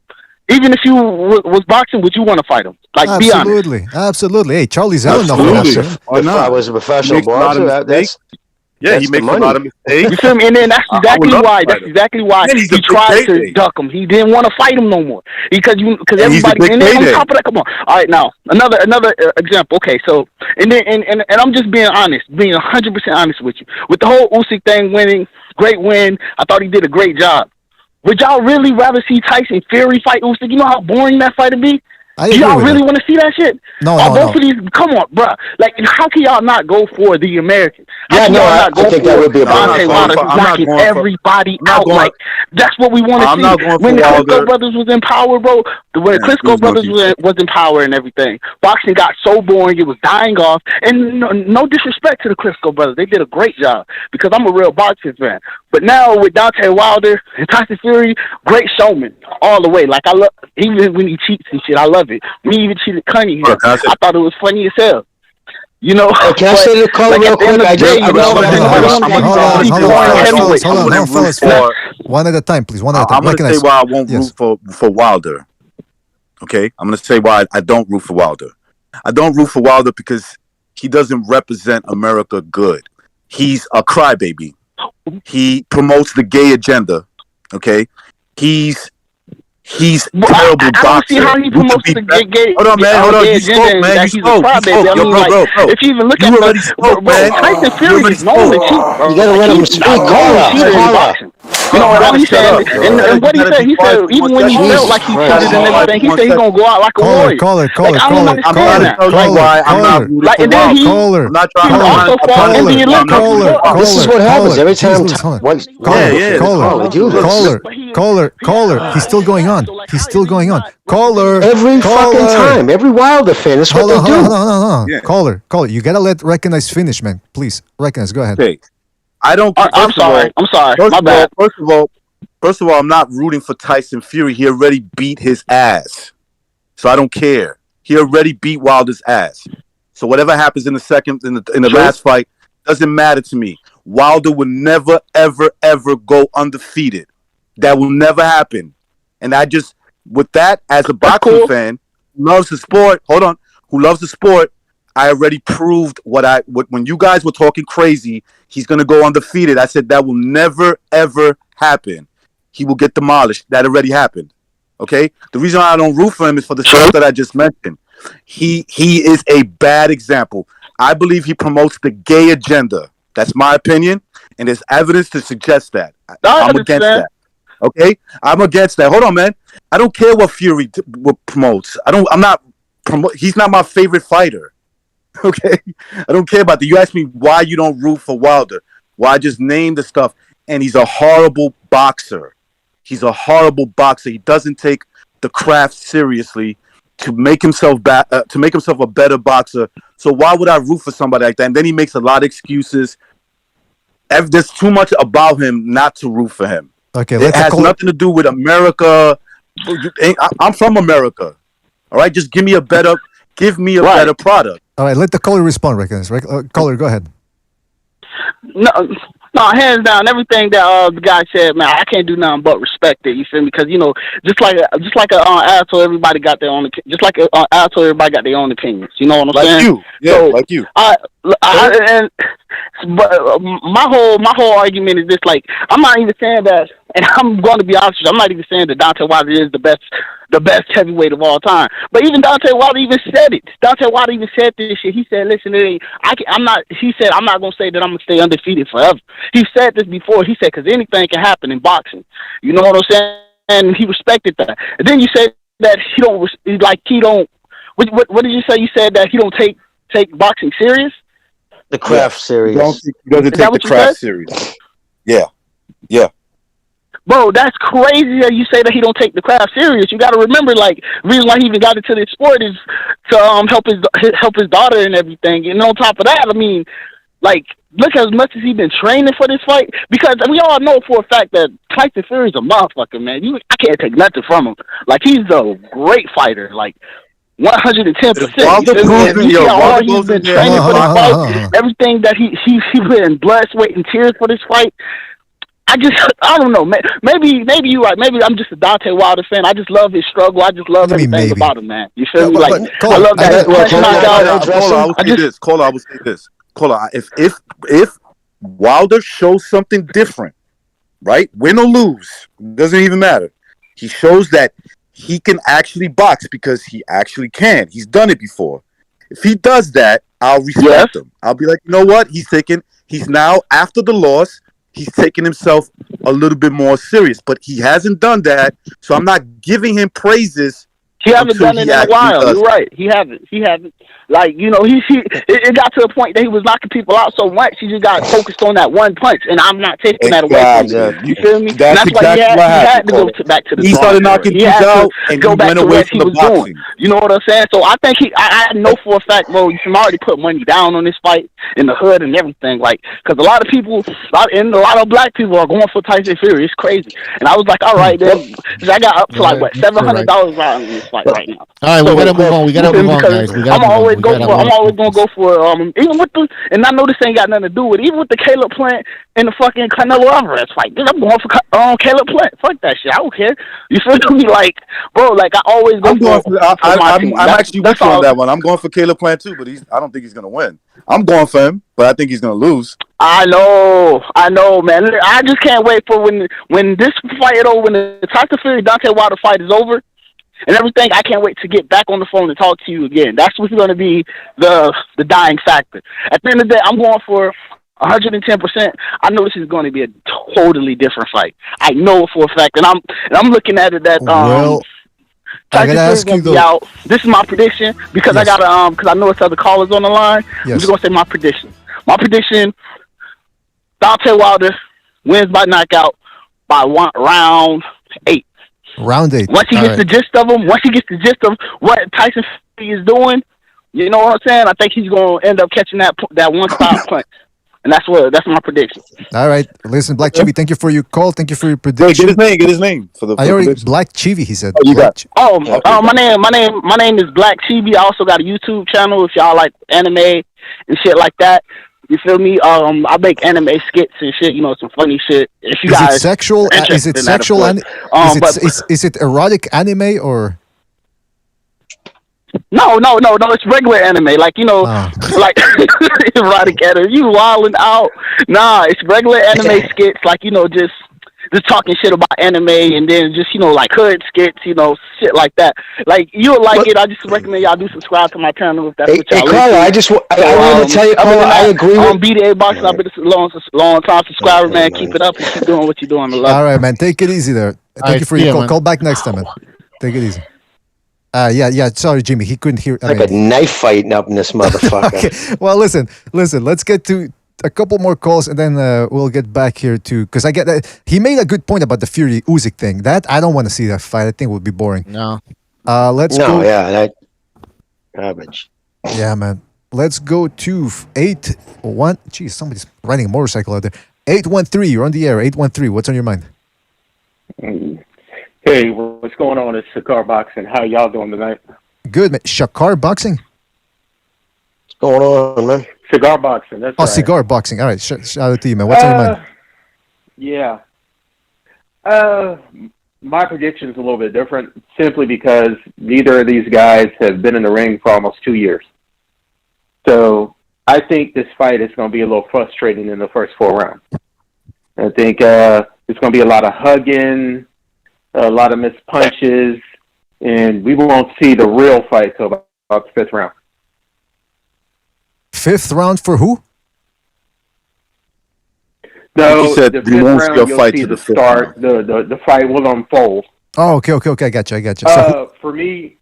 Even if you was boxing, would you want to fight him? Like, be honest. Absolutely. Hey, Charlie's Absolutely. Why If not? I was a professional He makes a lot of boxer, mistakes. that's He makes the a lot money. of mistakes. You feel me? And then that's exactly why. That's exactly why And he's a he big tried to payday. duck him. He didn't want to fight him no more because And he's a everybody. big And then on payday. top of that, come on. All right, now another example. Okay, so and then and I'm just being honest, being 100% honest with you. With the whole Usyk thing winning, great win. I thought he did a great job. Would y'all really rather see Tyson Fury fight Usyk? You know how boring that fight would be? Do y'all really want to see that shit? No. Both of these, come on, bro. Like, how can y'all not go for the American? How can y'all not go I think for that would be a Deontay Wilder, who's knocking everybody out? Like, that's what we want to see. When the Klitschko brothers was in power, bro, when the Klitschko brothers was in power and everything, boxing got so boring, it was dying off. And no disrespect to the Klitschko brothers. They did a great job because I'm a real boxing fan. But now with Deontay Wilder and Tyson Fury, great showman all the way. Like, I love, even when he cheats and shit, I love it. Me even cheated Cunningham. I thought it was funny as hell. You know, can I say the color real quick? Hold on, fellas. One at a time, please. One at a time. I'm going to say why I won't root for Wilder. Okay? I'm going to say why I don't root for Wilder. I don't root for Wilder because he doesn't represent America good. He's a crybaby. He promotes the gay agenda. Okay? He's terrible boxer. I don't see how he promotes the gay. Hold on, man. Hold on. You spoke, man. You spoke. Bro. If you even look at already spoke, man. Tyson Fury is known to cheat, bro. You gotta let him speak. Caller. You know what I'm saying? And what he said, even when he felt like he cheated and everything, he said he's gonna go out like a warrior. Caller. I'm trying to tell you why I'm not rooting for Wilder. I'm not trying to also fought in the Olympics. This is what happens every time. Caller. He's still going on. Caller. Every fucking time. Every Wilder fan. That's what they do. Hold on. Caller. You gotta let Recognize finish, man. Please, Recognize. Go ahead. Okay. I don't. I'm sorry. My bad. First of all, I'm not rooting for Tyson Fury. He already beat his ass, so I don't care. He already beat Wilder's ass. So whatever happens in the last fight doesn't matter to me. Wilder will never, ever go undefeated. That will never happen. And I just, with that, as a boxing fan who loves the sport, I already proved when you guys were talking crazy, he's going to go undefeated. I said that will never, ever happen. He will get demolished. That already happened. Okay? The reason why I don't root for him is for the stuff that I just mentioned. He is a bad example. I believe he promotes the gay agenda. That's my opinion, and there's evidence to suggest that. I'm against that. Okay? I'm against that. Hold on, man. I don't care what Fury promotes. He's not my favorite fighter. Okay, I don't care about that. You asked me why you don't root for Wilder. Well, I just named the stuff, and he's a horrible boxer. He doesn't take the craft seriously to make himself a better boxer. So why would I root for somebody like that? And then he makes a lot of excuses. There's too much about him not to root for him. Okay, it has nothing to do with America. I'm from America. All right, just give me a better product. All right, let the caller respond, Recognize. Caller, go ahead. No, hands down, everything that the guy said, man, I can't do nothing but respect it. You feel me? Because just like a asshole, everybody got their own. Just like a asshole, everybody got their own opinions. You know what I'm saying? Like you, But my whole argument is this: like, I'm not even saying that, and I'm going to be honest with you, I'm not even saying that Deontay Wilder is the best heavyweight of all time. But even Deontay Wilder even said it. Deontay Wilder even said this shit. He said, "Listen, I'm not." He said, "I'm not going to say that I'm going to stay undefeated forever." He said this before. He said, "Because anything can happen in boxing." You know what I'm saying? And he respected that. And then you said that he don't. What did you say? You said that he don't take boxing serious. The craft series. He doesn't take the craft serious. Yeah. Bro, that's crazy that you say that he don't take the craft serious. You got to remember, like, the reason why he even got into this sport is to help his daughter and everything. And on top of that, I mean, like, look as much as he's been training for this fight. Because we all know for a fact that Tyson Fury's a motherfucker, man. I can't take nothing from him. Like, he's a great fighter. Like, 110%. You see how hard he's been training for this fight. Everything that he put in blood, sweat, and tears for this fight. I don't know. Maybe you're right. Maybe I'm just a Deontay Wilder fan. I just love his struggle. I just love everything about him, man. You feel me? Like, I love that punch knockout. Caller, I will say this. Caller, if Wilder shows something different, right? Win or lose, doesn't even matter. He shows that he can actually box because he actually can. He's done it before. If he does that, I'll respect him. I'll be like, you know what? He's now, after the loss, he's taking himself a little bit more serious. But he hasn't done that, so I'm not giving him praises. He hasn't done it in a while. You're right. He hasn't. Like, you know, it got to a point that he was knocking people out so much, he just got focused on that one punch, and I'm not taking that away from him. You feel me? That's why he had to go back to the He started knocking dudes out, and go he back went to away what from he the was boxing. doing. You know what I'm saying? So I think I know for a fact, bro, you can already put money down on this fight in the hood and everything. Like, because a lot of people, and a lot of black people are going for Tyson Fury. It's crazy. And I was like, all right, then. I got up to like, what, $700 right on this fight right now. All right, we gotta move on. We gotta move on, guys. I'm always gonna go for even with the, and I know this ain't got nothing to do with it, even with the Caleb Plant and the fucking Canelo Alvarez fight. Dude, I'm going for Caleb Plant. Fuck that shit. I don't care. You feel me? Like, bro, like I always go I'm actually with you on that one. I'm going for Caleb Plant too, but I don't think he's gonna win. I'm going for him, but I think he's gonna lose. I know, man. I just can't wait for when this fight is over, when the Tyson Fury-Deontay Wilder fight is over and everything. I can't wait to get back on the phone and talk to you again. That's what's going to be the dying factor. At the end of the day, I'm going for 110%. I know this is going to be a totally different fight. I know for a fact, and I'm looking at it that I gotta ask you though. Out. This is my prediction because I got because I know it's other callers on the line. I'm just gonna say my prediction. My prediction: Deontay Wilder wins by knockout by round 8. Round 8. Once he gets the gist of him, once he gets the gist of what Tyson Fury is doing, you know what I'm saying? I think he's gonna end up catching that one stop punch. And that's my prediction. All right. Listen, Black Chibi, thank you for your call. Thank you for your prediction. Get his name for the prediction. Black Chibi, he said. My name is Black Chibi. I also got a YouTube channel if y'all like anime and shit like that. You feel me? I make anime skits and shit, you know, some funny shit. If you guys Is it sexual? Is it erotic anime or? No, it's regular anime. Like, you know, like erotic anime. You wilding out. Nah, it's regular anime skits, like, you know, just talking shit about anime, and then just, you know, like hood skits, you know, shit like that. Like, you'll like it. I just recommend y'all do subscribe to my channel if that's what y'all Carla, I want to tell you, Carla, I agree with BDA Boxing. I've been a long time subscriber, man. Keep it up and keep doing what you're doing. I love All right, man. Take it easy there. Thank you for your call. Man. Call back next time, man. Take it easy. Yeah. Sorry, Jimmy. He couldn't hear. A knife fighting up in this motherfucker. Okay. Well, listen. Let's get to a couple more calls, and then we'll get back here to, because I get that he made a good point about the Fury Usyk thing. That I don't want to see that fight. I think it would be boring. No. Let's go. That garbage. Yeah, man. Let's go to 8-1. Geez, somebody's riding a motorcycle out there. 813. You're on the air. 813. What's on your mind? Hey, what's going on? It's Shakar Boxing. How y'all doing tonight? Good, man. Shakar Boxing? What's going on, man? Cigar Boxing, that's right. Cigar Boxing. All right, shout out to you, man. What's on your mind? Yeah. My prediction's a little bit different, simply because neither of these guys have been in the ring for almost 2 years. So I think this fight is going to be a little frustrating in the first 4 rounds. I think it's going to be a lot of hugging, a lot of missed punches, and we won't see the real fight till about the 5th round. 5th round for who? No, He said the we 5th won't see round, a you'll fight see to the the 5th start. The fight will unfold. Oh, okay. I got you. So, For me,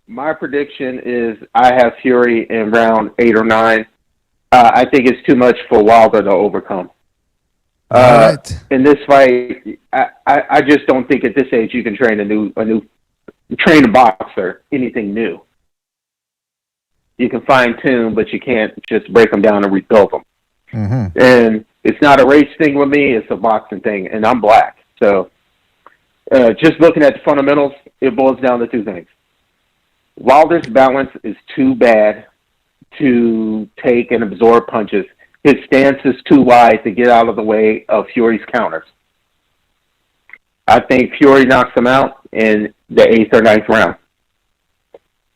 my prediction is I have Fury in round 8 or 9. I think it's too much for Wilder to overcome. In this fight, I just don't think at this age you can train train a boxer anything new. You can fine tune, but you can't just break them down and rebuild them. Mm-hmm. And it's not a race thing with me; it's a boxing thing, and I'm black. So, just looking at the fundamentals, it boils down to 2 things. Wilder's balance is too bad to take and absorb punches. His stance is too wide to get out of the way of Fury's counters. I think Fury knocks him out in the 8th or 9th round.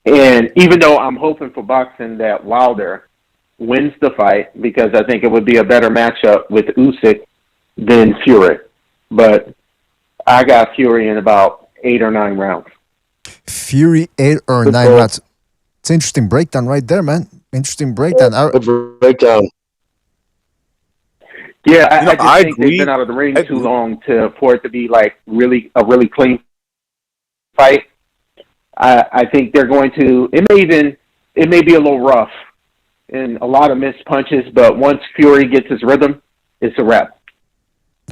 And even though I'm hoping for boxing that Wilder wins the fight, because I think it would be a better matchup with Usyk than Fury. But I got Fury in about 8 or 9 rounds. Fury 8 or 9 rounds. It's an interesting breakdown right there, man. Interesting breakdown. Good breakdown. Yeah, I just think agree. they've been out of the ring too long for it to be like a really clean fight. I think they're going to. It may be a little rough and a lot of missed punches, but once Fury gets his rhythm, it's a wrap.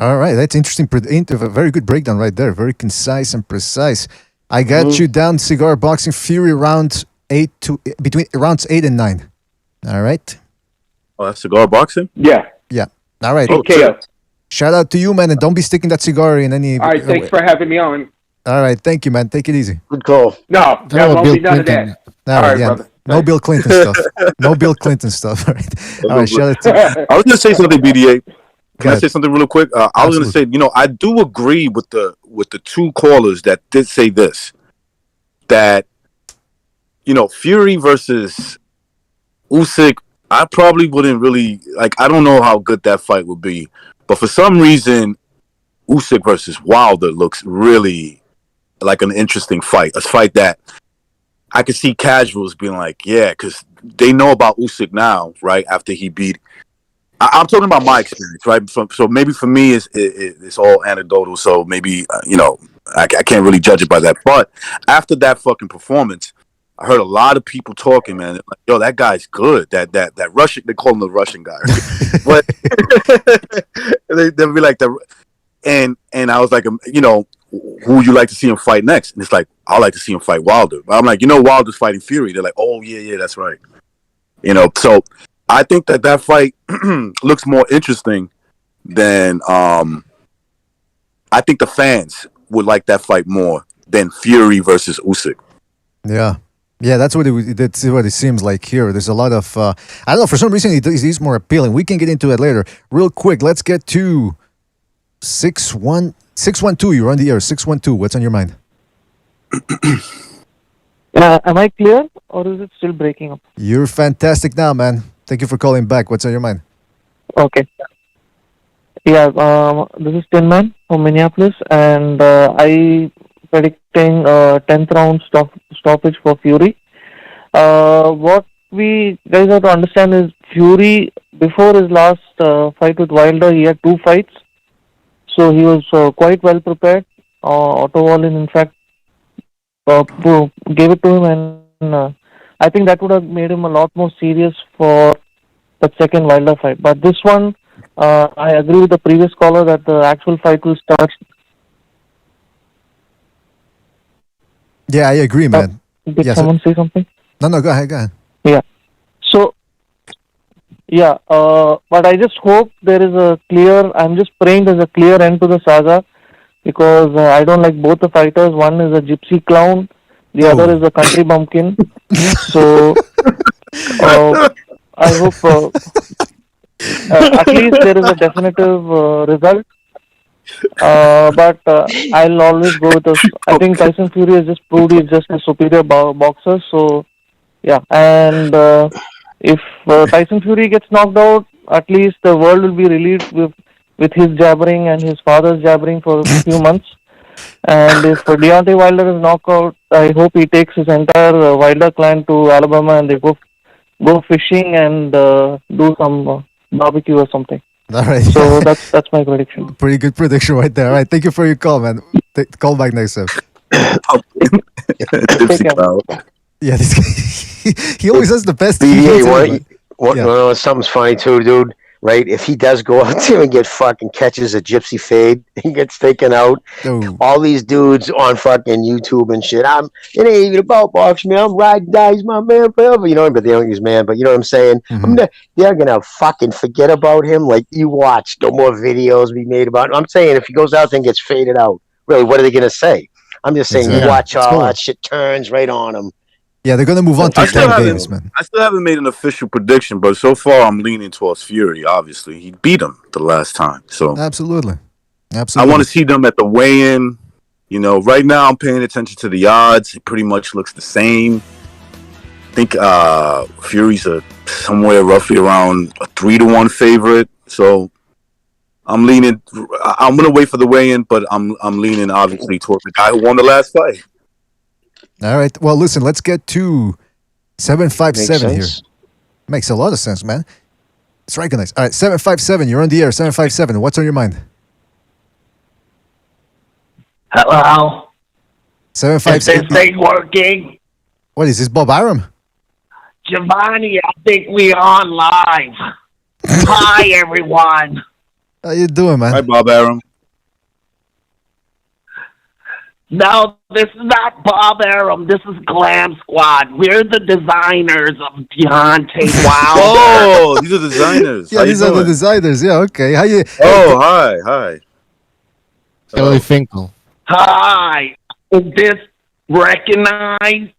All right, that's interesting. A very good breakdown right there. Very concise and precise. I got you down, Cigar Boxing Fury between rounds 8 and 9. All right. Oh, that's Cigar Boxing? Yeah. All right. TKO. Shout out to you, man, and don't be sticking that cigar in any. All right, thanks for having me on. All right, thank you, man. Take it easy. Good call. No, there won't be none of that. All right, brother. No Bill Clinton stuff. No Bill Clinton stuff. All right. All right, shout out to I was going to say something, BDA. Can I say something real quick? I was going to say, I do agree with the 2 callers that did say this, that, Fury versus Usyk, I probably wouldn't really, I don't know how good that fight would be. But for some reason, Usyk versus Wilder looks really like an interesting fight. A fight that I could see casuals being like, yeah, because they know about Usyk now, right, after he beat. I'm talking about my experience, right? So maybe for me, it's all anecdotal. So maybe, I can't really judge it by that. But after that fucking performance, I heard a lot of people talking, man. Like, yo, that guy's good. That Russian, they call him the Russian guy. But they'll be like and I was like, who would you like to see him fight next? And it's like, I like to see him fight Wilder. But I'm like, Wilder's fighting Fury. They're like, oh yeah, that's right. So I think that fight looks more interesting than I think the fans would like that fight more than Fury versus Usyk. Yeah, that's what it seems like here. There's a lot of I don't know, for some reason he's more appealing. We can get into it later. Real quick, let's get to 612. You're on the air. 612. What's on your mind? Am I clear or is it still breaking up? You're fantastic now, man. Thank you for calling back. What's on your mind? Okay. Yeah, this is Tin Man from Minneapolis, and I predicting 10th round stoppage for Fury. What we guys have to understand is Fury, before his last fight with Wilder, he had 2 fights. So he was quite well prepared. Otto Wallin, in fact, gave it to him, and I think that would have made him a lot more serious for the second Wilder fight. But this one, I agree with the previous caller that the actual fight will start. Yeah, I agree, man. Did someone say something? No, go ahead. Yeah. So, yeah, but I just hope there is I'm just praying there's a clear end to the saga, because I don't like both the fighters. One is a gypsy clown, the other is a country bumpkin. So, I hope at least there is a definitive result. But I'll always go with this. I think Tyson Fury has just proved he's just a superior boxer. So, yeah. And If Tyson Fury gets knocked out, at least the world will be relieved with his jabbering and his father's jabbering for a few months. And if Deontay Wilder is knocked out, I hope he takes his entire Wilder clan to Alabama and they go fishing and do some barbecue or something. All right. So that's my prediction. Pretty good prediction right there. All right. Thank you for your call, man. Call back next time. Tipsy Cloud. Yeah, this guy, he always has the best. Well, something's funny too, dude. Right? If he does go out there and catches a gypsy fade, he gets taken out. Oh. All these dudes on fucking YouTube and shit. It ain't even about boxing, man. I'm riding dice, my man, forever. You know, but they don't use man. But you know what I'm saying? They're gonna fucking forget about him. Like you watch, no more videos be made about him. I'm saying if he goes out there and gets faded out, really, what are they gonna say? I'm just saying, you watch all that shit turns right on him. Yeah, they're gonna move on to 10 games, man. I still haven't made an official prediction, but so far I'm leaning towards Fury. Obviously, he beat him the last time, so absolutely. I want to see them at the weigh-in. You know, right now I'm paying attention to the odds. It pretty much looks the same. I think Fury's somewhere roughly around a 3-1 favorite. So I'm leaning. I'm gonna wait for the weigh-in, but I'm leaning obviously toward the guy who won the last fight. All right. Well, listen, let's get to 757 here. Makes a lot of sense, man. It's recognized. All right, 757, you're on the air. 757, what's on your mind? Hello? 757. Is this thing working? What is this, Bob Arum? Giovanni, I think we are on live. Hi, everyone. How you doing, man? Hi, Bob Arum. No, this is not Bob Arum. This is Glam Squad. We're the designers of Deontay Wilder. Oh, these are designers. Yeah, these are the designers. Yeah, okay. How you? Oh, hi. Kelly Finkel. Hi. Is this recognized?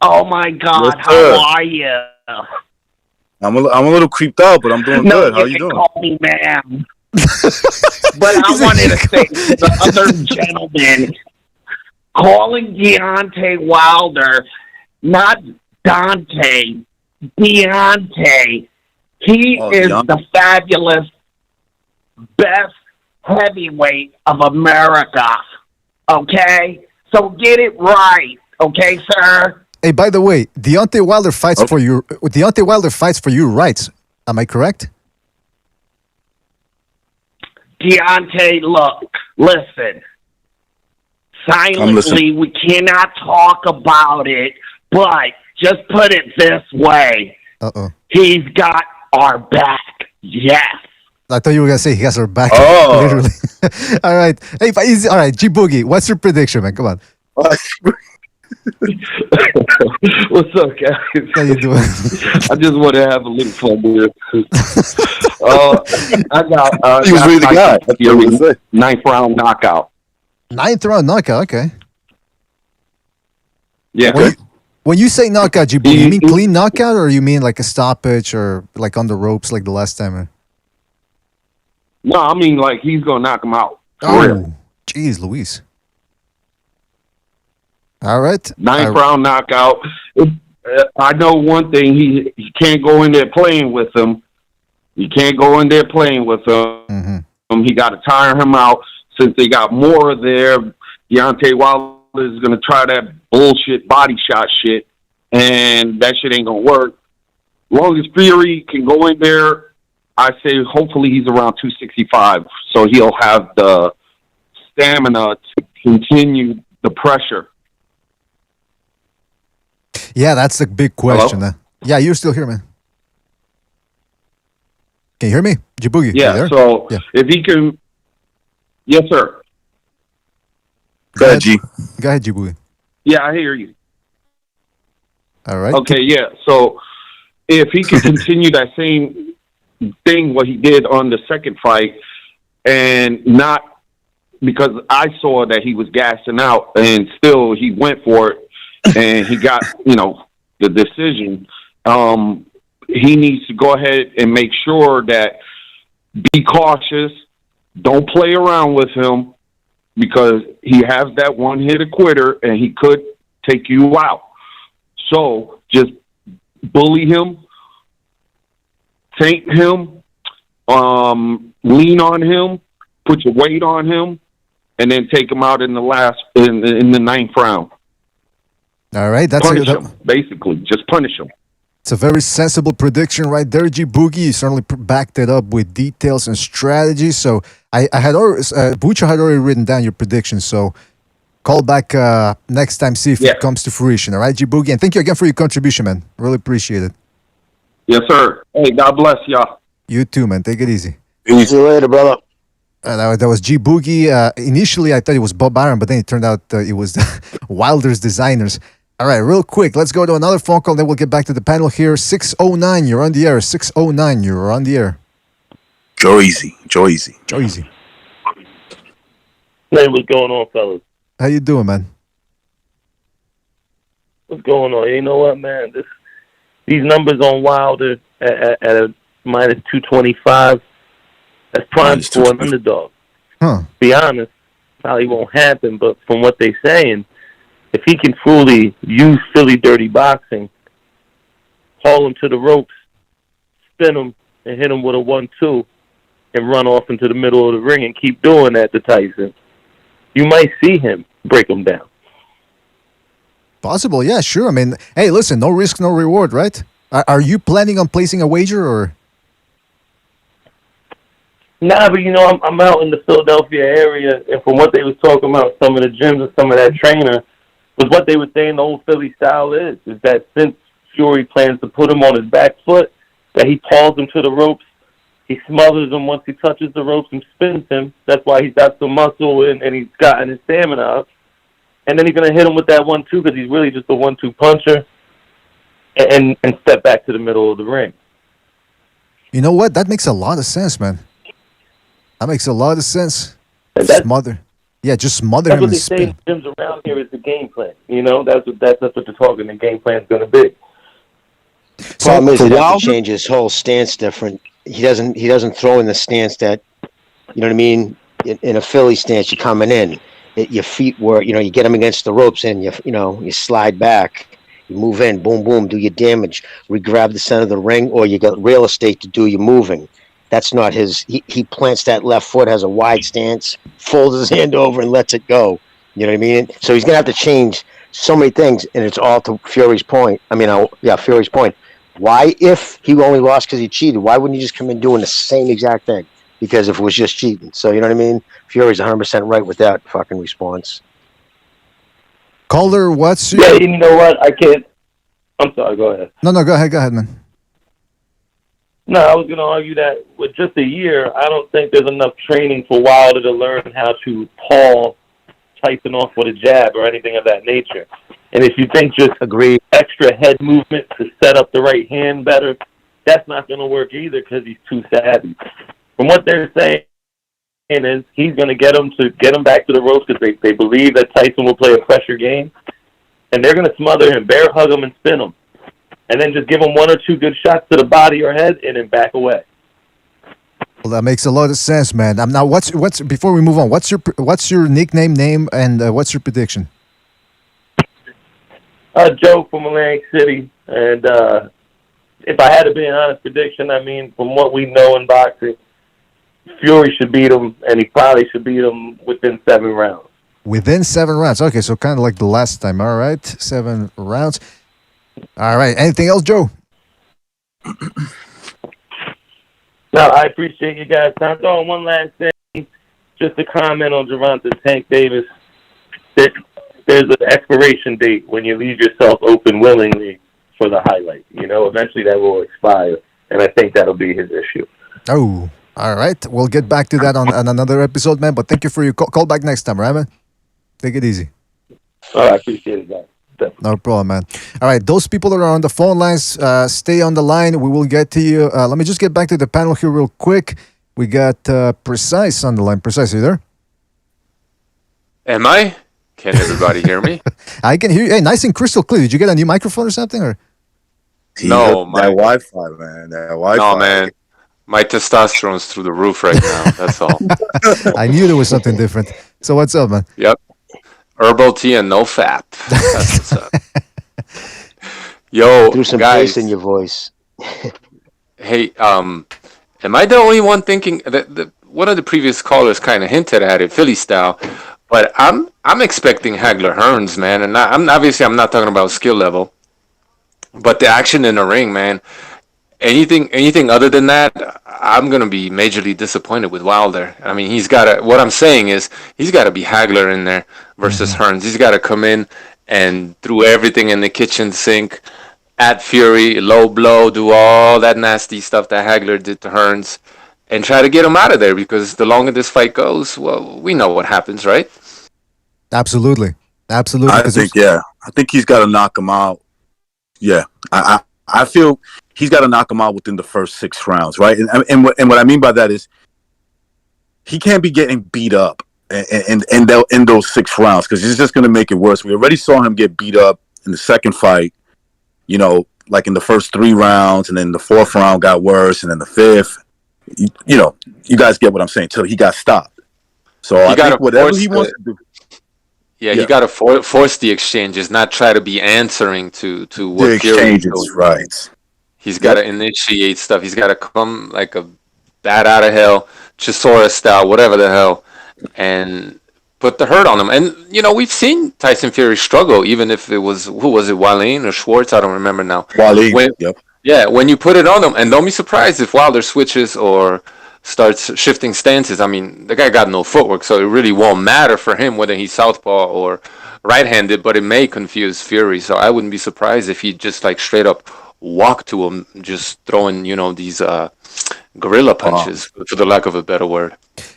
Oh, my God. Yes, sir. How are you? I'm a little creeped out, but I'm doing good. How you doing? Call me ma'am. But I wanted to say to the other gentleman, calling Deontay Wilder, not Dante, Deontay. He is the fabulous best heavyweight of America. Okay? So get it right. Okay, sir? Hey, by the way, Deontay Wilder fights for you. Deontay Wilder fights for your rights. Am I correct? Deontay, look, listen. Silently, we cannot talk about it, but just put it this way. He's got our back. Yes. I thought you were going to say he has our back. Oh. Literally. All right. Hey, all right, G Boogie, what's your prediction, man? Come on. What's up, guys? How you doing? I just want to have a little fun here. I got. He was really the guy. Fury, 9th round knockout. 9th round knockout. Okay. Yeah. When you say knockout, you mean clean knockout, or you mean like a stoppage, or like on the ropes, like the last time? No, I mean like he's gonna knock him out. Oh, jeez, Louise. All right. 9th round knockout. I know one thing. He can't go in there playing with him. You can't go in there playing with him. He got to tire him out. Since they got more there, Deontay Wilder is going to try that bullshit body shot shit, and that shit ain't going to work. As long as Fury can go in there, I say hopefully he's around 265, so he'll have the stamina to continue the pressure. Yeah, that's the big question. Yeah, you're still here, man. Can you hear me? Djibouti? Yeah, so if he can... Yes, sir. Go ahead, G. Go ahead, Djibouti. Yeah, I hear you. All right. Okay, yeah. So if he can continue that same thing, what he did on the second fight, and not... Because I saw that he was gassing out, and still he went for it, and he got, the decision. He needs to go ahead and make sure that be cautious, don't play around with him, because he has that one-hitter quitter, and he could take you out. So just bully him, tank him, lean on him, put your weight on him, and then take him out in the ninth round. All right, Punish him, basically. Just punish him. It's a very sensible prediction right there, G Boogie. You certainly backed it up with details and strategies. So I had already, Bucho had already written down your predictions. So call back next time, see if it comes to fruition. All right, G Boogie, and thank you again for your contribution, man. Really appreciate it. Yes, sir. Hey, God bless y'all. You too, man. Take it easy. See you later, brother. That was G Boogie. Initially, I thought it was Bob Byron, but then it turned out it was Wilder's designers. All right, real quick, let's go to another phone call, then we'll get back to the panel here. 609, you're on the air. 609, you're on the air. Joe Easy. Hey, what's going on, fellas? How you doing, man? What's going on? You know what, man? These numbers on Wilder at a minus 225, that's prime for an underdog. Be honest, probably won't happen, but from what they're saying, if he can fully use Philly dirty boxing, haul him to the ropes, spin him, and hit him with a 1-2, and run off into the middle of the ring and keep doing that to Tyson, you might see him break him down. Possible, yeah, sure. I mean, hey, listen, no risk, no reward, right? Are you planning on placing a wager, or? Nah, but I'm out in the Philadelphia area, and from what they was talking about, some of the gyms and some of that trainer, was what they were saying the old Philly style is that since Fury plans to put him on his back foot, that he calls him to the ropes, he smothers him once he touches the ropes and spins him. That's why he's got some muscle and he's gotten his stamina up. And then he's going to hit him with that 1-2 because he's really just a 1-2 puncher and step back to the middle of the ring. You know what? That makes a lot of sense, man. That makes a lot of sense. Smother. Yeah, just smother him and spin. That's what they say in gyms around here is the game plan. That's what they're talking. The game plan's going to be. Problem is, he has to change his whole stance different. He doesn't throw in the stance that, you know what I mean. In a Philly stance, you're coming in, your feet were, you get him against the ropes, and you slide back, you move in, boom, boom, do your damage, re-grab the center of the ring, or you got real estate to do your moving. That's not his. He plants that left foot, has a wide stance, folds his hand over, and lets it go. You know what I mean? So he's gonna have to change so many things, and it's all to Fury's point. Fury's point. Why, if he only lost because he cheated, why wouldn't you just come in doing the same exact thing? Because if it was just cheating, so you know what I mean? Fury's 100% right with that fucking response. Calder, what's your? Yeah, you know what? I can't. I'm sorry. Go ahead. No, go ahead, man. No, I was going to argue that with just a year, I don't think there's enough training for Wilder to learn how to paw Tyson off with a jab or anything of that nature. And if you think just extra head movement to set up the right hand better, that's not going to work either because he's too savvy. From what they're saying is he's going to get him back to the ropes because they believe that Tyson will play a pressure game, and they're going to smother him, bear hug him, and spin him. And then just give him 1 or 2 good shots to the body or head, and then back away. Well, that makes a lot of sense, man. Now, what's before we move on? What's your nickname, name, and what's your prediction? Joe from Atlantic City, and if I had to be an honest prediction, I mean, from what we know in boxing, Fury should beat him, and he probably should beat him within 7 rounds. Within 7 rounds. Okay, so kind of like the last time. All right, 7 rounds. All right. Anything else, Joe? No, I appreciate you guys' time. Oh, one last thing, just a comment on Gervonta Tank Davis. There's an expiration date when you leave yourself open willingly for the highlight. Eventually that will expire, and I think that'll be his issue. Oh, all right. We'll get back to that on another episode, man. But thank you for your call back next time, right, man? Take it easy. All right, I appreciate it, guys. No problem, man. All right, those people that are on the phone lines, stay on the line. We will get to you. Let me just get back to the panel here real quick. We got Precise on the line. Precise, are you there? Am I? Can everybody hear me? I can hear you. Hey, nice and crystal clear. Did you get a new microphone or something? Or No, that Wi-Fi, man. That Wi-Fi. No, man. My testosterone's through the roof right now. That's all. I knew there was something different. So what's up, man? Yep. Herbal tea and no fat. That's what's up. Yo, Threw some guys. bass in your voice. Hey, am I the only one thinking that one of the previous callers kind of hinted at it, Philly style, but I'm expecting Hagler Hearns, man, and I'm not talking about skill level, but the action in the ring, man. Anything other than that, I'm gonna be majorly disappointed with Wilder. I mean, he's got to. What I'm saying is, he's got to be Hagler in there versus Hearns. He's got to come in and throw everything in the kitchen sink at Fury, low blow, do all that nasty stuff that Hagler did to Hearns, and try to get him out of there. Because the longer this fight goes, well, we know what happens, right? Absolutely. I think he's got to knock him out. Yeah, I feel he's got to knock him out within the first 6 rounds, right? And what I mean by that is he can't be getting beat up in those 6 rounds, because he's just going to make it worse. We already saw him get beat up in the second fight, you know, like in the first 3 rounds, and then the 4th round got worse, and then the 5th. You know, you guys get what I'm saying, till he got stopped. So I think whatever he wants to do. Yeah, you got to force the exchanges, not try to be answering to what the exchanges, right? He's got to initiate stuff. He's got to come like a bat out of hell, Chisora style, whatever the hell, and put the hurt on him. And you know, we've seen Tyson Fury struggle, even if it was Wallin or Schwartz, I don't remember now. Wallin, yep. Yeah, when you put it on him, and don't be surprised if Wilder switches or starts shifting stances. I mean, the guy got no footwork, so it really won't matter for him whether he's southpaw or right-handed, but it may confuse Fury. So I wouldn't be surprised if he just like straight up walked to him, just throwing, you know, these gorilla punches, for the lack of a better word.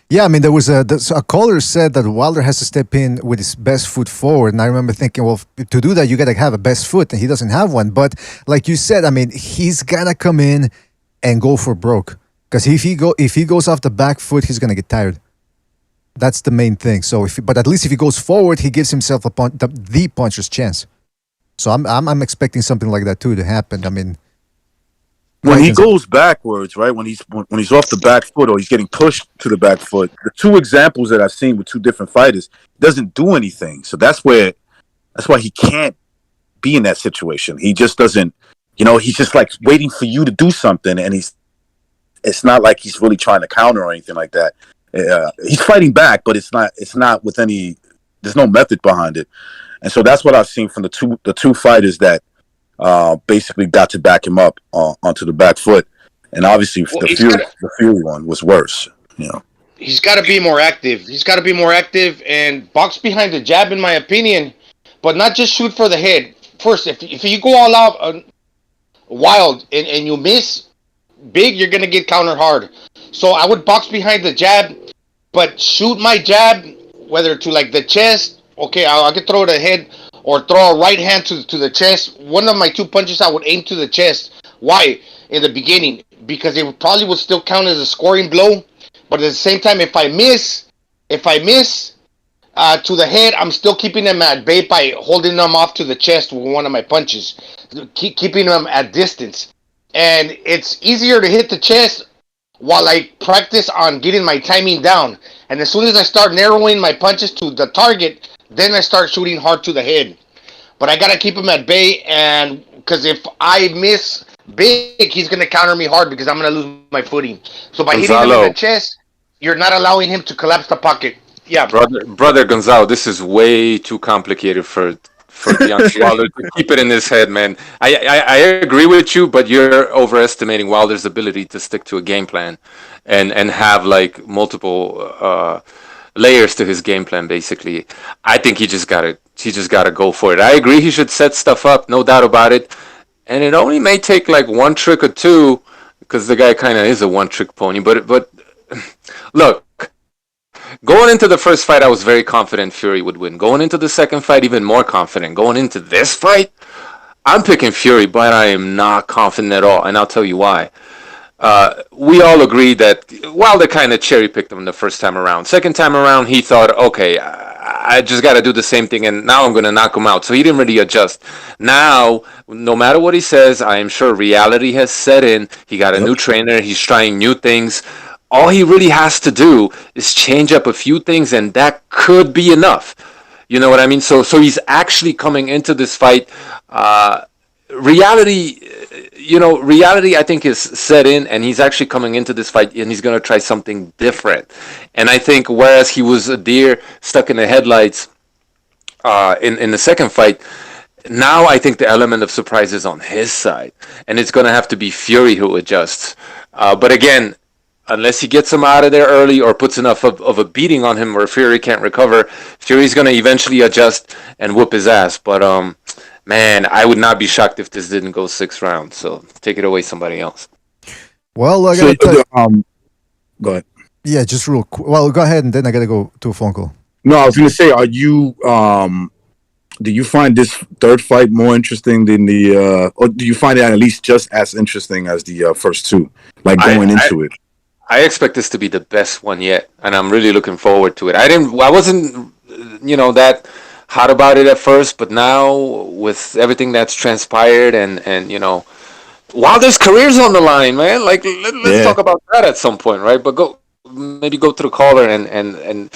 Yeah, I mean, there was a caller said that Wilder has to step in with his best foot forward, and I remember thinking, well, to do that, you got to have a best foot, and he doesn't have one. But like you said, I mean, he's gotta come in and go for broke, because if he goes off the back foot, he's gonna get tired. That's the main thing. So, but at least if he goes forward, he gives himself the puncher's chance. So I'm expecting something like that too to happen. I mean, when he goes backwards, right? When he's off the back foot, or he's getting pushed to the back foot. The 2 examples that I've seen with 2 different fighters, doesn't do anything. So that's why he can't be in that situation. He just doesn't. You know, he's just like waiting for you to do something, and it's not like he's really trying to counter or anything like that. He's fighting back, but it's not with any. There's no method behind it. And so that's what I've seen from the two fighters that basically got to back him up onto the back foot. And obviously the Fury one was worse, you know. He's got to be more active. He's got to be more active and box behind the jab, in my opinion, but not just shoot for the head. First, if you go all out wild and you miss big, you're going to get countered hard. So I would box behind the jab, but shoot my jab, whether to like the chest. Okay, I could throw the head or throw a right hand to the chest. One of my 2 punches, I would aim to the chest. Why? In the beginning, because it probably would still count as a scoring blow. But at the same time, if I miss to the head, I'm still keeping them at bay by holding them off to the chest with one of my punches, keeping them at distance. And it's easier to hit the chest while I practice on getting my timing down. And as soon as I start narrowing my punches to the target, then I start shooting hard to the head. But I got to keep him at bay, and because if I miss big, he's going to counter me hard because I'm going to lose my footing. So by hitting him in the chest, you're not allowing him to collapse the pocket. Yeah, brother Gonzalo, this is way too complicated for Deontay Wilder to keep it in his head, man. I agree with you, but you're overestimating Wilder's ability to stick to a game plan and have like multiple layers to his game plan. Basically, I think he just gotta go for it. I agree, he should set stuff up, no doubt about it. And it only may take like 1 trick or 2, because the guy kind of is a 1-trick pony. But look. Going into the first fight, I was very confident Fury would win. Going into the second fight, even more confident. Going into this fight, I'm picking Fury, but I am not confident at all, and I'll tell you why. We all agree that Wilder kind of cherry-picked him the first time around. Second time around, he thought, okay, I just got to do the same thing, and now I'm going to knock him out. So he didn't really adjust. Now, no matter what he says, I am sure reality has set in. He got a new trainer. He's trying new things. All he really has to do is change up a few things, and that could be enough. You know what I mean? So he's actually coming into this fight. Reality, reality I think is set in, and he's actually coming into this fight, and he's going to try something different. And I think whereas he was a deer stuck in the headlights in the second fight, now I think the element of surprise is on his side, and it's going to have to be Fury who adjusts. But again, unless he gets him out of there early or puts enough of a beating on him where Fury can't recover, Fury's going to eventually adjust and whoop his ass. But man, I would not be shocked if this didn't go 6 rounds. So take it away, somebody else. Well, go ahead. Yeah, just real quick. Well, go ahead, and then I got to go to a phone call. No, I was going to say, are you? Do you find this third fight more interesting than the? Or do you find it at least just as interesting as the first two? Like going into it. I expect this to be the best one yet, and I'm really looking forward to it. I wasn't, that hot about it at first, but now with everything that's transpired and Wilder's career's on the line, man. Like let's talk about that at some point, right? But maybe go to the caller and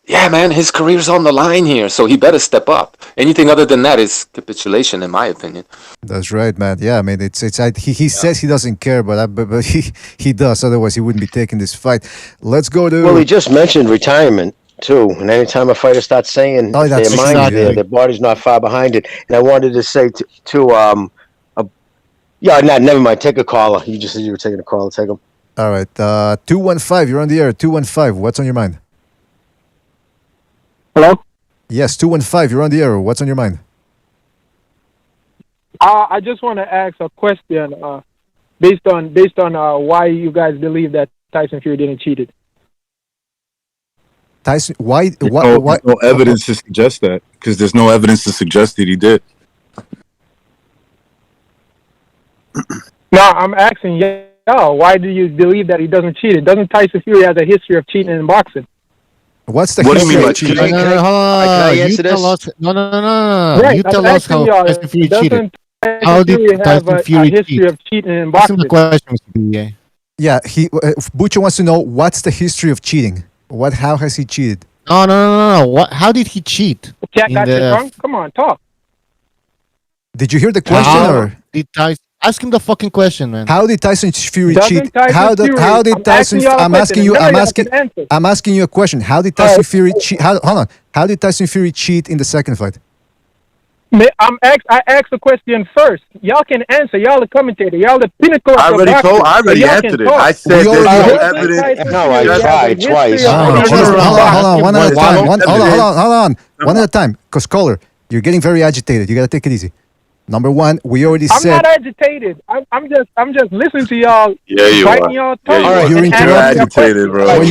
yeah, man, his career's on the line here, so he better step up. Anything other than that is capitulation, in my opinion. That's right, man. Yeah, I mean, he says he doesn't care, but he does. Otherwise, he wouldn't be taking this fight. Let's go to. Well, he just mentioned retirement too, and anytime a fighter starts saying their mind there, their body's not far behind it. And I wanted to say never mind. Take a caller. You just said you were taking a caller. Take him. All right, 215. You're on the air. 215. What's on your mind? Hello? Yes, 215. You're on the air. What's on your mind? I just want to ask a question based on why you guys believe that Tyson Fury didn't cheat it. Tyson, why? Why? No evidence to suggest that, because there's no evidence to suggest that he did. No, I'm asking y'all, why do you believe that he doesn't cheat it? Doesn't Tyson Fury have a history of cheating in boxing? What do you mean by cheating? Can I answer this? No. Right, you tell us how Tyson Fury cheated. How did Tyson Fury history of cheating in boxing? That's the question, Mr. BA. Yeah, Bucho wants to know what's the history of cheating. How has he cheated? No. How did he cheat? Jack got you wrong? Come on, talk. Did you hear the question or did Tyson? Ask him the fucking question, man. How did Tyson Fury cheat? How did Tyson? I'm asking you a question. How did Tyson Fury cheat? Hold on. How did Tyson Fury cheat in the second fight? I asked the question first. Y'all can answer. Y'all the commentator. Y'all the pinnacle. I already answered it. I said there's no evidence. No, I tried twice. Hold on. One at a time. Hold on. One at a time. Because caller, you're getting very agitated. You gotta take it easy. Number one, we already said. I'm not agitated. I'm just listening to y'all. Yeah, you are. Y'all talk. All right, you're agitated, bro. Hold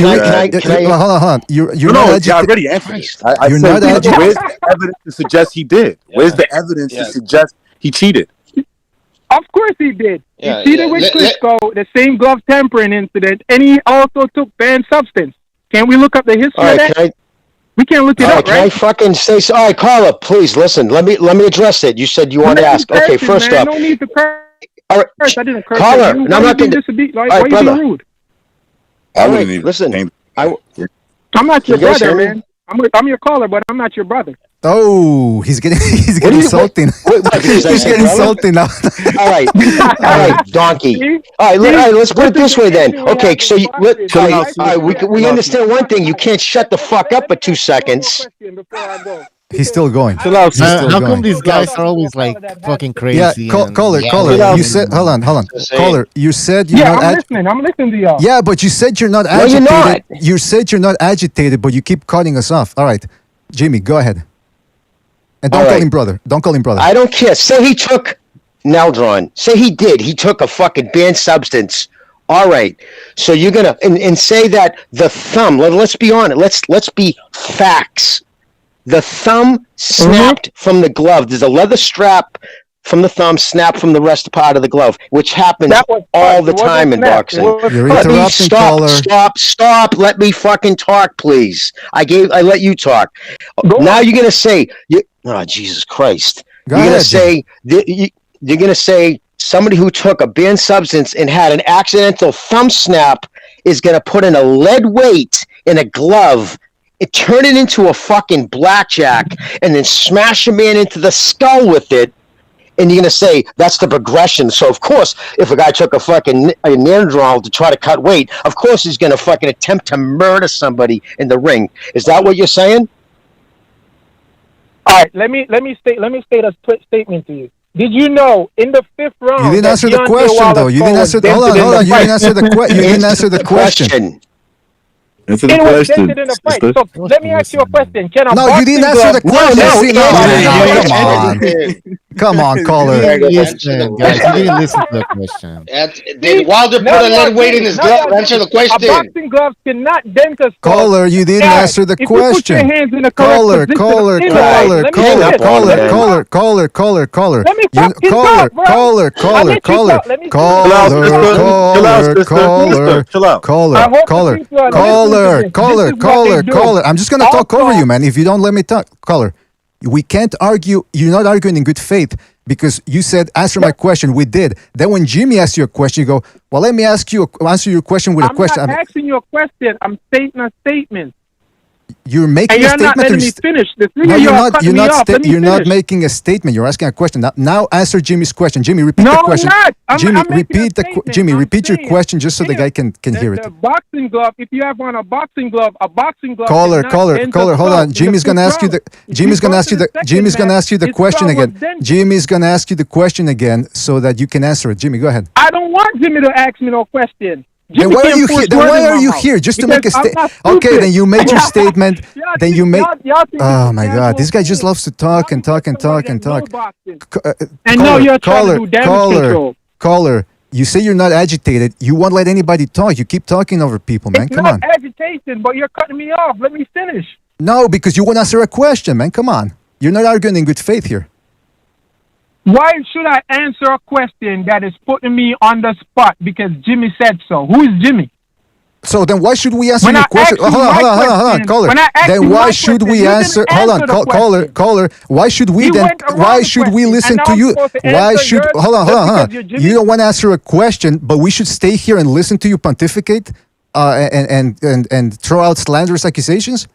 on. You're not agitated. I already answered it. You're not agitated. Where's the evidence to suggest he did? Where's the evidence to suggest he cheated? Of course he did. He cheated with Klitschko, the same glove tampering incident, and he also took banned substance. Can we look up the history of that? We can't look it up, right? Can I fucking say so? All right, caller, please listen. Let me address it. You said you want to ask. Okay, first off. No need to curse. All right, I didn't curse. Caller, no, I'm not going to. Why are you being rude? All right, listen. I'm not your brother, man. I'm your caller, but I'm not your brother. Oh, he's getting salty. He's getting salty now. All right, donkey. All right, let's put it this way then. Okay, so we understand one thing. You can't shut the fuck up for 2 seconds. He's still going. How come these guys are always like fucking crazy? Yeah, caller. You said, hold on. Caller, you said you're not. I'm listening to y'all. Yeah, but you said you're not agitated. You're not. You said you're not agitated, but you keep cutting us off. All right, Jimmy, go ahead. And don't call him brother. Don't call him brother. I don't care. Say he took Naldron. Say he did. He took a fucking banned substance. All right. So you're gonna and say that the thumb. Let's be honest. Let's be facts. The thumb snapped from the glove. There's a leather strap from the thumb snapped from the rest part of the glove, which happens all the time in boxing. You're interrupting, caller. Stop. Let me fucking talk, please. I let you talk. Now you're gonna say, oh Jesus Christ! You're gonna say somebody who took a banned substance and had an accidental thumb snap is gonna put in a lead weight in a glove. Turn it into a fucking blackjack and then smash a man into the skull with it and you're going to say that's the progression. So, of course, if a guy took a fucking Neanderthal to try to cut weight, of course he's going to fucking attempt to murder somebody in the ring. Is that what you're saying? All right, let me state a statement to you. Did you know in the 5th round? You didn't answer the question, though. You didn't answer. Hold on. You didn't answer the question. You didn't answer the question. Answer the It was question. dented in the fight. So let me ask you a question. Can a No, you didn't answer the question. Come on, caller. Listen, guys, you didn't listen to the question. Did Wilder put a lead weight in his glove? Answer the question. A boxing glove cannot dent a skull. Caller, you didn't answer the question. If you put your hands in the correct caller. Let me fucking talk, bro. Caller. I'm just gonna talk over you, man. If you don't let me talk, caller. We can't argue. You're not arguing in good faith because you said answer my question. We did. Then when Jimmy asked you a question, you go, well, let me answer your question with a question. I'm not asking you a question. I'm stating a statement. You're making and a you're statement. Not letting me finish. No, you're not making a statement. You're asking a question. Now answer Jimmy's question. Jimmy, repeat the question. Jimmy, repeat your question just so the guy can hear it. The boxing glove. If you have on a boxing glove. Caller. Hold on. Jimmy's gonna ask you the question again. Jimmy's gonna ask you the question again so that you can answer it. Jimmy, go ahead. I don't want Jimmy to ask me no question. Then why are you here? Here? Just to make a statement? Okay, then you made your statement. Then you make. Oh my God, this guy just loves to talk and talk and talk and talk. And no, you're trying to do damage control. Caller, you say you're not agitated. You won't let anybody talk. You keep talking over people, man. Come on. It's not agitation, but you're cutting me off. Let me finish. No, because you won't answer a question, man. Come on. You're not arguing in good faith here. Why should I answer a question that is putting me on the spot because Jimmy said so? Who is Jimmy? So then why should we answer your question? Hold on, caller. Then why should we answer? Hold on, caller. Why should we then? Why should we listen to you? Why should? Hold on. You don't want to answer a question, but we should stay here and listen to you pontificate, and throw out slanderous accusations.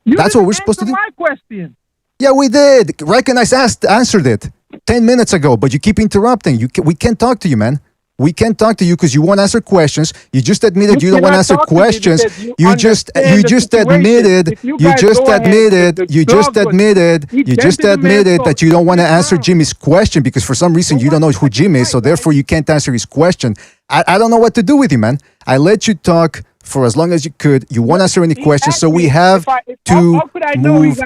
That's what we're supposed to do. My question. Yeah, we did. Recognize, answered it 10 minutes ago, but you keep interrupting. We can't talk to you, man. We can't talk to you because you won't answer questions. You just admitted you don't want to answer questions. You just admitted that you don't want to answer Jimmy's question because for some reason you don't know who Jimmy is, so therefore you can't answer his question. I don't know what to do with you, man. I let you talk for as long as you could. You won't answer any questions, so we have to move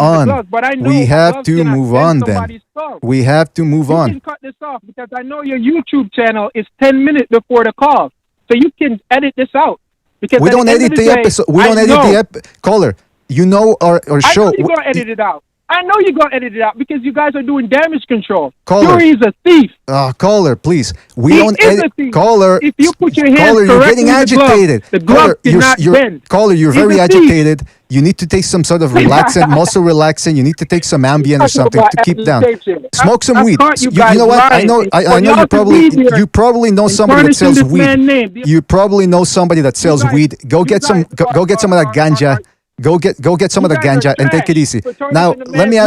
on. We have to move on then. We have to move on. You can cut this off because I know your YouTube channel is 10 minutes before the call, so you can edit this out. Because we don't edit the episode. We don't edit the caller. You know our show. I know you're going to edit it out. I know you're going to edit it out because you guys are doing damage control. Caller. Fury is a thief. Caller, please. He don't edit. Caller, if you put your hands caller, you're getting agitated. The glove cannot bend. Caller, you're very agitated. You need to take some sort of relaxant, muscle relaxant. You need to take some Ambien or something to keep down. Smoke some weed. You know what? I know you probably know somebody that sells weed. You probably know somebody that sells weed. Go get some of that ganja. Go get some of the ganja and take it easy. Now, let me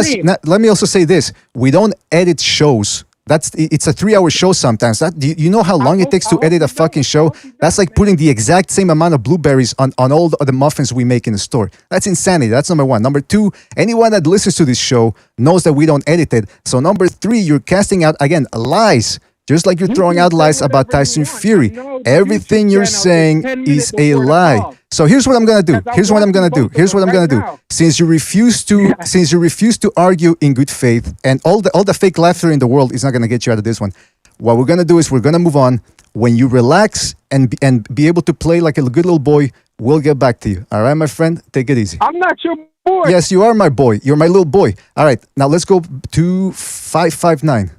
also say this. We don't edit shows. It's a 3-hour show sometimes. You know how long it takes to edit a fucking show? That's like putting the exact same amount of blueberries on all the muffins we make in the store. That's insanity. That's number one. Number two, anyone that listens to this show knows that we don't edit it. So number three, you're casting out, again, lies. Just like you're throwing out lies about Tyson Fury. Everything you're saying is a lie. So here's what I'm gonna do. Since you refuse to argue in good faith, and all the fake laughter in the world is not gonna get you out of this one. What we're gonna do is we're gonna move on. When you relax and be able to play like a good little boy, we'll get back to you. All right, my friend? Take it easy. I'm not your boy. Yes, you are my boy. You're my little boy. All right, now let's go to 559.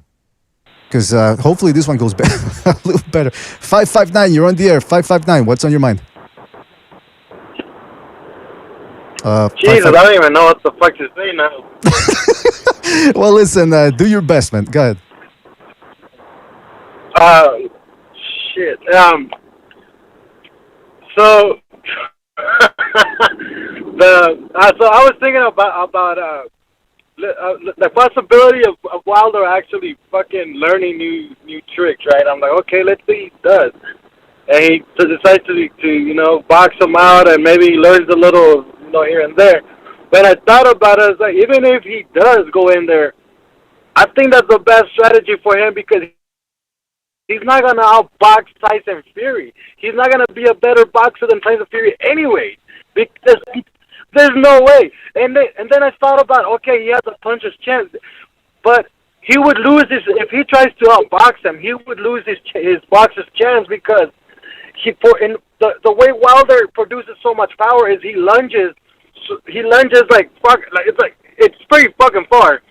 Because hopefully this one goes a little better. 559, you're on the air. 559, what's on your mind? Jesus, I don't even know what the fuck to say now. Well, listen, do your best, man. Go ahead. Shit. So, so I was thinking about the possibility of Wilder actually fucking learning new tricks, right? I'm like, okay, let's see he does. And he decides to box him out, and maybe he learns a little, here and there. But I thought about it, I was like, even if he does go in there, I think that's the best strategy for him because he's not gonna outbox Tyson Fury. He's not gonna be a better boxer than Tyson Fury anyway. Because there's no way. And then I thought about, okay, he has a puncher's chance, but he would lose his if he tries to outbox him. He would lose his boxer's chance because the way Wilder produces so much power is he lunges. He lunges like fuck, it's pretty fucking far.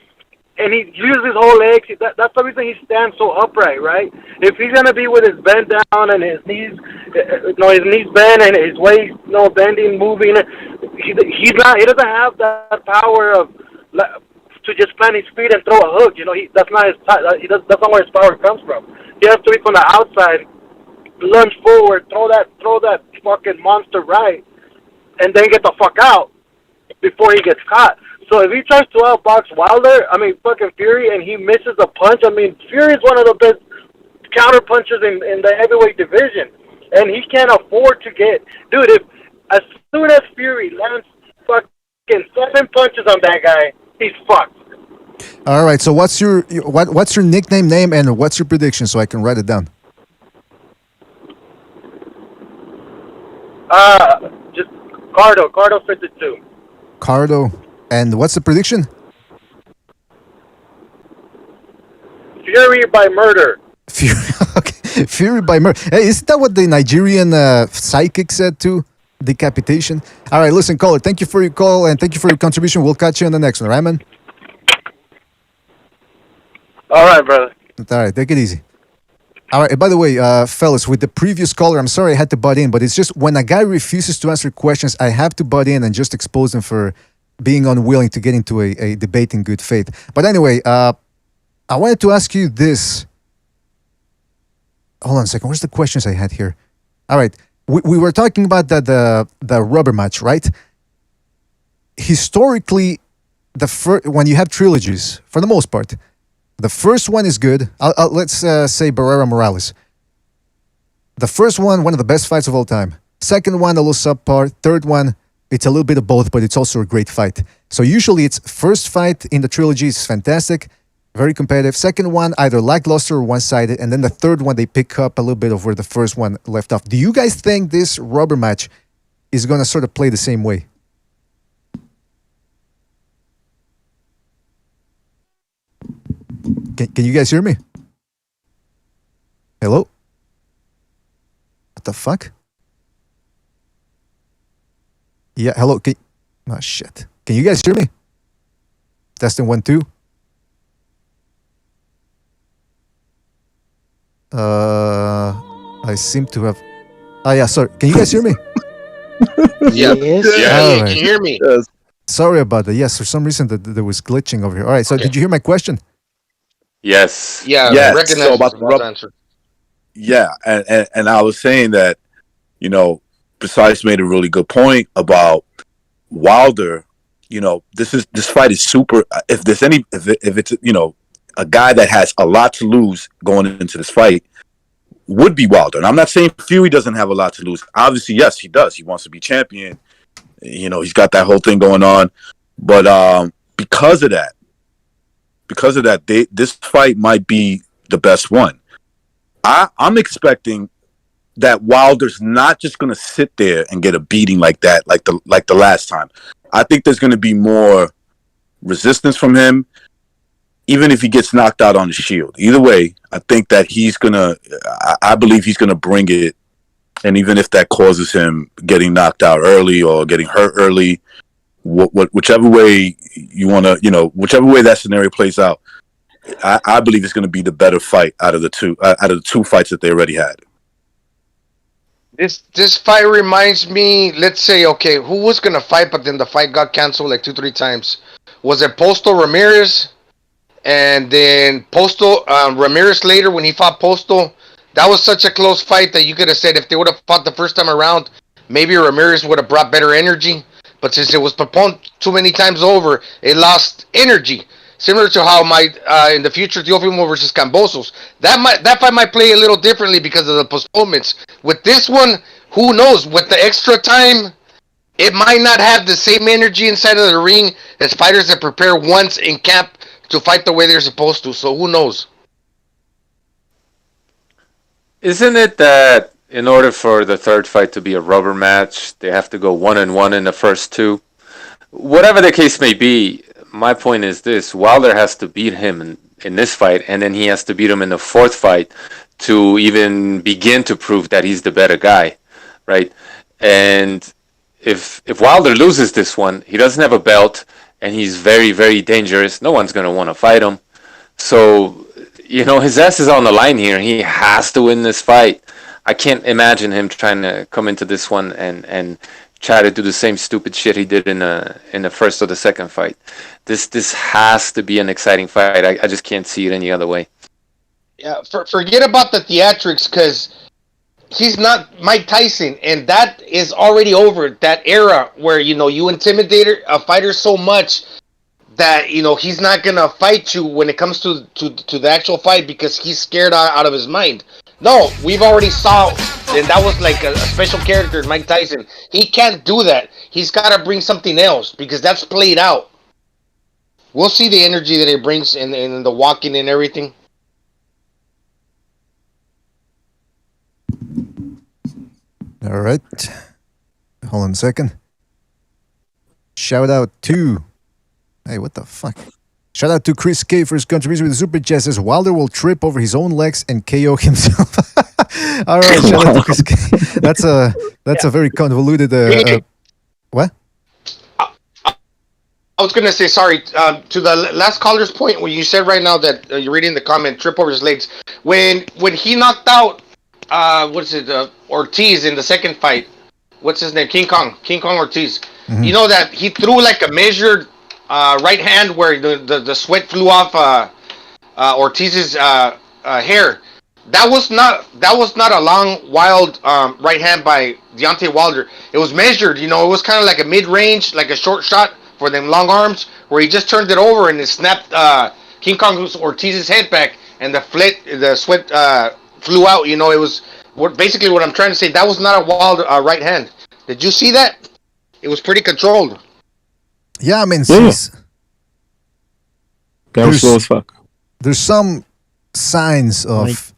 And he uses his whole legs. That's the reason he stands so upright, right? If he's gonna be with his bend down and his knees, his knees bend and his waist, bending, moving, he's not. He doesn't have that power to just plant his feet and throw a hook. That's not his. That's not where his power comes from. He has to be from the outside, lunge forward, throw that fucking monster right, and then get the fuck out before he gets caught. So if he tries to outbox fucking Fury, and he misses a punch, Fury is one of the best counter punchers in the heavyweight division, and he can't afford to get, as soon as Fury lands fucking 7 punches on that guy, he's fucked. All right. So what's your nickname, name, and what's your prediction so I can write it down? Just Cardo 52. Cardo. And what's the prediction? Fury by murder. Fury by murder. Hey, isn't that what the Nigerian psychic said too? Decapitation. All right, listen, caller. Thank you for your call and thank you for your contribution. We'll catch you on the next one, right, man? All right, brother. All right, take it easy. All right, by the way, fellas, with the previous caller, I'm sorry I had to butt in, but it's just when a guy refuses to answer questions, I have to butt in and just expose him for being unwilling to get into a debate in good faith. But anyway, I wanted to ask you this. Hold on a second. Where's the questions I had here? All right. We were talking about the rubber match, right? Historically, when you have trilogies, for the most part, the first one is good. Let's say Barrera Morales. The first one of the best fights of all time. Second one, a little subpar. Third one, it's a little bit of both, but it's also a great fight. So usually it's first fight in the trilogy is fantastic, very competitive. Second one, either lackluster or one-sided. And then the third one, they pick up a little bit of where the first one left off. Do you guys think this rubber match is going to sort of play the same way? Can you guys hear me? Hello? What the fuck? Yeah, hello. Oh, shit. Can you guys hear me? Testing 1, 2. I seem to have. Oh, yeah, sorry. Can you guys hear me? Yeah. Yeah, All right. can you hear me? Yes. Sorry about that. Yes, for some reason there was glitching over here. All right, so did you hear my question? Yes. Yeah, Yes. recognize So about the rub- answer. Yeah, and I was saying that, Precise made a really good point about Wilder. This fight is super. If it's a guy that has a lot to lose going into this fight, would be Wilder. And I'm not saying Fury doesn't have a lot to lose. Obviously, yes, he does. He wants to be champion. He's got that whole thing going on. But because of that, this fight might be the best one. I'm expecting that Wilder's not just going to sit there and get a beating like that, like the last time. I think there's going to be more resistance from him, even if he gets knocked out on the shield. Either way, I think that I believe he's going to bring it. And even if that causes him getting knocked out early or getting hurt early, whichever way you want to, whichever way that scenario plays out, I believe it's going to be the better fight out of the two fights that they already had. This fight reminds me, let's say, okay, who was going to fight, but then the fight got canceled like 2-3 times? Was it Postal Ramirez? And then Postal Ramirez later, when he fought Postal, that was such a close fight that you could have said if they would have fought the first time around, maybe Ramirez would have brought better energy. But since it was postponed too many times over, it lost energy. Similar to how in the future Teofimo versus Cambosos, that fight might play a little differently because of the postponements. With this one, who knows? With the extra time, it might not have the same energy inside of the ring as fighters that prepare once in camp to fight the way they're supposed to. So who knows? Isn't it that in order for the third fight to be a rubber match, they have to go 1-1 in the first two? Whatever the case may be, my point is this: Wilder has to beat him in this fight, and then he has to beat him in the fourth fight to even begin to prove that he's the better guy, right? And if Wilder loses this one, he doesn't have a belt, and he's very, very dangerous. No one's going to want to fight him. So, his ass is on the line here. He has to win this fight. I can't imagine him trying to come into this one and try to do the same stupid shit he did in the first or the second fight. This has to be an exciting fight. I just can't see it any other way. Yeah, forget about the theatrics, because he's not Mike Tyson, and that is already over. That era where you intimidate a fighter so much that he's not gonna fight you when it comes to the actual fight because he's scared out of his mind. No, we've already saw, and that was like a special character, Mike Tyson. He can't do that. He's got to bring something else because that's played out. We'll see the energy that it brings in the walking and everything. All right. Hold on a second. Shout out to... Hey, what the fuck? Shout out to Chris K for his contribution with the super chat. Says Wilder will trip over his own legs and KO himself. All right, shout out to Chris K. That's a very convoluted. What? I was gonna say sorry to the last caller's point when you said right now that you're reading the comment, trip over his legs. When he knocked out Ortiz in the second fight. What's his name? King Kong Ortiz. Mm-hmm. You know that he threw like a measured right hand where the sweat flew off Ortiz's hair. That was not a long, wild right hand by Deontay Wilder. It was measured. It was kind of like a mid-range, like a short shot for them long arms, where he just turned it over and it snapped King Kong Ortiz's head back, and the sweat flew out. It was basically what I'm trying to say. That was not a wild right hand. Did you see that? It was pretty controlled. Yeah, I mean, that was slow as fuck. There's some signs of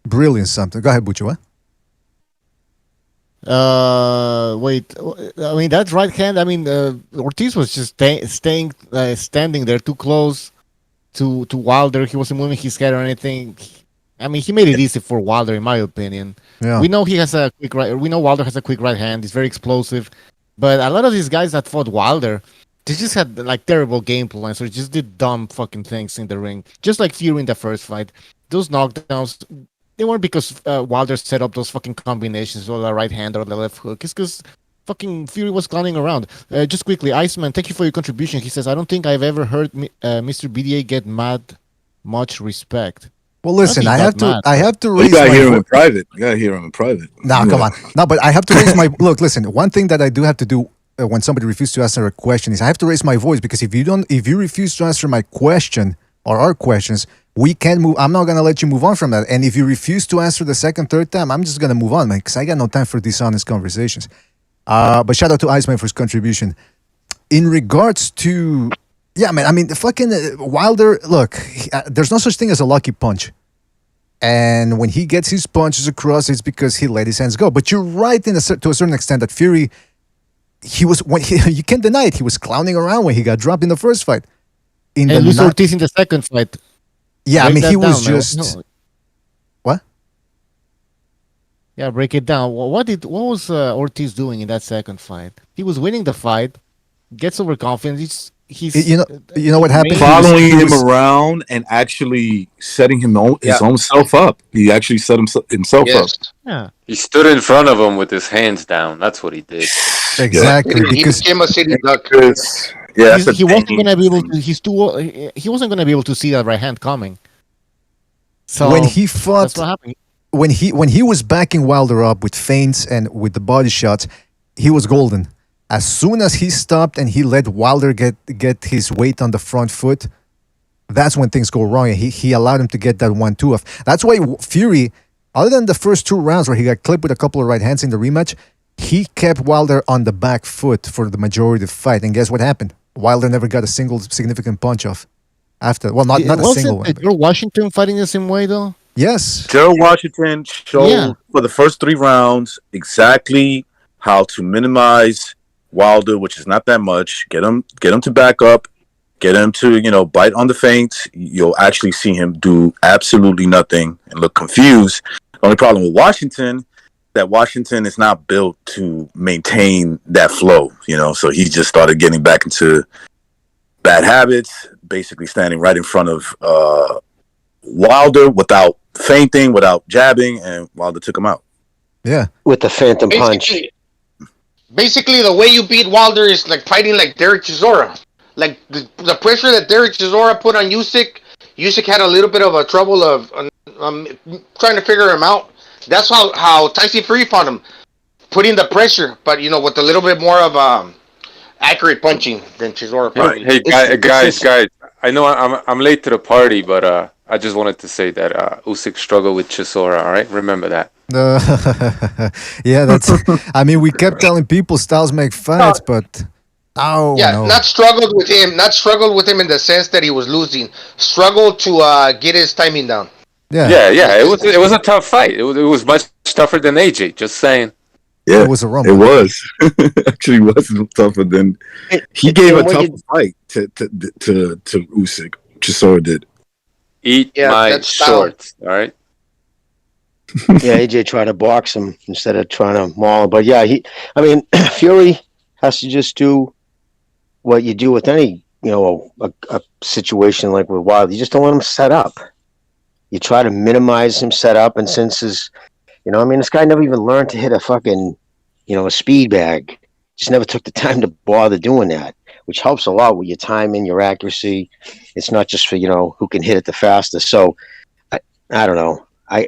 brilliance. Something. Go ahead, Bucho. Wait. I mean, that right hand. I mean, Ortiz was just standing there too close to Wilder. He wasn't moving his head or anything. I mean, he made it easy for Wilder, in my opinion. Yeah. We know he has a quick right. We know Wilder has a quick right hand. He's very explosive. But a lot of these guys that fought Wilder, they just had like terrible game plans or just did dumb fucking things in the ring. Just like Fury in the first fight. Those knockdowns, they weren't because Wilder set up those fucking combinations or the right hand or the left hook. It's because fucking Fury was clowning around. Just quickly, Iceman, thank you for your contribution. He says, I don't think I've ever heard Mr. BDA get mad much respect. Well, listen, I have to raise. You gotta hear him in private. You gotta hear him in private. No, come on. No, but I have to raise my look. Listen, one thing that I do have to do when somebody refuses to answer a question is I have to raise my voice, because if you refuse to answer my question or our questions, we can't move. I'm not gonna let you move on from that. And if you refuse to answer the second, third time, I'm just gonna move on, man, because I got no time for dishonest conversations. But shout out to Iceman for his contribution. In regards to. Yeah, man. I mean, the fucking Wilder. Look, there's no such thing as a lucky punch, and when he gets his punches across, it's because he let his hands go. But you're right to a certain extent that Fury, you can't deny it. He was clowning around when he got dropped in the first fight. And Luis Ortiz in the second fight. Yeah, break, I mean, he was just. What? Yeah, break it down. What was Ortiz doing in that second fight? He was winning the fight, gets overconfident. He's you know what happened? Following him around and actually setting his own self up. He actually set himself up. Yeah. He stood in front of him with his hands down. That's what he did. Exactly. He became a city duck. Yeah, he wasn't gonna be able to. He wasn't gonna be able to see that right hand coming. So when he fought, that's what happened. When he was backing Wilder up with feints and with the body shots, he was golden. As soon as he stopped and he let Wilder get his weight on the front foot, that's when things go wrong. And he allowed him to get that 1-2 off. That's why Fury, other than the first 2 rounds where he got clipped with a couple of right hands in the rematch, he kept Wilder on the back foot for the majority of the fight. And guess what happened? Wilder never got a single significant punch off after. Well, not a single one. Wasn't Washington fighting the same way, though? Yes. Gerald Washington showed for the first 3 rounds exactly how to minimize Wilder, which is not that much. Get him to back up. Get him to, bite on the feints. You'll actually see him do absolutely nothing and look confused. The only problem with Washington, that Washington is not built to maintain that flow, so he just started getting back into bad habits, basically standing right in front of Wilder without feinting, without jabbing, and Wilder took him out. Yeah. With the phantom punch. Basically, the way you beat Wilder is like fighting like Derek Chisora. Like the pressure that Derek Chisora put on Usyk had a little bit of a trouble of trying to figure him out. That's how Tyson Fury fought him, putting the pressure, but with a little bit more of accurate punching than Chisora. Hey guys, I know I'm late to the party, but I just wanted to say that Usyk struggled with Chisora. All right, remember that. Yeah, that's. I mean, we kept telling people styles make fights, but. Oh, yeah, no. Not struggled with him in the sense that he was losing. Struggled to get his timing down. Yeah. It was a tough fight. It was much tougher than AJ. Just saying. Yeah, it was a rumble. It was actually wasn't tougher than he gave a tougher fight to Usyk. Chisora did. Eat my shorts. All right. Yeah, AJ tried to box him instead of trying to maul him. But yeah, Fury has to just do what you do with any, a situation like with Wilder. You just don't let him set up. You try to minimize him set up, and since this guy never even learned to hit a fucking, a speed bag. Just never took the time to bother doing that, which helps a lot with your timing, your accuracy. It's not just for, who can hit it the fastest. So, I don't know.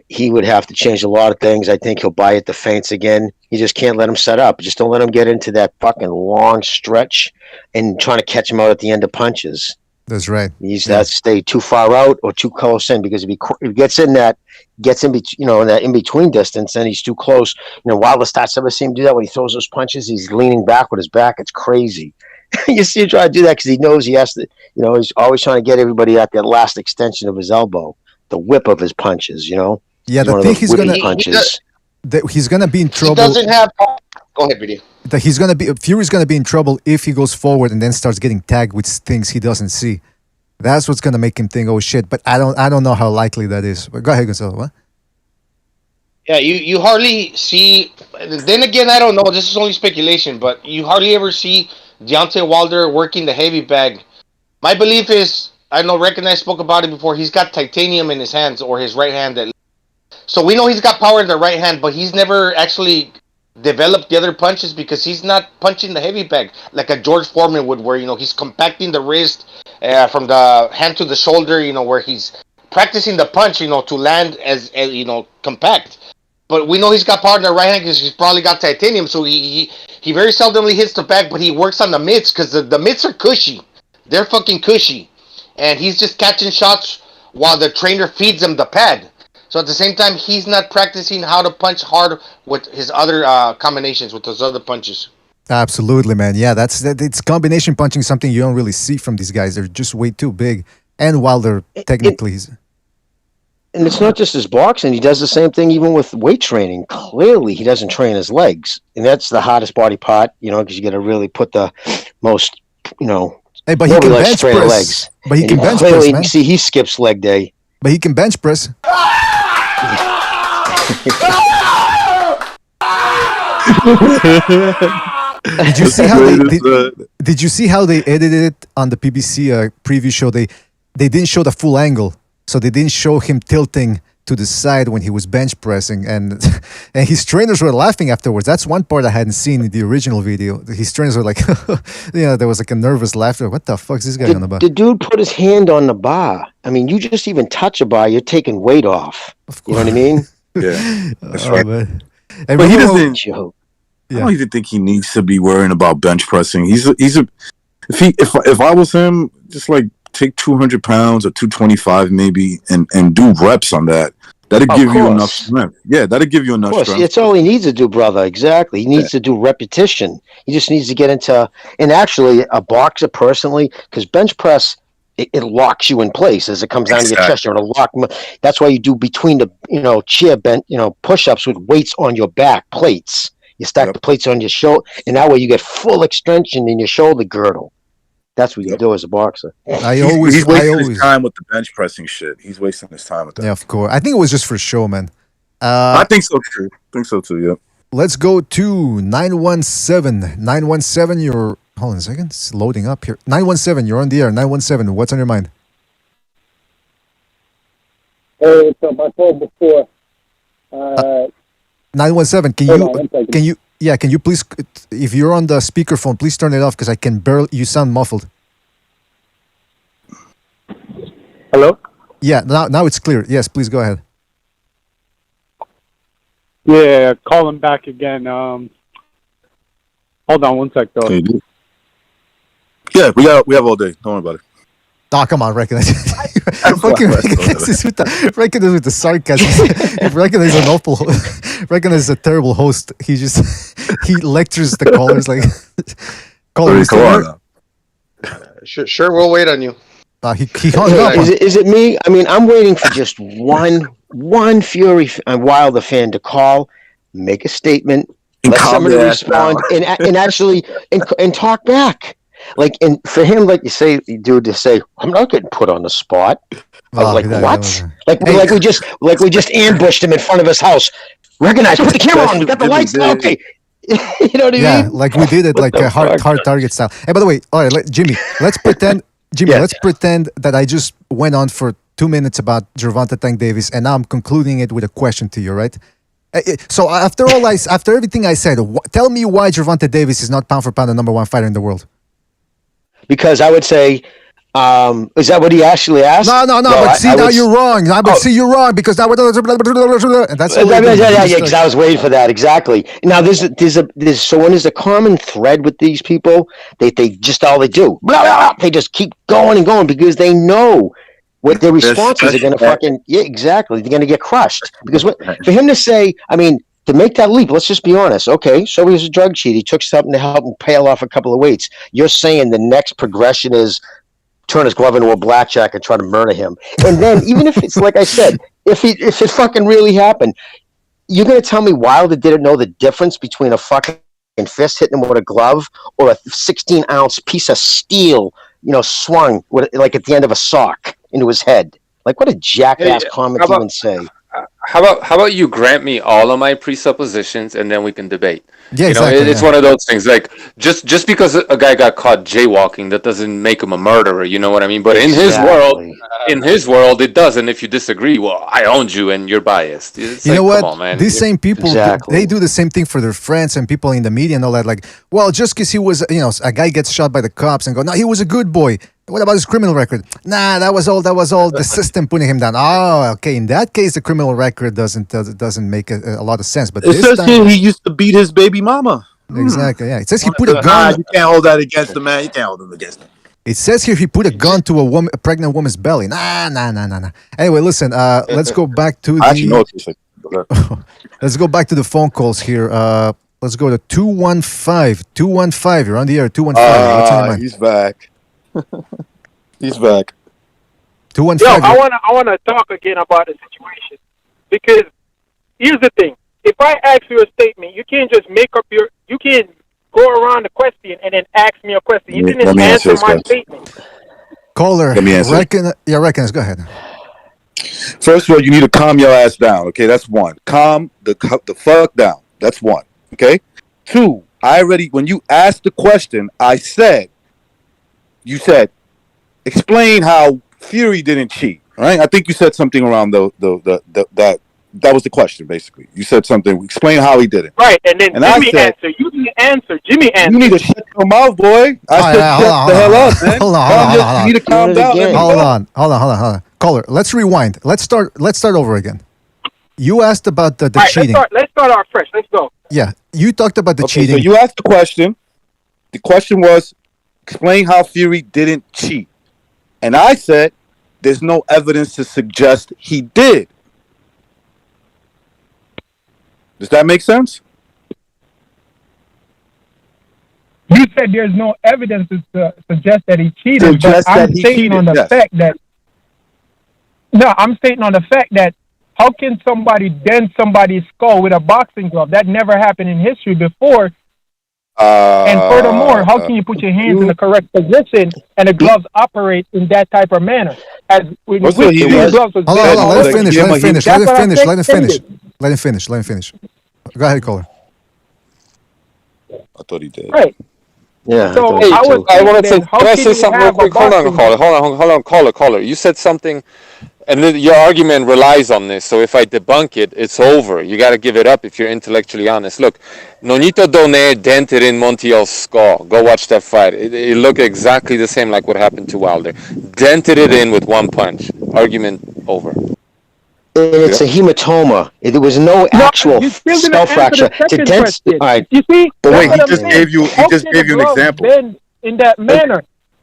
He would have to change a lot of things. I think he'll buy it the feints again. You just can't let him set up. Just don't let him get into that fucking long stretch and trying to catch him out at the end of punches. That's right. He's that stay too far out or too close in, because if he gets in that, in that in between distance, and he's too close. Wilder starts ever see him do that when he throws those punches. He's leaning back with his back. It's crazy. You see him try to do that because he knows he has to. He's always trying to get everybody at that last extension of his elbow. The whip of his punches, Yeah, the thing he's gonna be in trouble. He doesn't have. Go ahead, video. Fury's gonna be in trouble if he goes forward and then starts getting tagged with things he doesn't see. That's what's gonna make him think, oh shit. But I don't know how likely that is. But go ahead, Gonzalo. What? Yeah, you hardly see. Then again, I don't know. This is only speculation, but you hardly ever see Deontay Wilder working the heavy bag. My belief is, I know Rick and I spoke about it before, he's got titanium in his hands, or his right hand. So we know he's got power in the right hand, but he's never actually developed the other punches because he's not punching the heavy bag like a George Foreman would, where he's compacting the wrist from the hand to the shoulder, where he's practicing the punch, to land as compact. But we know he's got power in the right hand because he's probably got titanium, so he very seldomly hits the back, but he works on the mitts because the mitts are cushy. They're fucking cushy. And he's just catching shots while the trainer feeds him the pad. So at the same time, he's not practicing how to punch hard with his other combinations, with those other punches. Absolutely, man. Yeah, it's combination punching, something you don't really see from these guys. They're just way too big. And Wilder, technically... And it's not just his boxing. He does the same thing even with weight training. Clearly, he doesn't train his legs. And that's the hardest body part, because you got to really put the most, Hey, but he can bench press. Legs. But he can bench press, man. See, he skips leg day. But he can bench press. Did you see how they edited it on the PBC preview show? They didn't show the full angle, so they didn't show him tilting to the side when he was bench pressing, and his trainers were laughing afterwards. That's one part I hadn't seen in the original video. His trainers were like, there was like a nervous laughter. What the fuck is this guy on about? The dude put his hand on the bar. I mean, you just even touch a bar, you're taking weight off. You know what I mean? Yeah, that's right. Man. But he doesn't. I don't even think he needs to be worrying about bench pressing. If I was him, just like take 200 pounds or 225 maybe, and do reps on that. That'll give you enough strength. Yeah, that'll give you enough strength. It's all he needs to do, brother. Exactly. He needs to do repetition. He just needs to get into, and actually, a boxer personally, because bench press, it locks you in place as it comes down to your chest. You're in a lock. That's why you do between the chair bent push-ups with weights on your back, plates. You stack the plates on your shoulder, and that way you get full extension in your shoulder girdle. That's what you do as a boxer. He's wasting his time with the bench pressing shit. He's wasting his time with that. Yeah, of course. I think it was just for show, man. I think so too. Yeah. Let's go to 917. 917, you're... Hold on a second. It's loading up here. 917, you're on the air. 917, what's on your mind? Hey, what's up? I called before. 917, can you please, if you're on the speakerphone, please turn it off because I can barely, you sound muffled. Hello? Yeah, now it's clear. Yes, please go ahead. Yeah, calling back again. Hold on one sec, though. Yeah, we have all day. Don't worry about it. Oh, come on, recognize this with the sarcasm. If recognize an awful, recognize a terrible host. He lectures the callers like. Callers, Sure, we'll wait on you. He hung up. Is it me? I mean, I'm waiting for just one Fury Wilder fan to call, make a statement, let somebody respond, and actually and talk back. Like, and for him, like you say, dude, to say, I'm not getting put on the spot. I was like, what? Like we just ambushed him in front of his house. Recognize, put the camera on. We got the lights. Okay. You know what I mean? Yeah, like we did it, like a hard target style. Hey, by the way, all right, Jimmy, let's pretend. Let's pretend that I just went on for 2 minutes about Gervonta Tank Davis, and now I'm concluding it with a question to you, right? So after everything I said, tell me why Gervonta Davis is not pound for pound the number one fighter in the world. Because I would say, is that what he actually asked? No. But now you're wrong. You're wrong because that was. And that's because I was waiting for that exactly. Now there's when there's a common thread with these people, they just all they do, blah, blah, blah, they just keep going and going because they know what their responses are going to fucking exactly. They're going to get crushed because for him to say, I mean. To make that leap, let's just be honest. Okay, so he was a drug cheat. He took something to help him pale off a couple of weights. You're saying the next progression is turn his glove into a blackjack and try to murder him. And then, even if it's like I said, if it fucking really happened, you're going to tell me Wilder didn't know the difference between a fucking fist hitting him with a glove or a 16-ounce piece of steel, swung like at the end of a sock into his head. Like, what a jackass comment to even say. How about you grant me all of my presuppositions and then we can debate? Yeah, exactly. It's one of those things. Like just because a guy got caught jaywalking, that doesn't make him a murderer. You know what I mean? But in his world, it does. And if you disagree, well, I owned you and you're biased. It's know what? Come on, man. These same people, they do the same thing for their friends and people in the media and all that. Like, well, just because he was, a guy gets shot by the cops and go, no, he was a good boy. What about his criminal record? Nah, that was all the system putting him down. Oh, okay. In that case, the criminal record doesn't make a lot of sense. But it says here he used to beat his baby mama. Exactly. Yeah. It says he put a gun. You can't hold that against the man. You can't hold him against him. It says here he put a gun to a pregnant woman's belly. Nah. Anyway, listen. Let's go back to let's go back to the phone calls here. Let's go to 215. 215. You're on the air. 215. What's on your mind? He's back. He's back. 215. Yo, I wanna talk again about the situation because here's the thing: if I ask you a statement, you can't just you can't go around the question and then ask me a question. You didn't answer my statement. Caller, reckons. Go ahead. First of all, you need to calm your ass down. Okay, that's one. Calm the fuck down. That's one. Okay. Two. When you asked the question, you said, explain how Fury didn't cheat, right? I think you said something around that was the question, basically. You said something, explain how he did it. Right, and then Jimmy answered. You didn't answer. Jimmy answered. You need to shut your mouth, boy. I said shut the hell up, man. Hold on. You need to calm down. Hold on. Caller, let's rewind. Let's start over again. You asked about the cheating. Let's start off fresh. Let's go. Yeah. You talked about the Okay, cheating. so you asked the question. The question was, explain how Fury didn't cheat. And I said, there's no evidence to suggest he did. Does that make sense? You said there's no evidence to suggest that he cheated, Suggest but I'm that he stating cheated, on the yes. fact that I'm stating on the fact that how can somebody dent somebody's skull with a boxing glove? That never happened in history before. And furthermore, how can you put your hands in the correct position and the gloves operate in that type of manner? As when Also, he was- Hold on. Let him finish. Let him finish. Let him That's what finish. I'm Let him saying. finish. Let him finish. Let him finish. Go ahead, caller. I thought he did. Right. Yeah. So Hey, I was I want to say, thinking, how can I can say you something real have a quick? Hold on, boxing caller. You said something, and then your argument relies on this. So if I debunk it, it's over. You got to give it up if you're intellectually honest. Look, Nonito Donaire dented in Montiel's skull. Go watch that fight. It looked exactly the same like what happened to Wilder. Dented it in with one punch. Argument over. It's a hematoma. There was no actual you still skull didn't answer the fracture. To second dent. question. All right. You see, But that's wait, what he I'm just saying. gave you How can an the glove example. bend in that manner?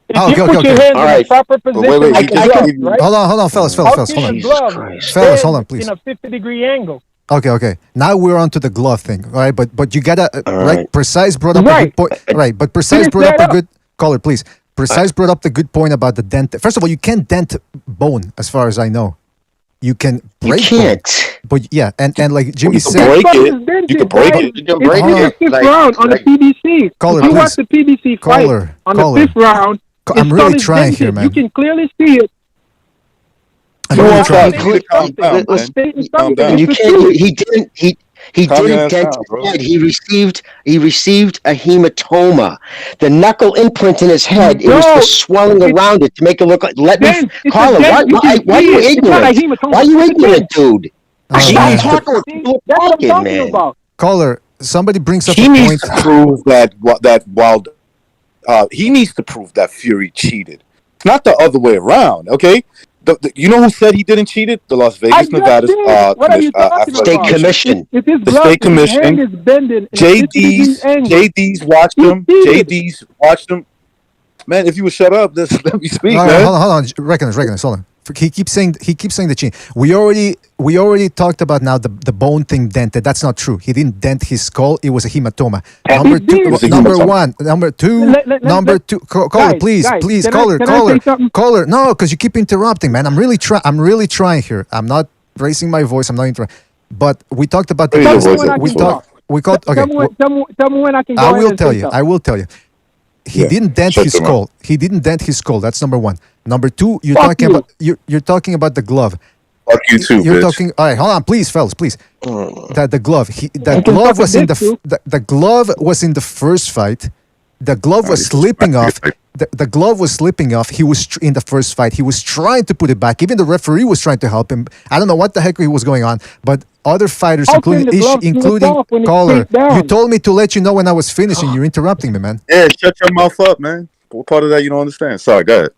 If you put your hands All in a right. proper But position wait, with he the just glove, gave you. right? Hold on, fellas. How Hold can on. the glove Fellas, hold on, bend please. in a 50-degree angle? Okay. Now we're on to the glove thing, all right? But you gotta right. Precise brought up a good point, right? But Precise brought up a good caller, please. Precise brought up the good point about the dent. First of all, you can't dent bone, as far as I know. You can break bone, but yeah, and like Jimmy said, break This it. fucking dented, You can break guys. it. You can It's break in the it. fifth round on the PBC. Caller, If you watch please. the PBC fight Caller, on caller. the fifth round, I'm his really skull is trying dented. here, man. You can clearly see it. I'm really trying. You need to calm down, man. Calm down. You can't. He didn't. He Calm your didn't ass dent down, bro. his head. He received a hematoma. The knuckle imprint in his head. It was the swelling around it to make it look like. Carla, why are you ignorant? Why are you ignorant, dude? Stop talking when people are talking, man. Caller, somebody brings up He a needs point. to prove that Wilder. He needs to prove that Fury cheated. It's not the other way around. Okay. You know who said he didn't cheat it? The Las Vegas, Nevada What are you talking State about? Commission. If his The glove, state if his hand commission. is bending in a 50-degree angle, JD's watched he him. cheated. JD's watched him. Man, if you would shut up, just let me speak, All right, man. hold on. Recognize. Hold on. He keeps saying the cheat. We already talked about now the bone thing dented. That's not true. He didn't dent his skull. It was a hematoma. Number two. Number two. Caller, please. Caller. No, because you keep interrupting, man. I'm really trying here. I'm not raising my voice. I'm not interrupting. But we talked about the Tell me first. when I can talk. Okay. Tell me when I can go I ahead will and tell say you. something. I will tell you. He didn't dent his skull. He didn't dent his skull. That's number one. Number two, you're talking about the glove. Fuck you too, You're bitch. talking. All right, hold on, please, fellas, please. The glove. The glove was in the glove was in the first fight. The glove was slipping off. The glove was slipping off. He was in the first fight. He was trying to put it back. Even the referee was trying to help him. I don't know what the heck was going on, but other fighters, including caller, you told me to let you know when I was finishing. You're interrupting me, man. Yeah, shut your mouth up, man. What part of that you don't understand? Sorry, go ahead.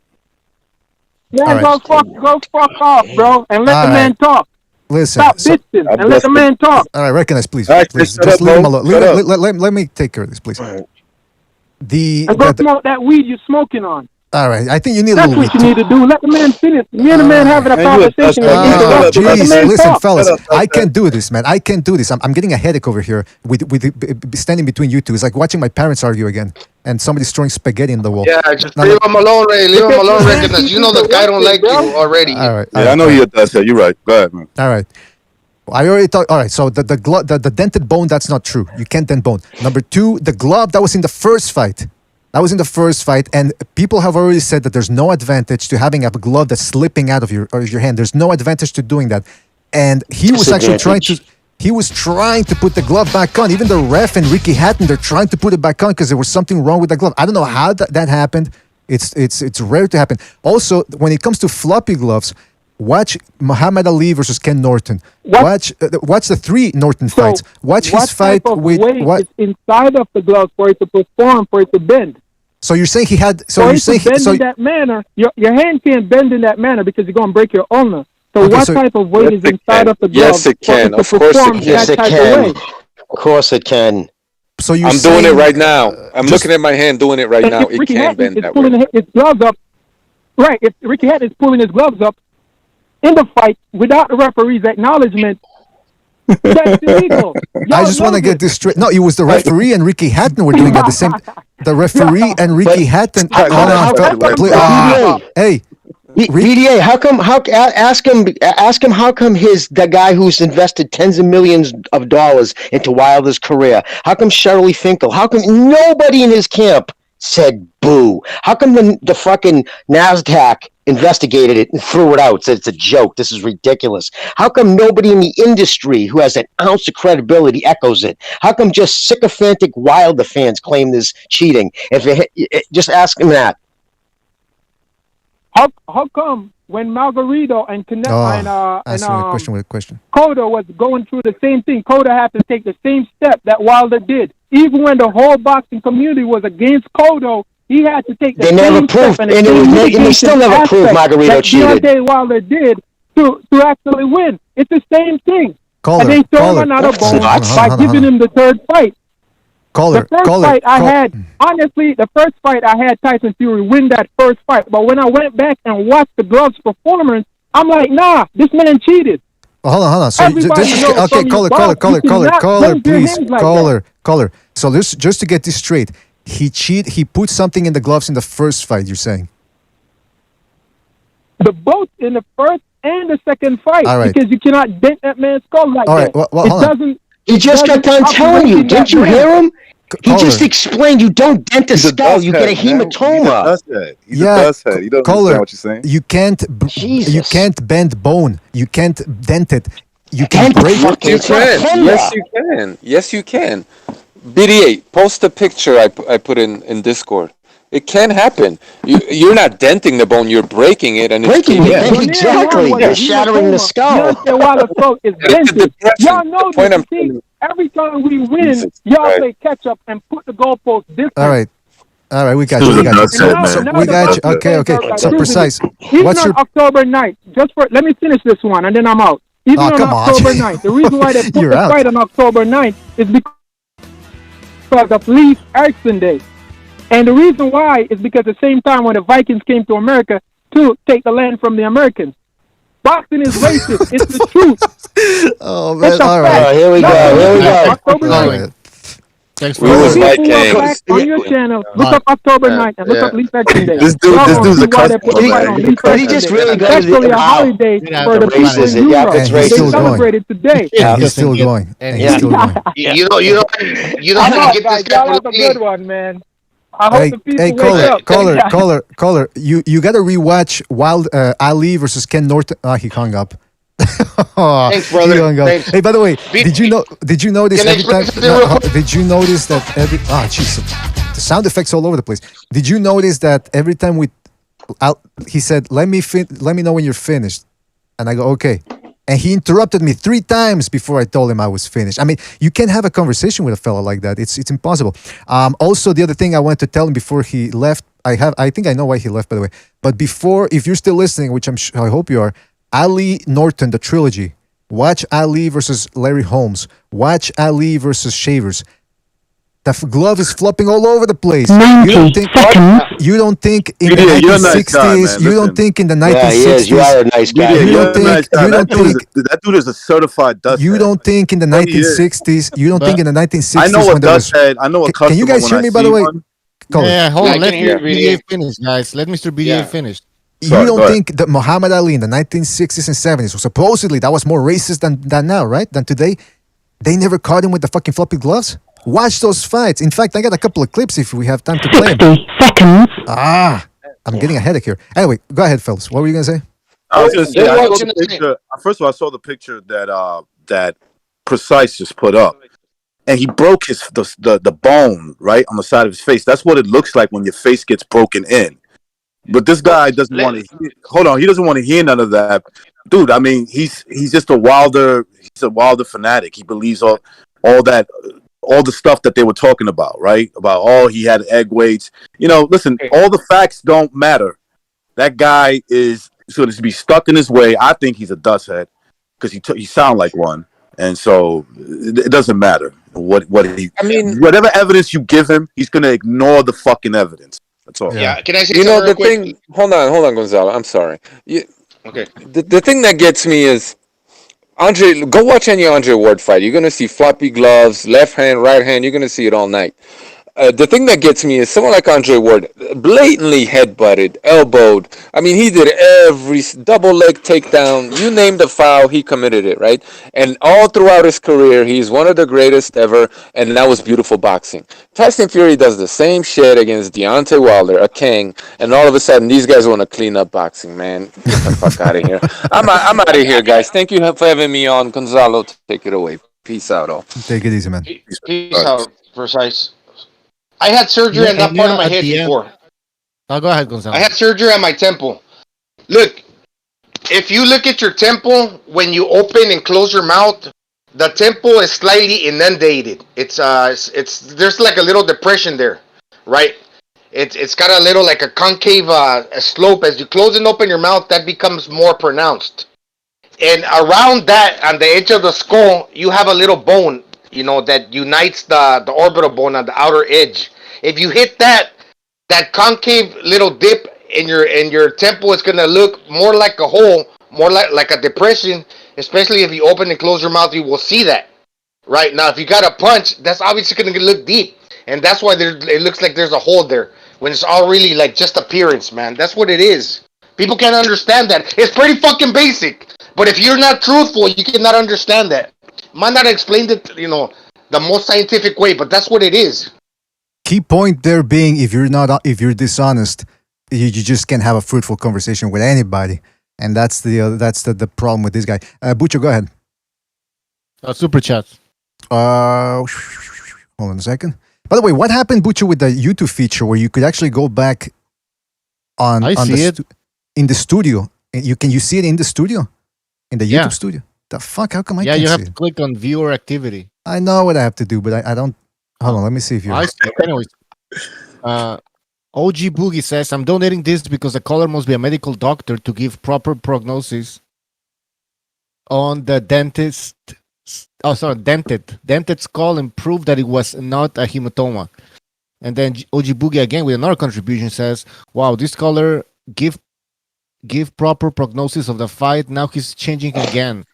Yeah, go fuck off, bro, and let the man talk. Listen, Stop bitching and let the man talk. All right, recognize, please. All right, Please, shut just up, leave him bro. alone. Shut up. Let me take care of this, please. And go smoke that weed you're smoking on. All right, I think you need a That's little what weed. you need to do. Let the man finish. Me and the man having a conversation. Oh, Let the jeez. man Listen, talk. fellas, I can't do this, man. I can't do this. I'm getting a headache over here with standing between you two. It's like watching my parents argue again, and somebody's throwing spaghetti in the wall. Yeah, just leave him alone, Ray. Leave him alone, recognize. You know the guy don't like you already. All right. Yeah, I know he does that. You're right. Go ahead, man. All right. I already thought. All right, so the dented bone, that's not true. You can't dent bone. Number two, the glove, that was in the first fight. That was in the first fight, and people have already said that there's no advantage to having a glove that's slipping out of your hand. There's no advantage to doing that, and he was actually trying to. He was trying to put the glove back on. Even the ref and Ricky Hatton, they're trying to put it back on because there was something wrong with the glove. I don't know how that happened. It's rare to happen. Also, when it comes to floppy gloves, watch Muhammad Ali versus Ken Norton. Watch the three Norton fights. Watch his fight with what is inside of the glove for it to perform, for it to bend. So you're saying he had. So you're saying bend in that manner. Your hand can't bend in that manner because you're going to break your ulna. So what type of weight is inside of the glove? Yes, it can. Of course it can. Yes, it can. Of course it can. So you're I'm saying, doing it right now. I'm just- looking at my hand, doing it right And now. if It Ricky can Hatton bend is that pulling way. his gloves up, right? If Ricky Hatton is pulling his gloves up in the fight without the referee's acknowledgement, that's illegal. I just want to get this straight. No, it was the referee and Ricky Hatton were doing it at the same. The referee and Ricky Hatton. How, Hey, BDA, how come? Ask him how come the guy who's invested tens of millions of dollars into Wilder's career? How come Shirley Finkel? How come nobody in his camp said boo? How come the fucking NASDAQ investigated it and threw it out? Said it's a joke. This is ridiculous. How come nobody in the industry who has an ounce of credibility echoes it? How come just sycophantic Wilder fans claim this cheating? Just ask him that. How come when Margarito and answer a question with a question. Cotto was going through the same thing, Cotto had to take the same step that Wilder did. Even when the whole boxing community was against Cotto, he had to take the They same never proved, step and they still never proved Margarito that cheated. Deontay Wilder did to actually win. It's the same thing. Caller, and they throw caller. him another bone Hold by on, giving him the third fight. Caller, the first caller, fight I call- had, honestly, the first fight I had Tyson Fury win that first fight. But when I went back and watched the gloves performance, I'm like, nah, this man cheated. Hold on. So Everybody this is knows okay. from Caller, your caller, box, caller, you caller, cannot caller, bend your please, hands like caller. So this, just to get this straight, he put something in the gloves in the first fight. You're saying? The both in the first and the second fight, All right. because you cannot dent that man's skull like All right, that. well, it hold on. doesn't. He just got done telling you. Didn't you hear him? He just explained you don't dent a skull, you get a hematoma. He's a dust head. He doesn't understand what you're saying. You can't. You can't bend bone. You can't dent it. You can Dent break fuck it. You can. Yes, you can. Yes, you can. BD8, post a picture I put in Discord. It can happen. You're not denting the bone. You're breaking it, and Breaking it's it, caving in. exactly. You're shattering the skull. Deontay Wilder's throat is dented. Y'all know point this. I'm You see, every time we win, Jesus y'all Christ. play catch up and put the goalposts different. All right, we got This you. is We a got you. dust head, man. We got you. Okay. So precise. Even What's on your? October 9th, let me finish this one and then I'm out. Even on come on. October 9th, the reason why they put You're the out. fight on October 9th is because of Leif Erikson Day. And the reason why is because at the same time when the Vikings came to America to take the land from the Americans. Boxing is racist. It's the truth. Oh man! It's a All fact. right. Here we go. October 9th. Thanks We for was People Mike who are King. back on your channel, look up October 9th and look up Leif Erikson Day. This dude's Y'all a gonna see why they put customer, the fight man. on He's a Leif Did he Erikson just Day. really It's go to actually the a holiday Yeah, for the the people in racism. Yeah, Europe. it's And he's They still racist. going. celebrate it today. And he's still going. And he's still going. You know I'm how to out, get guys. this guy Y'all have a from good one, man. I hope the people wake caller, up. caller. You got to rewatch Ali versus Ken Norton. He hung up. Thanks, brother. He hung up. Thanks. Hey, by the way, did you notice Can I every time? explain something real quick? Did you notice that every? Jeez, the sound effects all over the place. Did you notice that every time he said, "Let me know when you're finished," and I go, "Okay." And he interrupted me 3 times before I told him I was finished. I mean, you can't have a conversation with a fella like that. It's impossible. Also, the other thing I wanted to tell him before he left, I think I know why he left, by the way. But before, if you're still listening, which I hope you are, Ali Norton, the trilogy. Watch Ali versus Larry Holmes. Watch Ali versus Shavers. The glove is flopping all over the place. You don't think in the 1960s. You don't think in the 1960s. Yeah, he is. You are a nice guy. You don't think. You don't think. That dude is a certified dust You head. don't think in the 1960s. You don't think in the 1960s. I know a when there was- dust head. I know a customer. Can you guys when hear I me? By see the way, one. Caller. Yeah, hold on. I Let can hear BDA you. finish, guys. Let Mr. BDA finish. Sorry, You go don't ahead. think that Muhammad Ali in the 1960s and 70s, so supposedly that was more racist than now, right? Than today? They never caught him with the fucking floppy gloves? Watch those fights. In fact, I got a couple of clips if we have time to play them. 60 seconds. I'm getting a headache here. Anyway, go ahead, fellas. What were you going to say? I was going to say, They're I saw watching the the picture. First of all, I saw the picture that Precise just put up, and he broke the bone right on the side of his face. That's what it looks like when your face gets broken in. But this guy doesn't want to. Hold on, he doesn't want to hear none of that, dude. I mean, he's just a Wilder. He's a Wilder fanatic. He believes all that. All the stuff that they were talking about, right? About he had egg weights. Listen, all the facts don't matter. That guy is going to be stuck in his way. I think he's a dust head because he sound like one. And so it doesn't matter I mean, whatever evidence you give him, he's gonna ignore the fucking evidence. That's all. Yeah. Can I say you know something real the quick? thing. Hold on, Gonzalo. I'm sorry. Okay. The thing that gets me is Andre. Go watch any Andre Ward fight. You're gonna see floppy gloves, left hand, right hand. You're gonna see it all night. The thing that gets me is someone like Andre Ward blatantly headbutted, elbowed. I mean, he did every double leg takedown. You name the foul, he committed it, right? And all throughout his career, he's one of the greatest ever, and that was beautiful boxing. Tyson Fury does the same shit against Deontay Wilder, a king, and all of a sudden, these guys want to clean up boxing, man. Get the fuck out of here. I'm out of here, guys. Thank you for having me on. Gonzalo, take it away. Peace out, all. Take it easy, man. Peace out, Precise. I had surgery Yeah, on that and part of yeah, my at head the end. before. Oh, go ahead, Gonzalo. I had surgery on my temple. Look, if you look at your temple when you open and close your mouth, the temple is slightly inundated. It's there's like a little depression there, right? It's got a little like a concave a slope. As you close and open your mouth, that becomes more pronounced. And around that, on the edge of the skull, you have a little bone, that unites the orbital bone on the outer edge. If you hit that concave little dip in your temple is gonna look more like a hole, more like a depression. Especially if you open and close your mouth, you will see that. Right now, if you got a punch, that's obviously gonna look deep, and that's why it looks like there's a hole there when it's all really like just appearance, man. That's what it is. People can't understand that. It's pretty fucking basic, but if you're not truthful, you cannot understand that. Might not explain it, the most scientific way, but that's what it is. Key point there being if you're dishonest, you just can't have a fruitful conversation with anybody, and that's the problem with this guy. Bucho, go ahead. Super chat. Hold on a second. By the way, what happened, Bucho, with the YouTube feature where you could actually go back on in the studio? Can you see it in the studio, in the YouTube studio? The fuck? How come I can't you have see to it? click on viewer activity. I know what I have to do, but I don't. Hold on, let me see if you. I see. Anyways, OG Boogie says, I'm donating this because the caller must be a medical doctor to give proper prognosis on the dented skull and prove that it was not a hematoma. And then OG Boogie again with another contribution says, wow, this caller give proper prognosis of the fight. Now he's changing again.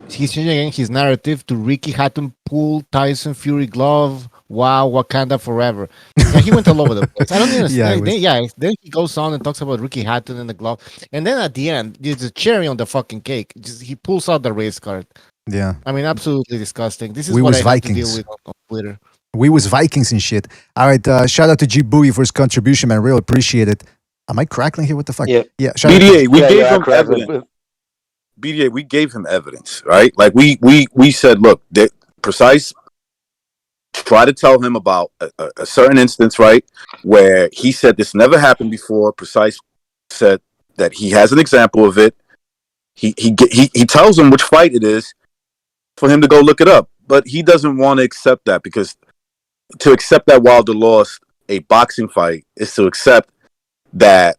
He's changing his narrative to Ricky Hatton pull Tyson Fury glove. Wow, Wakanda forever. Yeah, he went all over the place. I don't understand. Then he goes on and talks about Ricky Hatton and the glove. And then at the end, there's a cherry on the fucking cake. He pulls out the race card. Yeah. I mean, absolutely disgusting. This is We what was I have Vikings. to deal with on Twitter. We was Vikings and shit. All right, shout out to G Bowie for his contribution, man. Really appreciate it. Am I crackling here? What the fuck? Yeah. Shout out BDA, to- we gave him evidence. BDA, we gave him evidence, right? Like we said, look, Precise. Try to tell him about a certain instance, right, where he said this never happened before. Precise said that he has an example of it. He tells him which fight it is for him to go look it up, but he doesn't want to accept that, because to accept that Wilder lost a boxing fight is to accept that,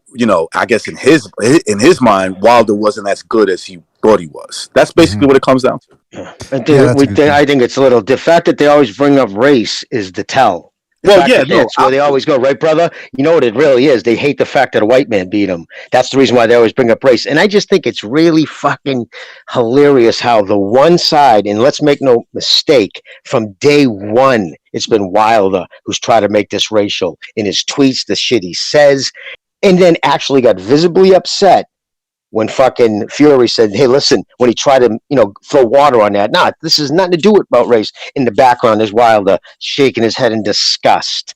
I guess in his mind, Wilder wasn't as good as he thought he was. That's basically what it comes down to. I think it's a little. The fact that they always bring up race is the tell. That's where they always go, right, brother? You know what it really is? They hate the fact that a white man beat them. That's the reason why they always bring up race. And I just think it's really fucking hilarious how the one side, and let's make no mistake, from day one, it's been Wilder who's tried to make this racial in his tweets, the shit he says, and then actually got visibly upset when fucking Fury said, hey, listen, when he tried to, throw water on that. Nah, this has nothing to do about race. In the background is Wilder shaking his head in disgust.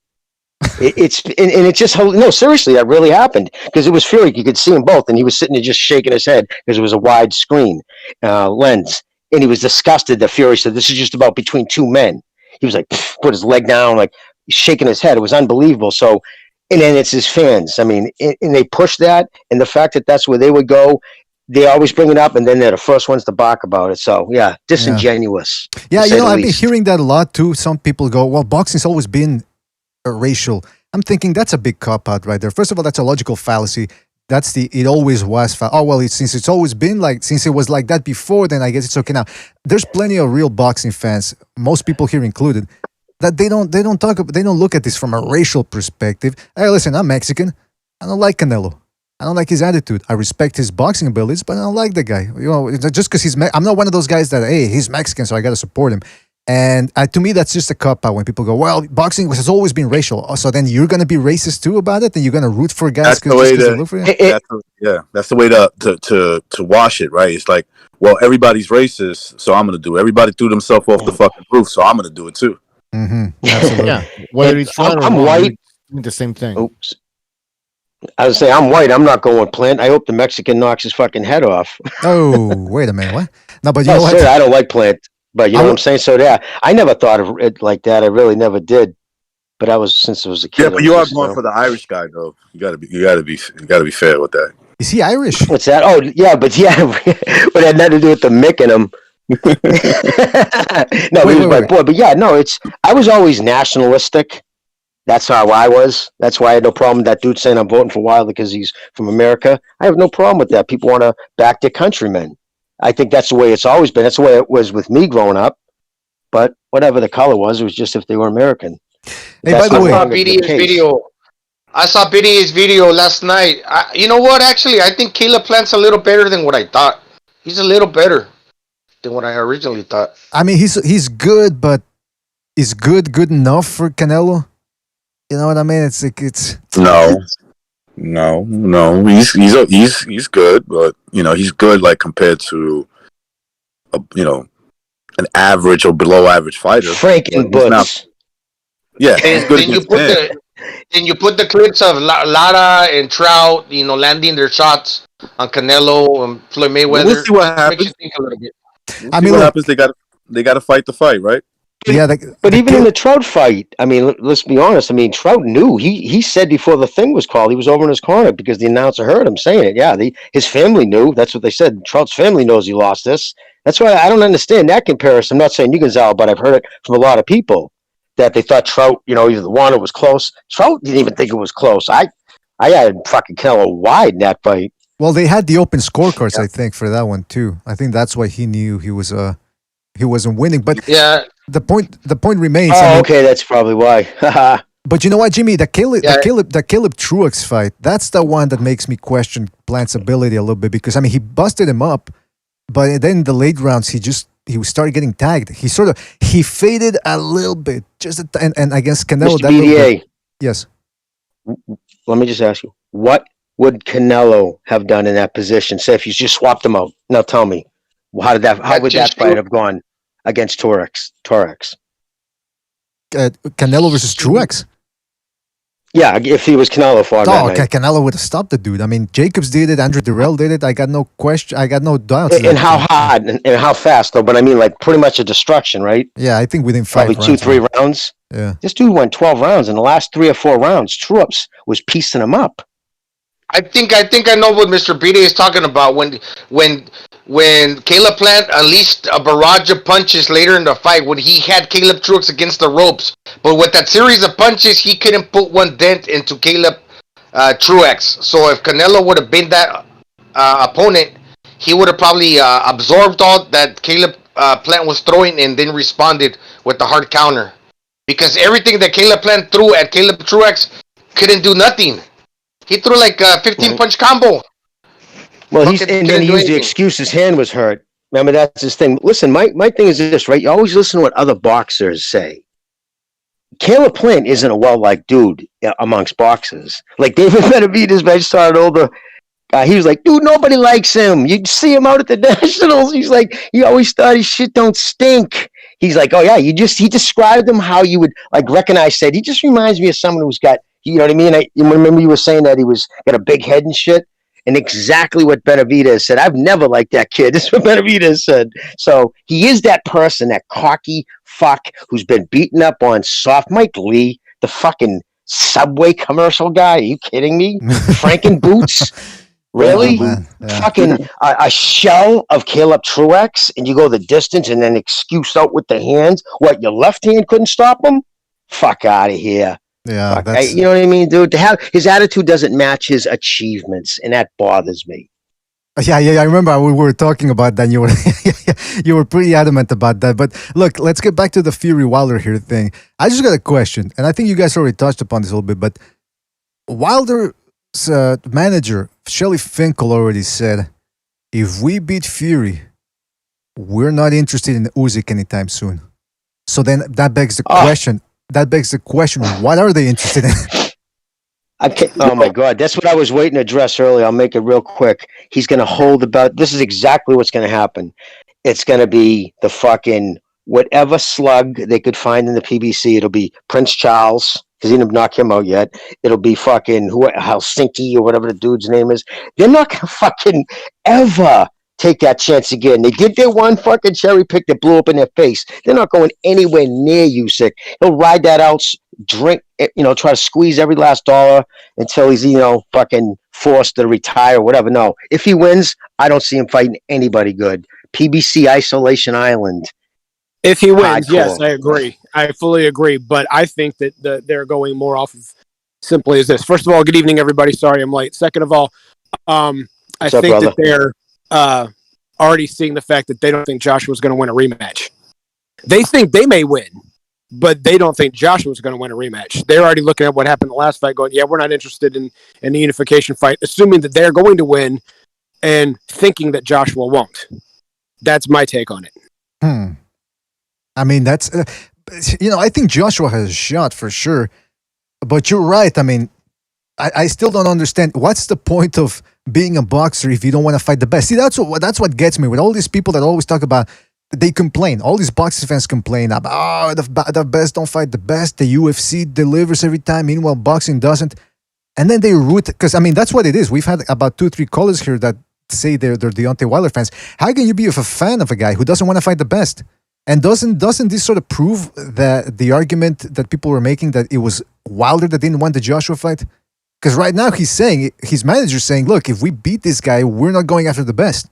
It's just, no, seriously, that really happened. Because it was Fury. You could see them both. And he was sitting there just shaking his head because it was a wide screen lens. And he was disgusted that Fury said, this is just about between two men. He was like, put his leg down, like shaking his head. It was unbelievable. So, and then it's his fans. I mean, and they push that, and the fact that that's where they would go, they always bring it up, and then they're the first ones to bark about it. So, yeah, disingenuous. Yeah, I've been hearing that a lot too. Some people go, well, boxing's always been racial. I'm thinking that's a big cop-out right there. First of all, that's a logical fallacy. it always was fast. Oh well, since it's always been since it was like that before, then I guess it's okay now. There's plenty of real boxing fans, most people here included, that they don't look at this from a racial perspective. Hey, listen, I'm Mexican. I don't like Canelo. I don't like his attitude. I respect his boxing abilities, but I don't like the guy. Just because I'm not one of those guys that, hey, he's Mexican, so I got to support him. And to me, that's just a cop-out when people go, well, boxing has always been racial. So then you're going to be racist too about it? And you're going to root for guys because they look for you? That's the way to wash it, right? It's like, well, everybody's racist, so I'm going to do it. Everybody threw themselves off the fucking roof, so I'm going to do it too. Mm-hmm. Absolutely. Yeah. Whether it's right or I'm wrong, white. the same thing. Oops. I would say I'm white. I'm not going with Plant. I hope the Mexican knocks his fucking head off. Oh, wait a minute. What? No, but you know what? I don't like Plant. But you know what I'm saying? So yeah, I never thought of it like that. I really never did. But I was since I was a kid. Yeah, but you are going for the Irish guy though. You gotta be fair with that. Is he Irish? What's that? Oh yeah, but it had nothing to do with the Mick in him. No, he was my boy. But yeah, no, I was always nationalistic. That's how I was. That's why I had no problem with that dude saying I'm voting for Wilder because he's from America. I have no problem with that. People want to back their countrymen. I think that's the way it's always been. That's the way it was with me growing up. But whatever the color was, it was just if they were American. Hey, by the way, I saw BDA's video last night. You know what? Actually, I think Caleb Plant's a little better than what I thought. He's a little better than what I originally thought. I mean, he's good, but is good enough for Canelo? You know what I mean? It's no. He's good, but he's good like compared to an average or below average fighter. Frankenboots. Yeah, and then you put the clips of Lara and Trout, landing their shots on Canelo and Floyd Mayweather. We'll see what happens. Makes you think a little bit. What happens? They got to fight the fight, right? Yeah, but even in the Trout fight, I mean, let's be honest. I mean, Trout knew. He said before the thing was called, he was over in his corner because the announcer heard him saying it. Yeah, his family knew. That's what they said. Trout's family knows he lost this. That's why I don't understand that comparison. I'm not saying you, Gonzalo, but I've heard it from a lot of people that they thought Trout, either won or was close. Trout didn't even think it was close. I had fucking Canelo wide in that fight. Well, they had the open scorecards, I think, for that one too. I think that's why he knew he wasn't winning. But yeah, the point remains. Okay, that's probably why. But you know what, Jimmy? The Caleb Truex fight. That's the one that makes me question Plant's ability a little bit because he busted him up, but then in the late rounds he started getting tagged. He faded a little bit, and against Canelo. Mr. BDA. Yes. Let me just ask you, what would Canelo have done in that position? Say if you just swapped them out. Now tell me, how would that fight have gone against Torex? Canelo versus Truex? Yeah, if he was Canelo fought that night. Canelo would have stopped the dude. I mean, Jacobs did it, Andre Dirrell did it. I got no question. I got no doubts. And how hard and how fast though? But I mean, like pretty much a destruction, right? Yeah, I think within 5 rounds. Probably 2-3 rounds. Yeah. This dude went 12 rounds. In the last 3 or 4 rounds, Truex was piecing him up. I think I know what Mr. BD is talking about when Caleb Plant unleashed a barrage of punches later in the fight when he had Caleb Truex against the ropes. But with that series of punches, he couldn't put one dent into Caleb Truex. So if Canelo would have been that opponent, he would have probably absorbed all that Caleb Plant was throwing and then responded with the hard counter. Because everything that Caleb Plant threw at Caleb Truex couldn't do nothing. He threw like a 15-punch combo. Well, he used the excuse his hand was hurt. Remember, that's his thing. Listen, my thing is this, right? You always listen to what other boxers say. Caleb Plant isn't a well-liked dude amongst boxers. Like David Benavidez, I just saw an older. He was like, dude, nobody likes him. You'd see him out at the Nationals. He's like, he always thought his shit don't stink. He's like, oh yeah, he described him how you would like recognize. Said he just reminds me of someone who's got, you know what I mean? I remember you were saying that he got a big head and shit. And exactly what Benavidez said. I've never liked that kid. This is what Benavidez said. So he is that person, that cocky fuck who's been beaten up on soft. Mike Lee, the fucking Subway commercial guy. Are you kidding me? Frankenboots? Really? Oh, yeah. Fucking a shell of Caleb Truex, and you go the distance and then excuse out with the hands. What, your left hand couldn't stop him? Fuck out of here. Yeah, Fuck, that's you know what I mean, dude. To have his attitude doesn't match his achievements, and that bothers me. yeah. I remember we were talking about that. And you were you were pretty adamant about that. But look, let's get back to the Fury Wilder here thing. I just got a question, and I think you guys already touched upon this a little bit. But Wilder's manager Shelly Finkel already said, if we beat Fury, we're not interested in Usyk anytime soon. So then that begs the question. That begs the question: what are they interested in? Oh my God, that's what I was waiting to address earlier. I'll make it real quick. He's going to hold the belt. This is exactly what's going to happen. It's going to be the fucking whatever slug they could find in the PBC. It'll be Prince Charles because he didn't knock him out yet. It'll be fucking Helsinki or whatever the dude's name is. They're not going to fucking ever take that chance again. They did their one fucking cherry pick that blew up in their face. They're not going anywhere near Usyk. He'll ride that out, drink, try to squeeze every last dollar until he's, fucking forced to retire or whatever. No, if he wins, I don't see him fighting anybody good. PBC Isolation Island. If he wins, Hardcore. yes, I agree. I fully agree. But I think that they're going more off of simply as this. First of all, good evening, everybody. Sorry I'm late. Second of all, I think that they're already seeing the fact that they don't think Joshua's going to win a rematch. They think they may win, but they don't think Joshua's going to win a rematch. They're already looking at what happened in the last fight going, yeah, we're not interested in the unification fight, assuming that they're going to win and thinking that Joshua won't. That's my take on it. I mean, that's, I think Joshua has a shot for sure. But you're right. I mean, I still don't understand. What's the point of being a boxer if you don't want to fight the best? See, that's what gets me with all these people that always talk about, they complain. All these boxing fans complain about, the best don't fight the best. The UFC delivers every time. Meanwhile, boxing doesn't. And then they root, because, I mean, that's what it is. We've had about 2-3 callers here that say they're Deontay Wilder fans. How can you be a fan of a guy who doesn't want to fight the best? And doesn't this sort of prove that the argument that people were making that it was Wilder that didn't want the Joshua fight? Because right now his manager's saying, look, if we beat this guy, we're not going after the best.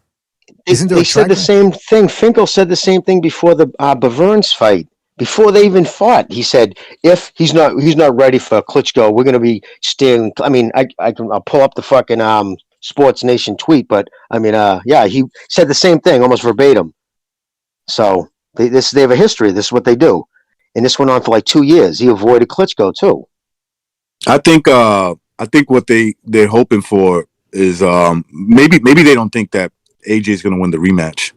Isn't there they said the same thing. Finkel said the same thing before the Baverns fight. Before they even fought, he said, if he's not ready for Klitschko, we're going to be staying. I mean, I'll pull up the fucking Sports Nation tweet, but I mean, he said the same thing, almost verbatim. So they have a history. This is what they do, and this went on for like 2 years. He avoided Klitschko too. I think what they're hoping for is maybe they don't think that AJ is going to win the rematch,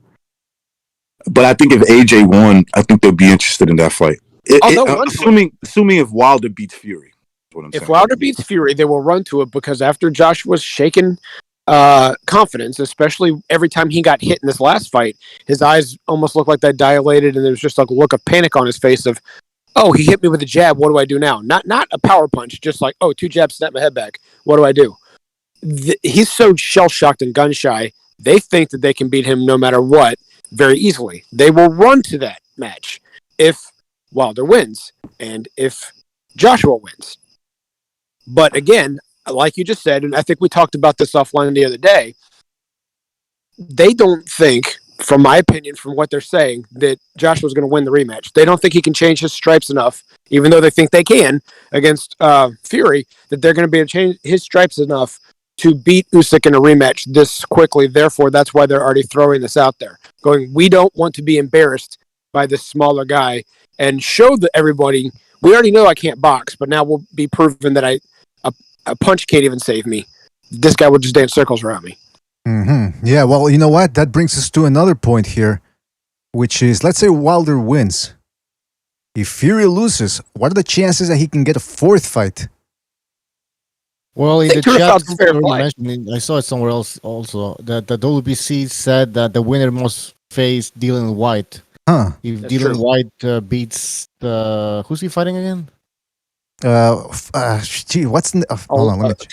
but I think if AJ won, I think they'd be interested in that fight. Assuming if Wilder beats Fury, is what I'm saying. If Wilder beats Fury, they will run to it because after Joshua's shaken confidence, especially every time he got hit in this last fight, his eyes almost looked like they dilated, and there was just like a look of panic on his face of, oh, he hit me with a jab. What do I do now? Not a power punch, just like, oh, 2 jabs, snap my head back. What do I do? He's so shell-shocked and gun-shy, they think that they can beat him no matter what very easily. They will run to that match if Wilder wins and if Joshua wins. But again, like you just said, and I think we talked about this offline the other day, they don't think, from my opinion, from what they're saying, that Joshua's going to win the rematch. They don't think he can change his stripes enough, even though they think they can against Fury, that they're going to be able to change his stripes enough to beat Usyk in a rematch this quickly. Therefore, that's why they're already throwing this out there, going, we don't want to be embarrassed by this smaller guy and show everybody, we already know I can't box, but now we'll be proven that a punch can't even save me. This guy will just dance circles around me. Mm-hmm. Yeah, well, you know what? That brings us to another point here, which is, let's say Wilder wins. If Fury loses, what are the chances that he can get a 4th fight? Well, in the chat, I saw it somewhere else also, that the WBC said that the winner must face Dylan White. Huh. If That's Dylan White beats, who's he fighting again? What's hold on, let me check.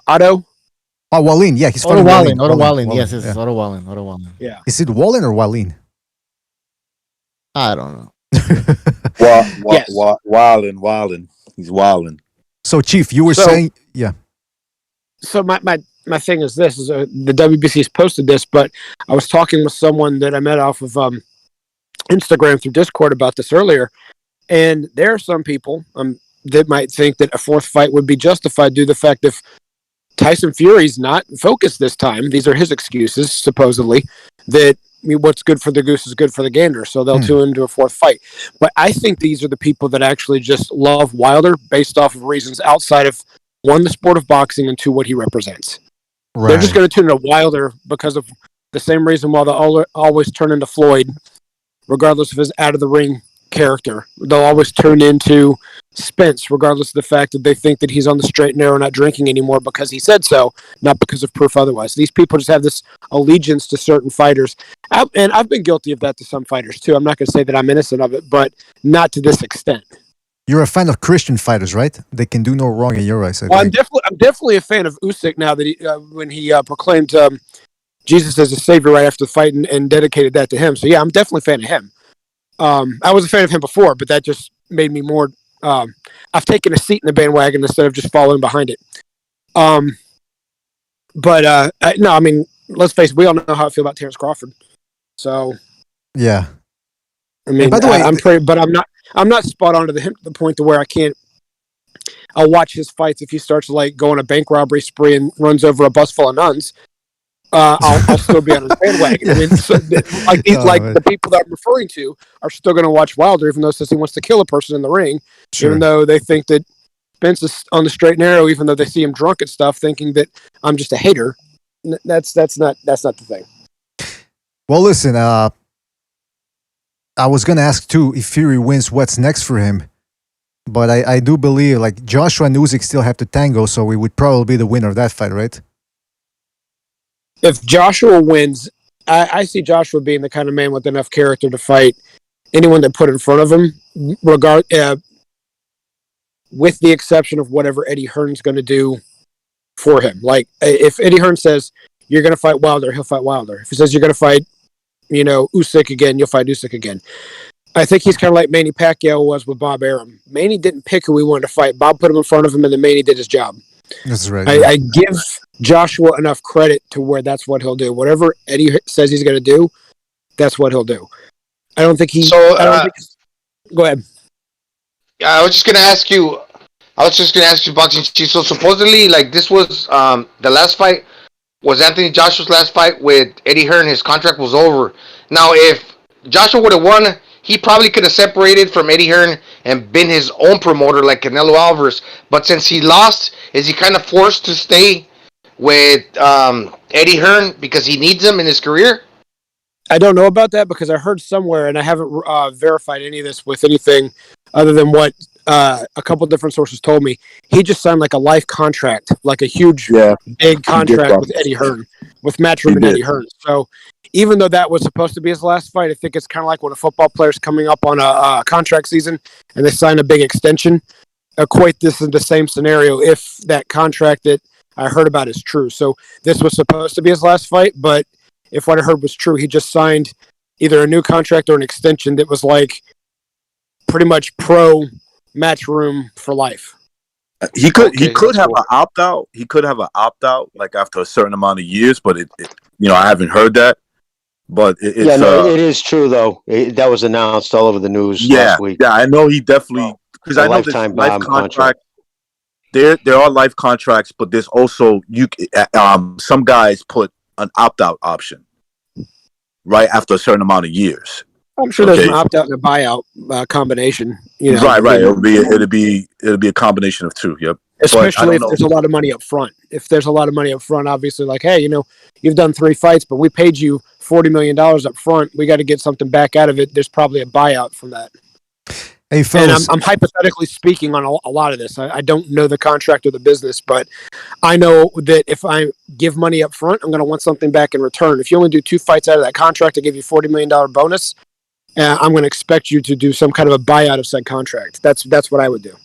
Otto. Oh, Wallin. Yeah, he's Otto fighting Wallin. Yes, it's Otto Wallin. Yeah. Is it Wallin or Wallin? I don't know. Wallin. He's Wallin. So, Chief, you were saying, yeah. So my thing is this: is the WBC has posted this, but I was talking with someone that I met off of Instagram through Discord about this earlier, and there are some people, that might think that a fourth fight would be justified due to the fact if Tyson Fury's not focused this time, these are his excuses, supposedly, that what's good for the goose is good for the gander, so they'll tune into a fourth fight. But I think these are the people that actually just love Wilder based off of reasons outside of, one, the sport of boxing, and two, what he represents. Right. They're just going to tune into Wilder because of the same reason why they'll always turn into Floyd, regardless of his out-of-the-ring character. They'll always turn into Spence, regardless of the fact that they think that he's on the straight and narrow, not drinking anymore because he said so, not because of proof otherwise. These people just have this allegiance to certain fighters. And I've been guilty of that to some fighters, too. I'm not going to say that I'm innocent of it, but not to this extent. You're a fan of Christian fighters, right? They can do no wrong in your eyes. Well, I'm definitely a fan of Usyk now that when he proclaimed Jesus as a savior right after the fight and dedicated that to him. So yeah, I'm definitely a fan of him. I was a fan of him before, but that just made me more. I've taken a seat in the bandwagon instead of just following behind it. No, I mean, let's face it, we all know how I feel about Terrence Crawford. So yeah, I mean, by the way, I'm not spot on to the point to where I'll watch his fights if he starts to like go on a bank robbery spree and runs over a bus full of nuns. I'll still be on his bandwagon. I mean, the people that I'm referring to are still going to watch Wilder, even though it says he wants to kill a person in the ring, even though they think that Spence is on the straight and narrow, even though they see him drunk and stuff, thinking that I'm just a hater. That's not the thing. Well, listen, I was going to ask too if Fury wins, what's next for him. But I do believe like Joshua and Usyk still have to tango, so we would probably be the winner of that fight, right? If Joshua wins, I see Joshua being the kind of man with enough character to fight anyone that put in front of him, with the exception of whatever Eddie Hearn's going to do for him. Like, if Eddie Hearn says, you're going to fight Wilder, he'll fight Wilder. If he says you're going to fight, Usyk again, you'll fight Usyk again. I think he's kind of like Manny Pacquiao was with Bob Arum. Manny didn't pick who he wanted to fight. Bob put him in front of him, and then Manny did his job. That's right. I give Joshua enough credit to where that's what he'll do. Whatever Eddie says he's going to do, that's what he'll do. I don't think he. Go ahead. I was just going to ask you, Boxing Chief. So supposedly, like this was the last fight was Anthony Joshua's last fight with Eddie Hearn. His contract was over. Now, if Joshua would have won, he probably could have separated from Eddie Hearn and been his own promoter like Canelo Alvarez. But since he lost, is he kind of forced to stay with Eddie Hearn because he needs him in his career? I don't know about that because I heard somewhere, and I haven't verified any of this with anything other than what a couple different sources told me. He just signed like a life contract, like a huge, big contract with Eddie Hearn, with Matchroom and Eddie Hearn. So even though that was supposed to be his last fight, I think it's kind of like when a football player's coming up on a contract season and they sign a big extension. Equate this in the same scenario if that contract that I heard about is true. So this was supposed to be his last fight, but if what I heard was true, he just signed either a new contract or an extension that was like pretty much pro Matchroom for life. He could have an opt out. He could have an opt out like after a certain amount of years, but it I haven't heard that. But it is true though. That was announced all over the news last week. Yeah, I know he definitely because I know this life contract. There are life contracts, but there's also some guys put an opt out option right after a certain amount of years. I'm sure there's an opt out and a buyout combination. Right. It'll be a combination of two. Yep. Especially if there's a lot of money up front. If there's a lot of money up front, obviously, like, hey, you've done 3 fights, but we paid you $40 million up front. We got to get something back out of it. There's probably a buyout from that. Hey, fellas. And I'm hypothetically speaking on a lot of this. I don't know the contract or the business, but I know that if I give money up front, I'm going to want something back in return. If you only do 2 fights out of that contract, I give you $40 million bonus. I'm going to expect you to do some kind of a buyout of said contract. That's what I would do.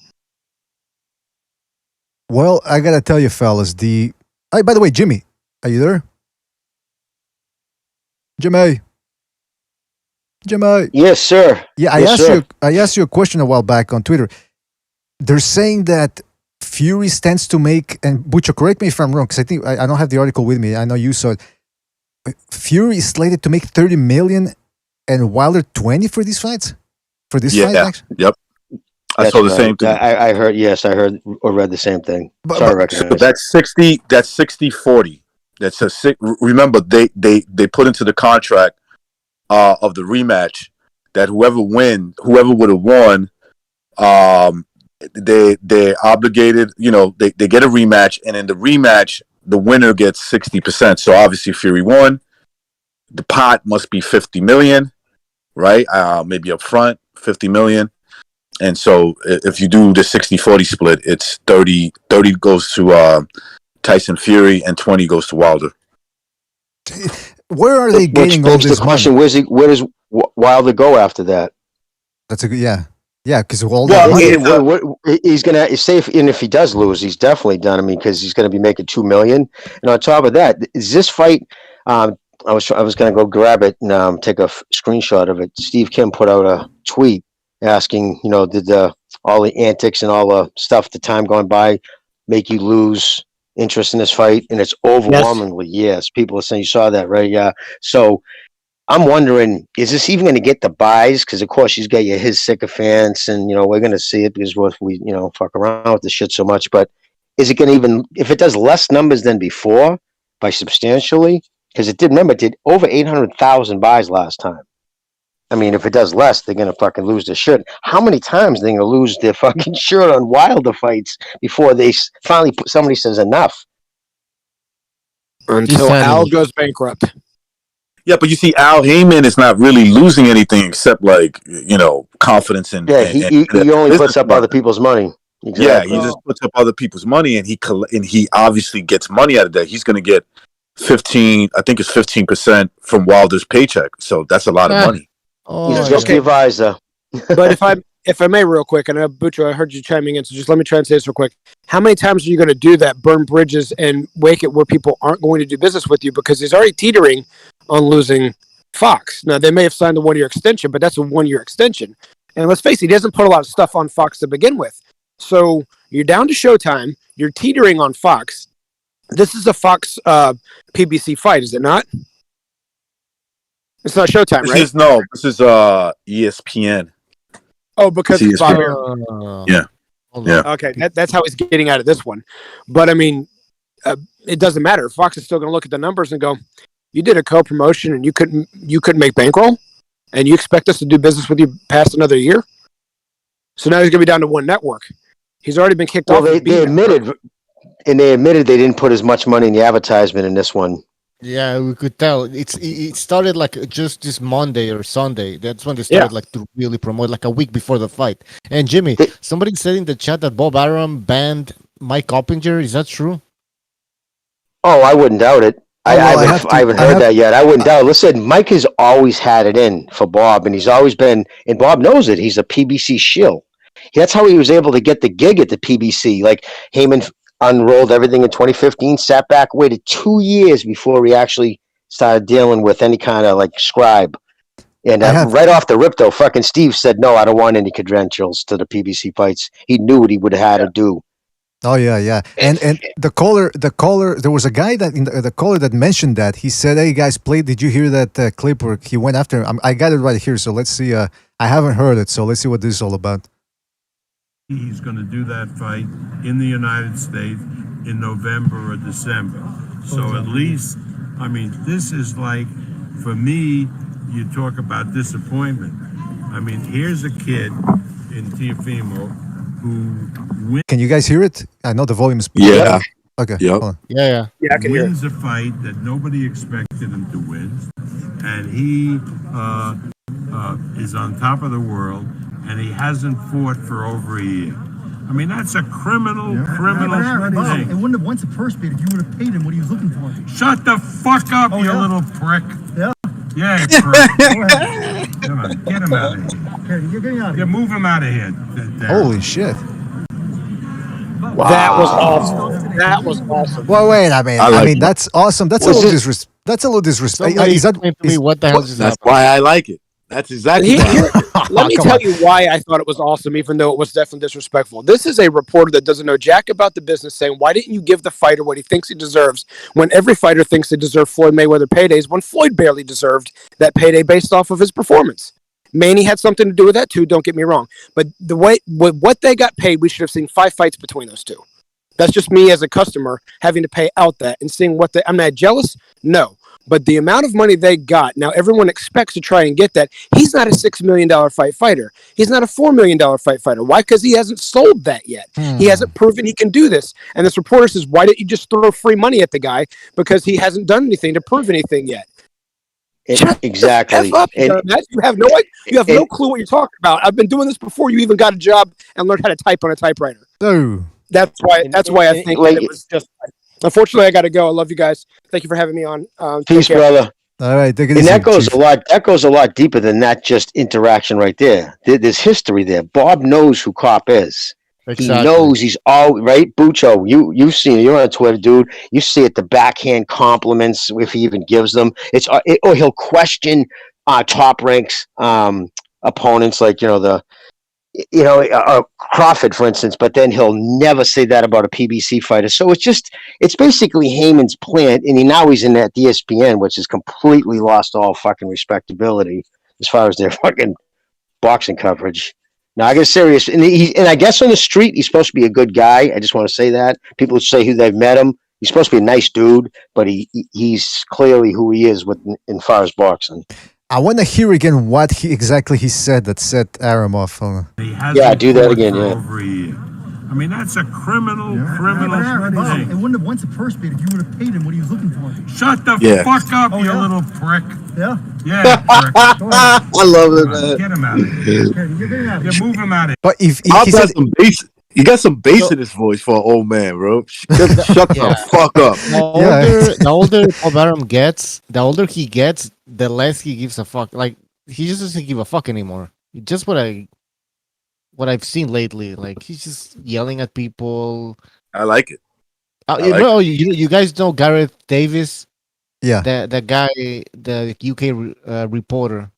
Well, I got to tell you, fellas, by the way, Jimmy, are you there? Jimmy. Yes, sir. Yeah, I asked you a question a while back on Twitter. They're saying that Fury stands to make, and Bucho, correct me if I'm wrong, because I think I don't have the article with me. I know you saw it. Fury is slated to make $30 million and Wilder 20 for these fights? For this fight, actually? Yep. I saw the same thing. I heard. Yes, I heard or read the same thing. Sorry, to recognize. So that's 60. That's 60-40. That's a six. Remember, they put into the contract of the rematch that whoever would have won, they're obligated. They get a rematch, and in the rematch, the winner gets 60%. So obviously, Fury won. The pot must be $50 million, right? Maybe up front, $50 million. And so if you do the 60-40 split, it's 30 goes to Tyson Fury and 20 goes to Wilder. Where are they getting all this the question, money? Where does Wilder go after that? That's a good, yeah, because he's gonna say if he does lose, he's definitely done. I mean, because he's gonna be making $2 million, and on top of that, is this fight? I was gonna go grab it and take a screenshot of it. Steve Kim put out a tweet asking, did all the antics and all the stuff, the time going by, make you lose interest in this fight? And it's overwhelmingly yes. People are saying, you saw that, right? Yeah. So I'm wondering, is this even going to get the buys? Because of course he's got his sycophants, and we're going to see it because we fuck around with this shit so much. But is it going to even, if it does less numbers than before by substantially? Because it did over 800,000 buys last time. I mean, if it does less, they're going to fucking lose their shirt. How many times are they going to lose their fucking shirt on Wilder fights before they finally somebody says enough? Until Al goes bankrupt. Yeah, but you see, Al Heyman is not really losing anything except confidence in. Yeah, he only puts up other people's money. Exactly. Yeah, he just puts up other people's money, and he obviously gets money out of that. He's going to get 15% from Wilder's paycheck, so that's a lot of money. He's just the advisor. But if I may, real quick, and Butcher, I heard you chiming in, so just let me try and say this real quick. How many times are you going to do that, burn bridges, and wake it where people aren't going to do business with you? Because he's already teetering on losing Fox. Now, they may have signed a 1-year extension, but that's a 1-year extension. And let's face it, he doesn't put a lot of stuff on Fox to begin with. So you're down to Showtime. You're teetering on Fox. This is a Fox PBC fight, is it not? It's not Showtime, right? This is ESPN. Oh, because it's Yeah. Okay, that's how he's getting out of this one. But I mean, it doesn't matter. Fox is still going to look at the numbers and go, "You did a co-promotion and you couldn't make bankroll, and you expect us to do business with you past another year?" So now he's going to be down to one network. He's already been kicked off. They admitted they didn't put as much money in the advertisement in this one. Yeah, we could tell. It started like just this Monday or Sunday. That's when they started to really promote, like a week before the fight. And Jimmy, somebody said in the chat that Bob Arum banned Mike Oppinger. Is that true? Oh, I wouldn't doubt it. I haven't heard that yet. I wouldn't doubt it. Listen, Mike has always had it in for Bob, and he's always been, and Bob knows it. He's a PBC shill. That's how he was able to get the gig at the PBC. Like Heyman unrolled everything in 2015, sat back, waited 2 years before he actually started dealing with any kind of scribe. And right off the rip, though, fucking Steve said, "No, I don't want any credentials to the PBC fights." He knew what he would have had to do. Oh yeah. And the caller. There was a guy that the caller that mentioned that. He said, "Hey guys, did you hear that clip where he went after him?" I got it right here. So let's see. I haven't heard it, so let's see what this is all about. He's going to do that fight in the United States in November or December. So at least, I mean, this is like, for me, you talk about disappointment. I mean, here's a kid in Teofimo who Can you guys hear it? I know the volume is. Yeah. Okay. Yep. Yeah. I can hear it. wins a fight that nobody expected him to win, and he is on top of the world, and he hasn't fought for over a year. I mean, that's a criminal thing. It wouldn't have won the first bid if you would have paid him what he was looking for. Shut the fuck up, you little prick. Yeah. Yeah, prick. Come on, get him out of here. You're getting out of here. Move him out of here. Holy shit. Wow. That was awesome. Well, wait. I mean, that's awesome. That's a little disrespect. That's a little disrespect. What the hell is That's why I like it. That's exactly why. Let me tell you why I thought it was awesome, even though it was definitely disrespectful. This is a reporter that doesn't know jack about the business saying, "Why didn't you give the fighter what he thinks he deserves?" When every fighter thinks they deserve Floyd Mayweather paydays, when Floyd barely deserved that payday based off of his performance. Manny had something to do with that too. Don't get me wrong, but the way what they got paid, we should have seen 5 fights between those two. That's just me as a customer having to pay out that and seeing what I'm not jealous, no. But the amount of money they got, now everyone expects to try and get that. He's not a $6 million fighter. He's not a $4 million fighter. Why? Because he hasn't sold that yet. He hasn't proven he can do this. And this reporter says, why didn't you just throw free money at the guy? Because he hasn't done anything to prove anything yet. Exactly. F up, you have no clue what you're talking about. I've been doing this before you even got a job and learned how to type on a typewriter. Oh. That's why I think it was just. Unfortunately, I got to go. I love you guys. Thank you for having me on. Peace, brother. All right, and that goes a lot. That goes a lot deeper than that. Just interaction right there. There's history there. Bob knows who Cop is. Exactly. He knows he's all right. Bucho, you've seen it. You're on Twitter, dude. You see it. The backhand compliments, if he even gives them. Or he'll question top ranks opponents, like Crawford, for instance, but then he'll never say that about a PBC fighter. So it's basically Heyman's plan, and now he's in that ESPN, which has completely lost all fucking respectability as far as their fucking boxing coverage. Now I get serious, and I guess on the street he's supposed to be a good guy. I just want to say that people say who they've met him. He's supposed to be a nice dude, but he's clearly who he is in far as boxing. I want to hear again what exactly he said that set Aram off. Yeah, do that again. Yeah. Over a year. I mean, that's a criminal thing. It wouldn't have won the purse bid if you would have paid him what he was looking for. Shut the fuck up, you little prick. Yeah? Yeah, prick. I love it, man. Get him out of here. You move him out of here. But if he got some bass, you got some bass in his voice for an old man, bro. Shut the fuck up. The older Bob Arum gets, the older he gets, the less he gives a fuck. Like, he just doesn't give a fuck anymore. Just what I've seen lately. Like, he's just yelling at people. I like it. You guys know Gareth Davis? Yeah. The guy, the UK reporter,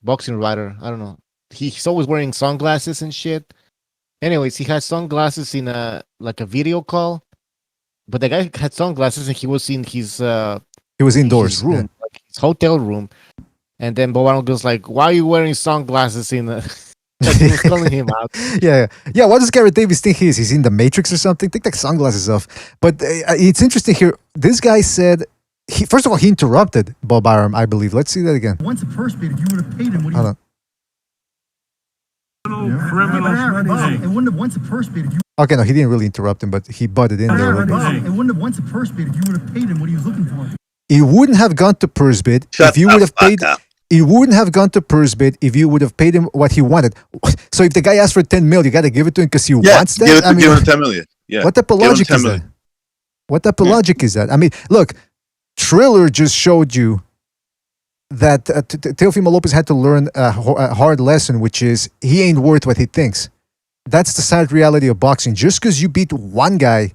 boxing writer. I don't know. He's always wearing sunglasses and shit. Anyways, he had sunglasses in a video call, but the guy had sunglasses and he was in his he was indoors his room, like his hotel room, and then Bob Arnold goes like, "Why are you wearing sunglasses in?" Like he was calling him out. Yeah. What does Gareth Davis think he is? He's in the Matrix or something? Take the sunglasses off. But it's interesting here. This guy said, first of all, he interrupted Bob Arum, I believe. Let's see that again. Once the purse bid, if you would have paid him what he Hold on. It wouldn't have won the purse bid if you. Okay, no, he didn't really interrupt him, but he butted in there. It wouldn't have won the purse bid if you would have paid him what he was looking for. It wouldn't have gone to purse bid if you would have paid. It wouldn't have gone to purse bid if you would have paid him what he wanted. So if the guy asked for 10 million, you got to give it to him because he wants that. Give him 10 million. Yeah. What type of logic is that? What type of logic is that? I mean, look, Triller just showed you that Teofimo Lopez had to learn a hard lesson, which is he ain't worth what he thinks. That's the sad reality of boxing. Just because you beat one guy,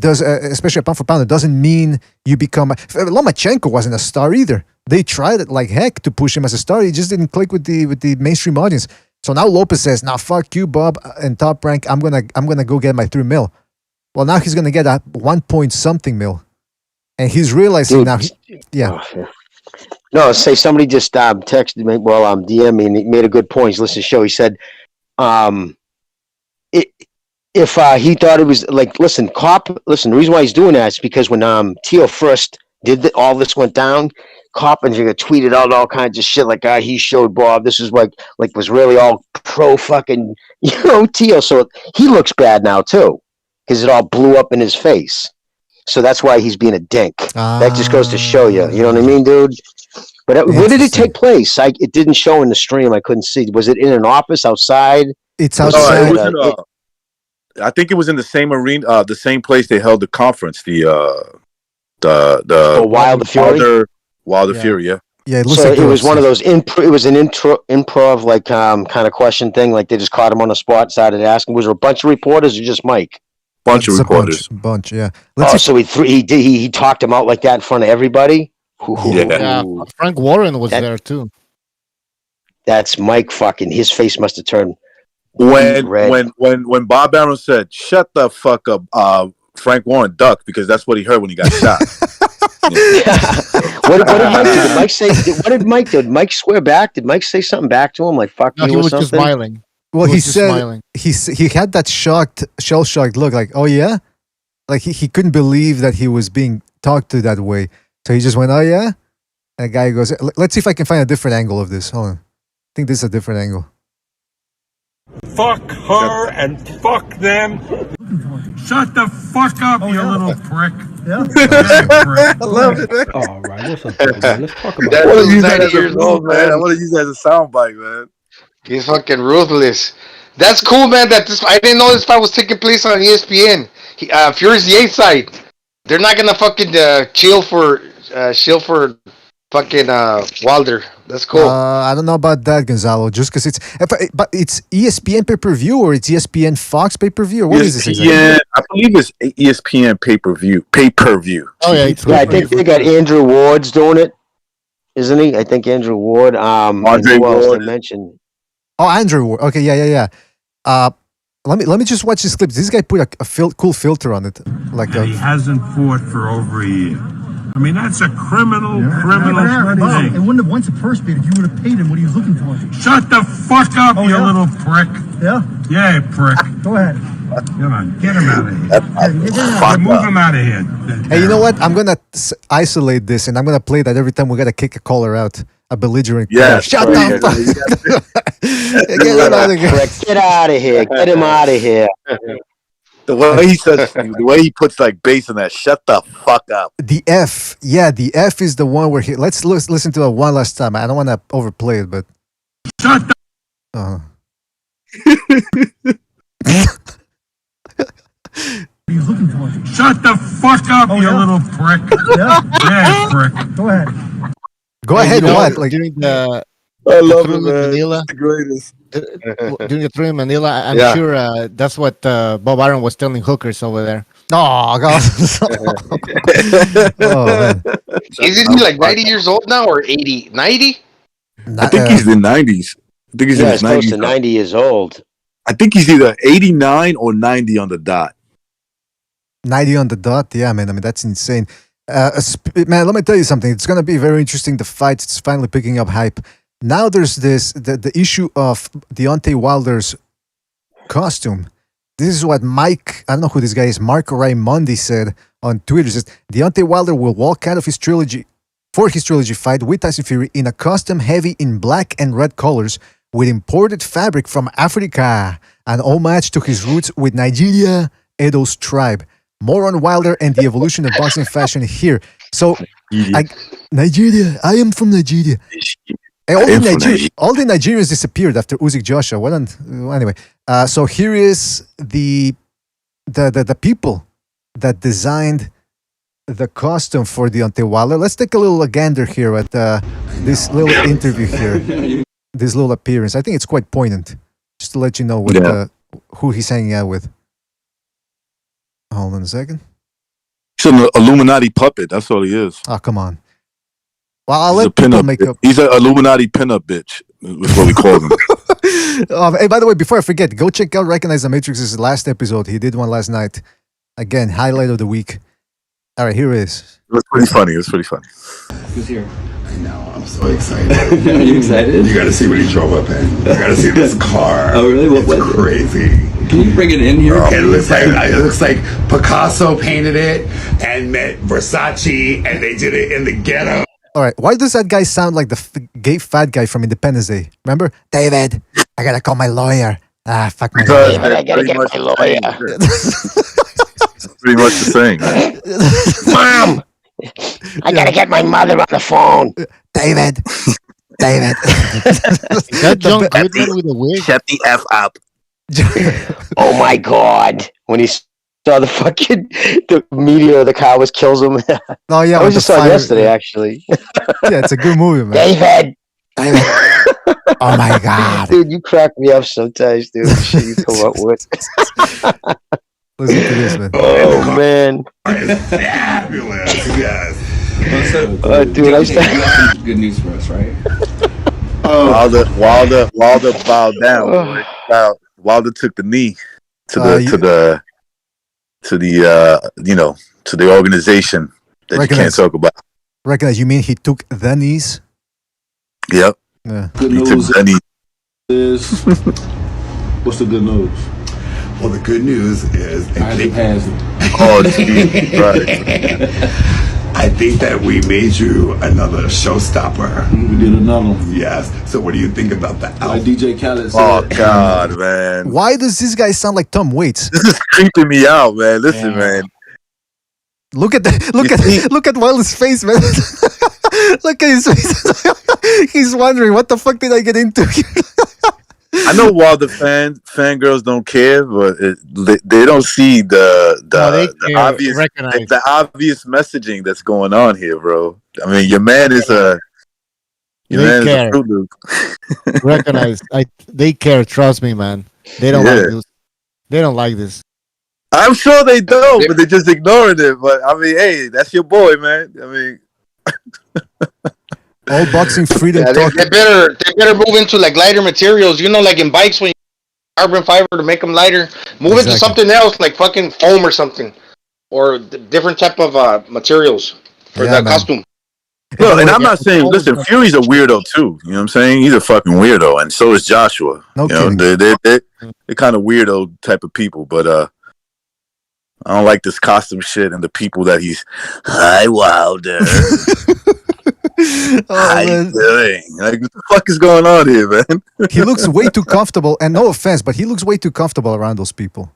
especially a pound for pound, it doesn't mean you become. Lomachenko wasn't a star either. They tried it like heck to push him as a star. He just didn't click with the mainstream audience. So now Lopez says, "Now fuck you, Bob, and Top Rank. I'm gonna go get my $3 million." Well, now he's gonna get a 1 point something mil, and he's realizing now. No, say somebody just texted me. Well, DM me, and he made a good point. He's listening to the show. He said, if he thought it was like, listen, the reason why he's doing that is because when Teo first did all this went down, Cop and tweeted out all kinds of shit like, he showed Bob this is like was really all pro fucking Teo. So he looks bad now too because it all blew up in his face. So that's why he's being a dink. That just goes to show you. You know what I mean, dude? But where did it take place? It didn't show in the stream. I couldn't see. Was it in an office outside? It's outside. I think it was in the same arena, the same place they held the conference. The Wilder Fury. Wilder Fury, yeah. Yeah, it looks so like it was one of those. It was an improv like kind of question thing. Like they just caught him on the spot, started asking. Was there a bunch of reporters or just Mike? Bunch of reporters. Bunch, yeah. So he talked him out like that in front of everybody. Yeah, Frank Warren was there too. That's Mike. Fucking his face must have turned when Bob Arum said, "Shut the fuck up," Frank Warren ducked because that's what he heard when he got shot. What did Mike do? Did Mike say? What did Mike do? Did Mike swear back? Did Mike say something back to him, like "fuck No, you" he or was just something? smiling. Well, he was just said smiling. he had that shell shocked look, like, oh yeah, like he couldn't believe that he was being talked to that way. So he just went, oh yeah. And the guy goes, let's see if I can find a different angle of this. Hold on, I think this is a different angle. Fuck her and fuck them. Shut the fuck up, you little prick. Yeah. Prick. I love it, man. All right, what's up, man? Let's talk about That I want to dude's use that 90 as a years move, old, man. I man. want to use that as a soundbite, man. He's fucking ruthless. That's cool, man. That this I didn't know this fight was taking place on ESPN. Fury's the 8th side. They're not gonna fucking chill for fucking Wilder. That's cool. I don't know about that, Gonzalo. Just because but it's ESPN pay-per-view or it's ESPN Fox pay-per-view or what is this exactly? Yeah, I believe it's ESPN pay-per-view. Oh yeah, I think they got Andrew Ward's doing it, isn't he? I think Andrew Ward. Andre who else Ward. they mentioned? Oh, Andrew Ward. Okay, yeah. Let me just watch this clip. This guy put a cool filter on it, like He hasn't fought for over a year. I mean, that's a criminal It thing. wouldn't have won to purse bid if you would have paid him what he was looking for. Shut the fuck up, you little prick. Yeah? Yeah, prick. Go ahead. Come on, get him out of here. Move him out of here. Hey, you know what? I'm gonna isolate this, and I'm gonna play that every time we gotta kick a caller out, a belligerent caller. Shut the fuck! Get him out of here! Get out of here! Get him out of here! The way he says, the way he puts like bass in that. Shut the fuck up. The F, yeah, the F is the one where he. Let's listen to it one last time. I don't want to overplay it, but. Shut the. He's looking for. Shut the fuck up, you little prick. Yeah, prick. Go ahead. Go ahead. What? Like during the I love through it, man. Manila. It's the greatest. During the through in Manila, I'm Yeah. sure that's what Bob Arum was telling hookers over there. Oh God! Oh, man. Isn't he like 90 years old now or 80? 90? I think he's in the 90s. I think he's in Yeah, his he's close 90s. to 90 years old. I think he's either 89 or 90 on the dot. 90 on the dot. Yeah, man. I mean, that's insane. Man, let me tell you something. It's going to be very interesting. The fight, it's finally picking up hype. Now there's the issue of Deontay Wilder's costume. This is what Mike, I don't know who this guy is, Mark Raimondi said on Twitter. He says, Deontay Wilder will walk out of his trilogy fight with Tyson Fury in a costume heavy in black and red colors with imported fabric from Africa, an homage to his roots with Nigeria, Edo's tribe. More on Wilder and the evolution of boxing fashion here. So, Nigeria, I am from Nigeria. All the Nigerians disappeared after Usyk Joshua. Anyway, so here is the people that designed the costume for Deontay Wilder. Let's take a little gander here at this little interview here, this little appearance. I think it's quite poignant, just to let you know what who he's hanging out with. Hold on a second. He's an Illuminati puppet. That's all he is. Oh, come on. Well, I'll He's let people make up. He's an Illuminati pinup bitch. That's what we call him. Hey, by the way, before I forget, go check out Recognize the Matrix's last episode. He did one last night. Again, highlight of the week. All right, here it is. It was pretty funny. Who's here? I know. I'm so excited. Are you excited? You got to see what he drove up in. You got to see this car. Oh, really? It's crazy. Can you bring it in here? It looks like Picasso painted it and met Versace, and they did it in the ghetto. All right, why does that guy sound like the gay fat guy from Independence Day? Remember? David, I gotta call my lawyer. Fuck my lawyer. David, I gotta get my lawyer. Pretty much the same. Mom, I gotta get my mother on the phone. David. Is that John Goodman with a wig? Shut the F up. Oh my God! When he saw the meteor of the car kills him. Oh yeah, I just saw it yesterday actually. Yeah, it's a good movie, man. David. Oh my God, dude, you crack me up sometimes, dude. The shit you come up with. Listen to this, man. Oh man. It's fabulous. Yes. Dude, I got some good news for us, right? Wilder bowed down. Wilder took the knee to the organization that you can't talk about. Recognize, you mean he took the knees? Yep. Yeah. Good He took news the knee. is what's the good news? Well, the good news is Isaac has it. Oh, geez. Right. I think that we made you another showstopper. We did another one. Yes. So what do you think about that? Like DJ Khaled said. Oh, God, man. Why does this guy sound like Tom Waits? This is creeping me out, man. Listen, man. Look at Wilder's face, man. Look at his face. He's wondering, what the fuck did I get into? I know Wilder fangirls don't care, but they don't see the obvious messaging that's going on here, bro. I mean, your man is a Fruit Loop. Recognize, they care. Trust me, man. They don't like this. They don't like this. I'm sure they don't, but they're just ignoring it. But I mean, hey, that's your boy, man. I mean, all boxing freedom. Yeah, they better move into like lighter materials. You know, like in bikes when you carbon fiber to make them lighter. Move into something else, like fucking foam or something, or different type of materials for that costume. No, and I'm not saying. Listen, Fury's a weirdo too. You know what I'm saying? He's a fucking weirdo, and so is Joshua. No kidding. They're kind of weirdo type of people, but I don't like this costume shit and the people that he's. Hi, Wilder. How you doing? Like, what the fuck is going on here, man? He looks way too comfortable, and no offense, but he looks way too comfortable around those people.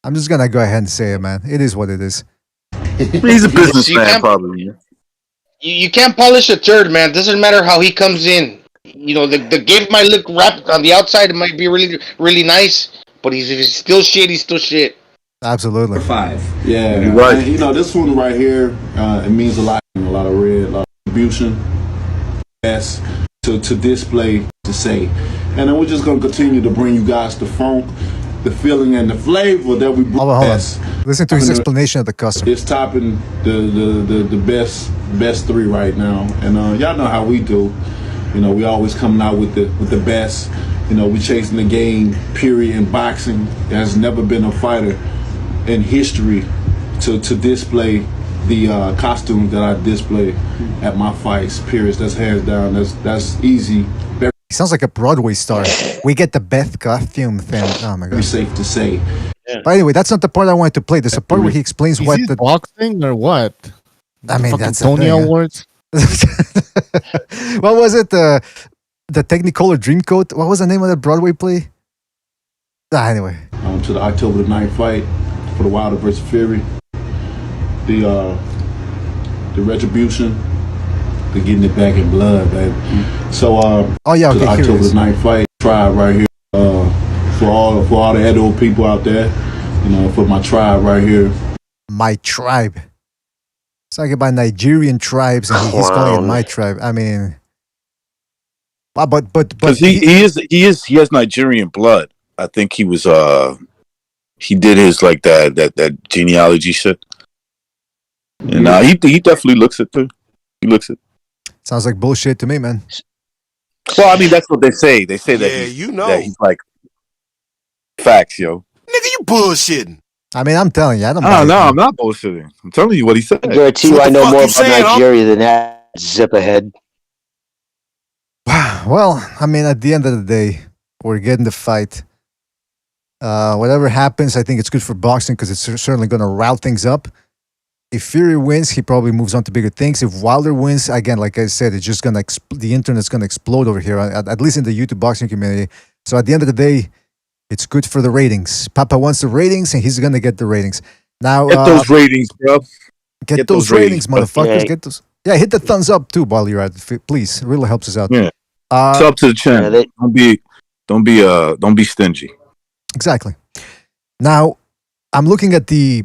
I'm just gonna go ahead and say it, man. It is what it is. He's a businessman, probably. You can't polish a turd, man. Doesn't matter how he comes in. You know, the gift might look wrapped on the outside. It might be really, really nice, but if he's still shit, he's still shit. Absolutely. 5. Yeah, you're right. And, you know, this one right here, it means a lot. A lot of red, a lot of distribution. Yes, to display, to say. And then we're just going to continue to bring you guys the funk, the feeling, and the flavor that we bring. Hold on. Listen to his explanation of the custom. It's topping the best 3 right now. And y'all know how we do. You know, we always coming out with the best. You know, we chasing the game, period, in boxing. There's never been a fighter in history to display the costumes that I display at my fights, period. That's hands down. That's easy. He sounds like a Broadway star. We get the best costume thing. Oh my god. Very safe to say. Yeah. By the way, that's not the part I wanted to play. There's a part where he explains what the boxing or what. I mean, that's Tony Awards. What was it? The Technicolor Dreamcoat. What was the name of that Broadway play? Anyway. To the October the 9th fight for the Wilder versus Fury. The retribution. They're getting it back in blood, baby. So to the October the 9th fight tribe right here. For all the adult people out there, you know, for my tribe right here. My tribe. It's like about Nigerian tribes, and he's calling it my tribe. I mean, but because he has Nigerian blood. I think he was he did his like that genealogy shit, and he definitely looks it too. He looks it. Sounds like bullshit to me, man. Well, I mean, that's what they say. They say that that he's like facts, yo. Nigga, you bullshitting. I mean, I'm telling you, I don't. I'm not bullshitting. I'm telling you what he said. I guarantee you, I know more about Nigeria than that zip ahead. Well, I mean, at the end of the day, we're getting the fight. Whatever happens, I think it's good for boxing because it's certainly going to rile things up. If Fury wins, he probably moves on to bigger things. If Wilder wins, again, like I said, it's just going to the internet's going to explode over here, at least in the YouTube boxing community. So at the end of the day, it's good for the ratings. Papa wants the ratings, and he's going to get the ratings. Now, get those ratings, bro. Get those ratings, motherfuckers. Get those. Yeah, hit the thumbs up too while you're at it, please. It really helps us out. Yeah. It's up to the channel. Don't be stingy. Exactly. Now, I'm looking at the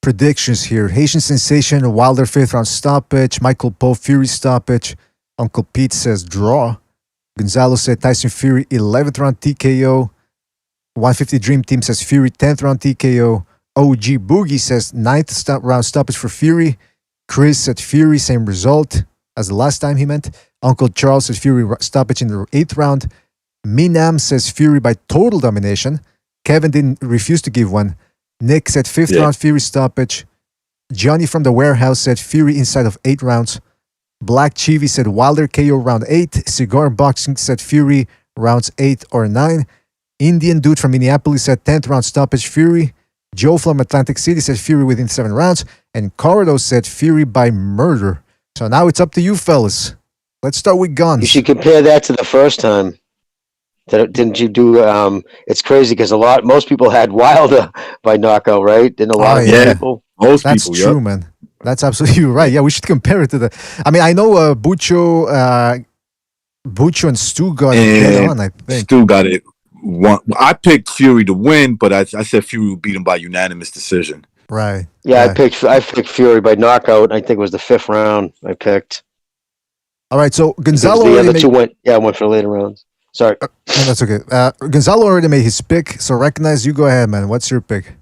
predictions here. Haitian Sensation, Wilder 5th round stoppage. Michael Poe, Fury stoppage. Uncle Pete says draw. Gonzalo said Tyson Fury 11th round TKO. 150 Dream Team says Fury 10th round TKO. OG Boogie says 9th round stoppage for Fury. Chris said Fury, same result as the last time he meant. Uncle Charles says Fury stoppage in the 8th round. Minam says Fury by total domination. Kevin didn't refuse to give one. Nick said 5th round Fury stoppage. Johnny from the warehouse said Fury inside of 8 rounds. Black Chivi said Wilder KO round 8. Cigar Boxing said Fury rounds 8 or 9. Indian dude from Minneapolis said 10th round stoppage Fury. Joe from Atlantic City said Fury within 7 rounds. And Cordo said Fury by murder. So now it's up to you, fellas. Let's start with guns. You should compare that to the first time. Didn't you do? It's crazy because most people had Wilder by knockout, right? Didn't a lot of people? That's true, man. That's absolutely right. Yeah, we should compare it to the. I mean, I know Bucho and Stu got it dead on. I think Stu got it. I picked Fury to win, but I said Fury would beat him by unanimous decision. Right. Yeah, right. I picked Fury by knockout. I think it was the 5th round. I picked. All right, so Gonzalo. The other two went. Yeah, I went for later rounds. Sorry. No, that's okay. Gonzalo already made his pick, so recognize. You go ahead, man. What's your pick?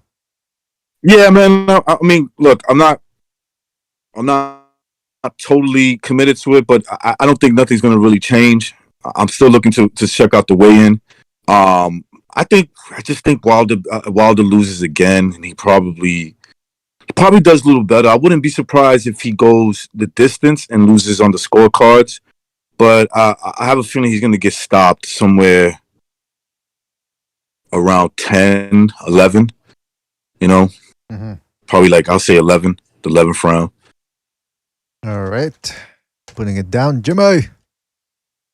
Yeah, man. I mean, look, I'm not totally committed to it, but I don't think nothing's going to really change. I'm still looking to check out the weigh-in. I just think Wilder loses again, and he probably does a little better. I wouldn't be surprised if he goes the distance and loses on the scorecards. But I have a feeling he's going to get stopped somewhere around 10, 11, Probably I'll say 11, the 11th round. All right. Putting it down. Jimmy,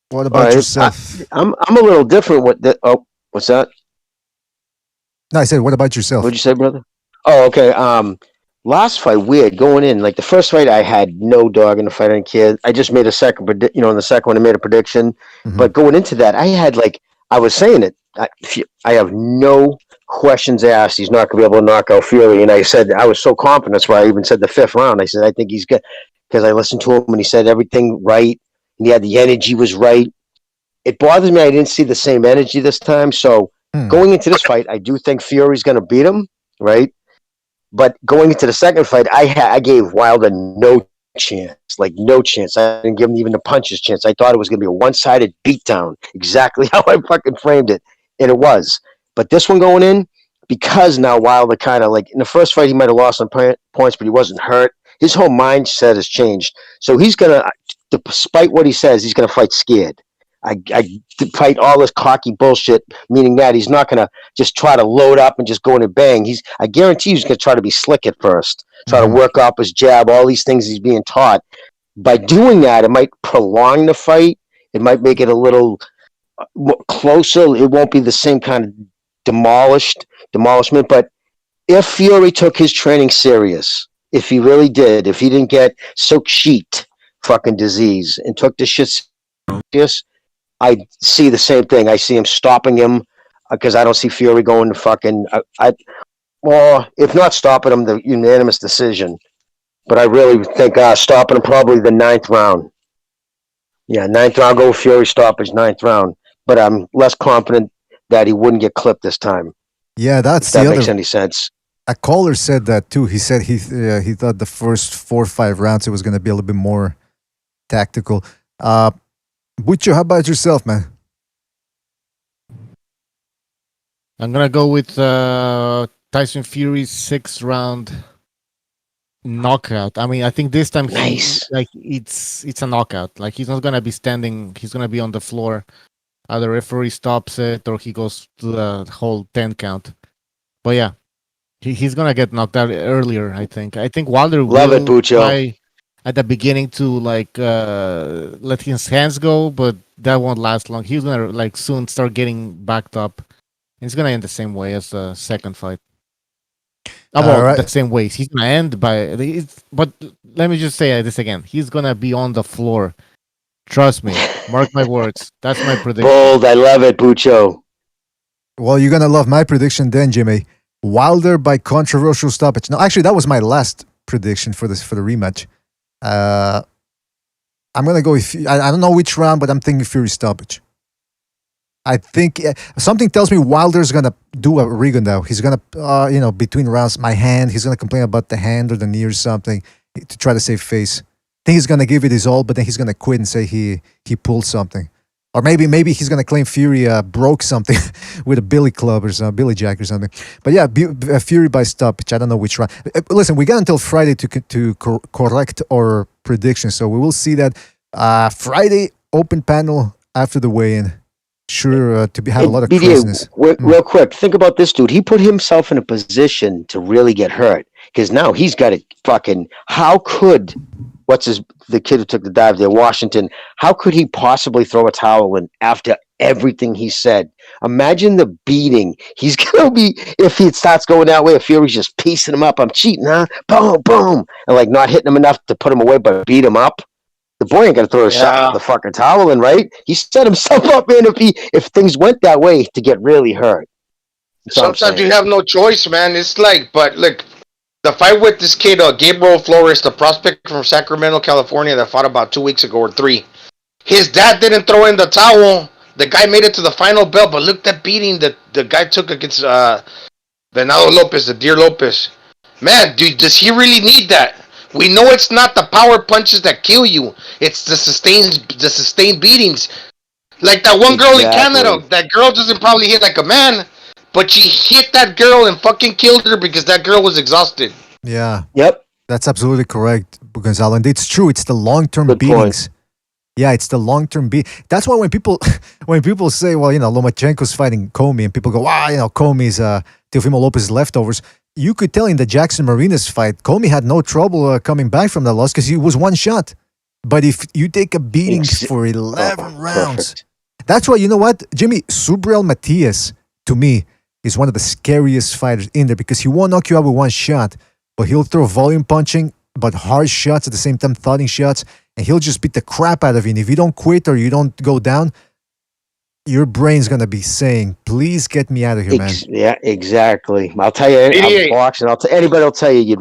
what about yourself? I'm a little different with the, what's that? No, I said, what about yourself? What'd you say, brother? Oh, okay. Last fight, weird. Going in, the first fight, I had no dog in the fight. I didn't care. I just made a second, in the second one, I made a prediction. Mm-hmm. But going into that, I had I was saying it. I have no questions asked. He's not going to be able to knock out Fury. And I said, I was so confident. That's why I even said the 5th round. I said, I think he's good. Because I listened to him and he said everything right. And he had the energy was right. It bothers me I didn't see the same energy this time. So going into this fight, I do think Fury's going to beat him, right? But going into the second fight, I gave Wilder no chance, no chance. I didn't give him even the punches chance. I thought it was going to be a one-sided beatdown, exactly how I fucking framed it, and it was. But this one going in, because now Wilder kind of in the first fight he might have lost some points, but he wasn't hurt. His whole mindset has changed. So he's going to, despite what he says, he's going to fight scared. I fight all this cocky bullshit, meaning that he's not going to just try to load up and just go in and bang. I guarantee he's going to try to be slick at first, try to work up his jab, all these things he's being taught. By doing that, it might prolong the fight. It might make it a little closer. It won't be the same kind of demolishment. But if Fury took his training serious, if he really did, if he didn't get silk sheet fucking disease and took this shit serious, I see the same thing. I see him stopping him because I don't see Fury going to fucking. If not stopping him, the unanimous decision. But I really think stopping him probably the 9th round. Yeah, 9th round. Go Fury stoppage 9th round. But I'm less confident that he wouldn't get clipped this time. Yeah, if that makes any sense. A caller said that too. He said he thought the first 4 or 5 rounds it was going to be a little bit more tactical. Bucho, how about yourself, man? I'm gonna go with Tyson Fury's 6th round knockout. I mean, I think this time it's a knockout. He's not gonna be standing. He's gonna be on the floor. Either referee stops it or he goes to the whole 10 count. But yeah, he's gonna get knocked out earlier. I think Wilder will try at the beginning to let his hands go, but that won't last long. He's gonna soon start getting backed up. It's gonna end the same way as the second fight. The same way. He's gonna end but let me just say this again. He's gonna be on the floor. Trust me. Mark my words. That's my prediction. Bold. I love it, Bucho. Well, you're gonna love my prediction then, Jimmy. Wilder by controversial stoppage. No, actually, that was my last prediction for the rematch. I'm gonna go with. I don't know which round, but I'm thinking Fury stoppage. I think something tells me Wilder's gonna do a Rigondeaux. He's gonna, between rounds, he's gonna complain about the hand or the knee or something to try to save face. I think he's gonna give it his all, but then he's gonna quit and say he pulled something. Or maybe he's gonna claim Fury broke something with a Billy Club or some Billy Jack or something. But yeah, Fury by stoppage. I don't know which round. Listen, we got until Friday to correct our predictions, so we will see that Friday open panel after the weigh-in. Sure, to have a lot of craziness. Real quick, think about this dude. He put himself in a position to really get hurt because now he's got it. Fucking, how could the kid who took the dive there, Washington? How could he possibly throw a towel in after everything he said? Imagine the beating he's gonna be if he starts going that way. If Fury's just piecing him up, I'm cheating, huh? Boom, boom, and like not hitting him enough to put him away, but beat him up. The boy ain't gonna throw the fucking towel in, right? He set himself up, man. If things went that way, to get really hurt. Sometimes you have no choice, man. It's like, but look, the fight with this kid, Gabriel Flores, the prospect from Sacramento, California, that fought about 2 weeks ago or 3. His dad didn't throw in the towel. The guy made it to the final bell, but look that beating that the guy took against Venado Lopez, the Deer Lopez. Man, dude, does he really need that? We know it's not the power punches that kill you. It's the sustained beatings. Like that one girl in Canada. That girl doesn't probably hit like a man, but she hit that girl and fucking killed her because that girl was exhausted. Yeah. Yep. That's absolutely correct, Gonzalo. And it's true. It's the long-term beatings. Point. Yeah, it's the long-term beat. That's why when people say, well, Lomachenko's fighting Comey, and people go, wow, Comey's Teofimo Lopez's leftovers. You could tell in the Jackson Marinas fight, Comey had no trouble coming back from that loss because he was one shot. But if you take a beating for 11 rounds, that's why, you know what, Jimmy, Subriel Matias, to me, is one of the scariest fighters in there because he won't knock you out with one shot, but he'll throw volume punching, but hard shots at the same time, thudding shots, and he'll just beat the crap out of you. And if you don't quit or you don't go down, your brain's going to be saying, please get me out of here, man. Yeah, exactly. I'll tell you, I'm boxing. Anybody will tell you,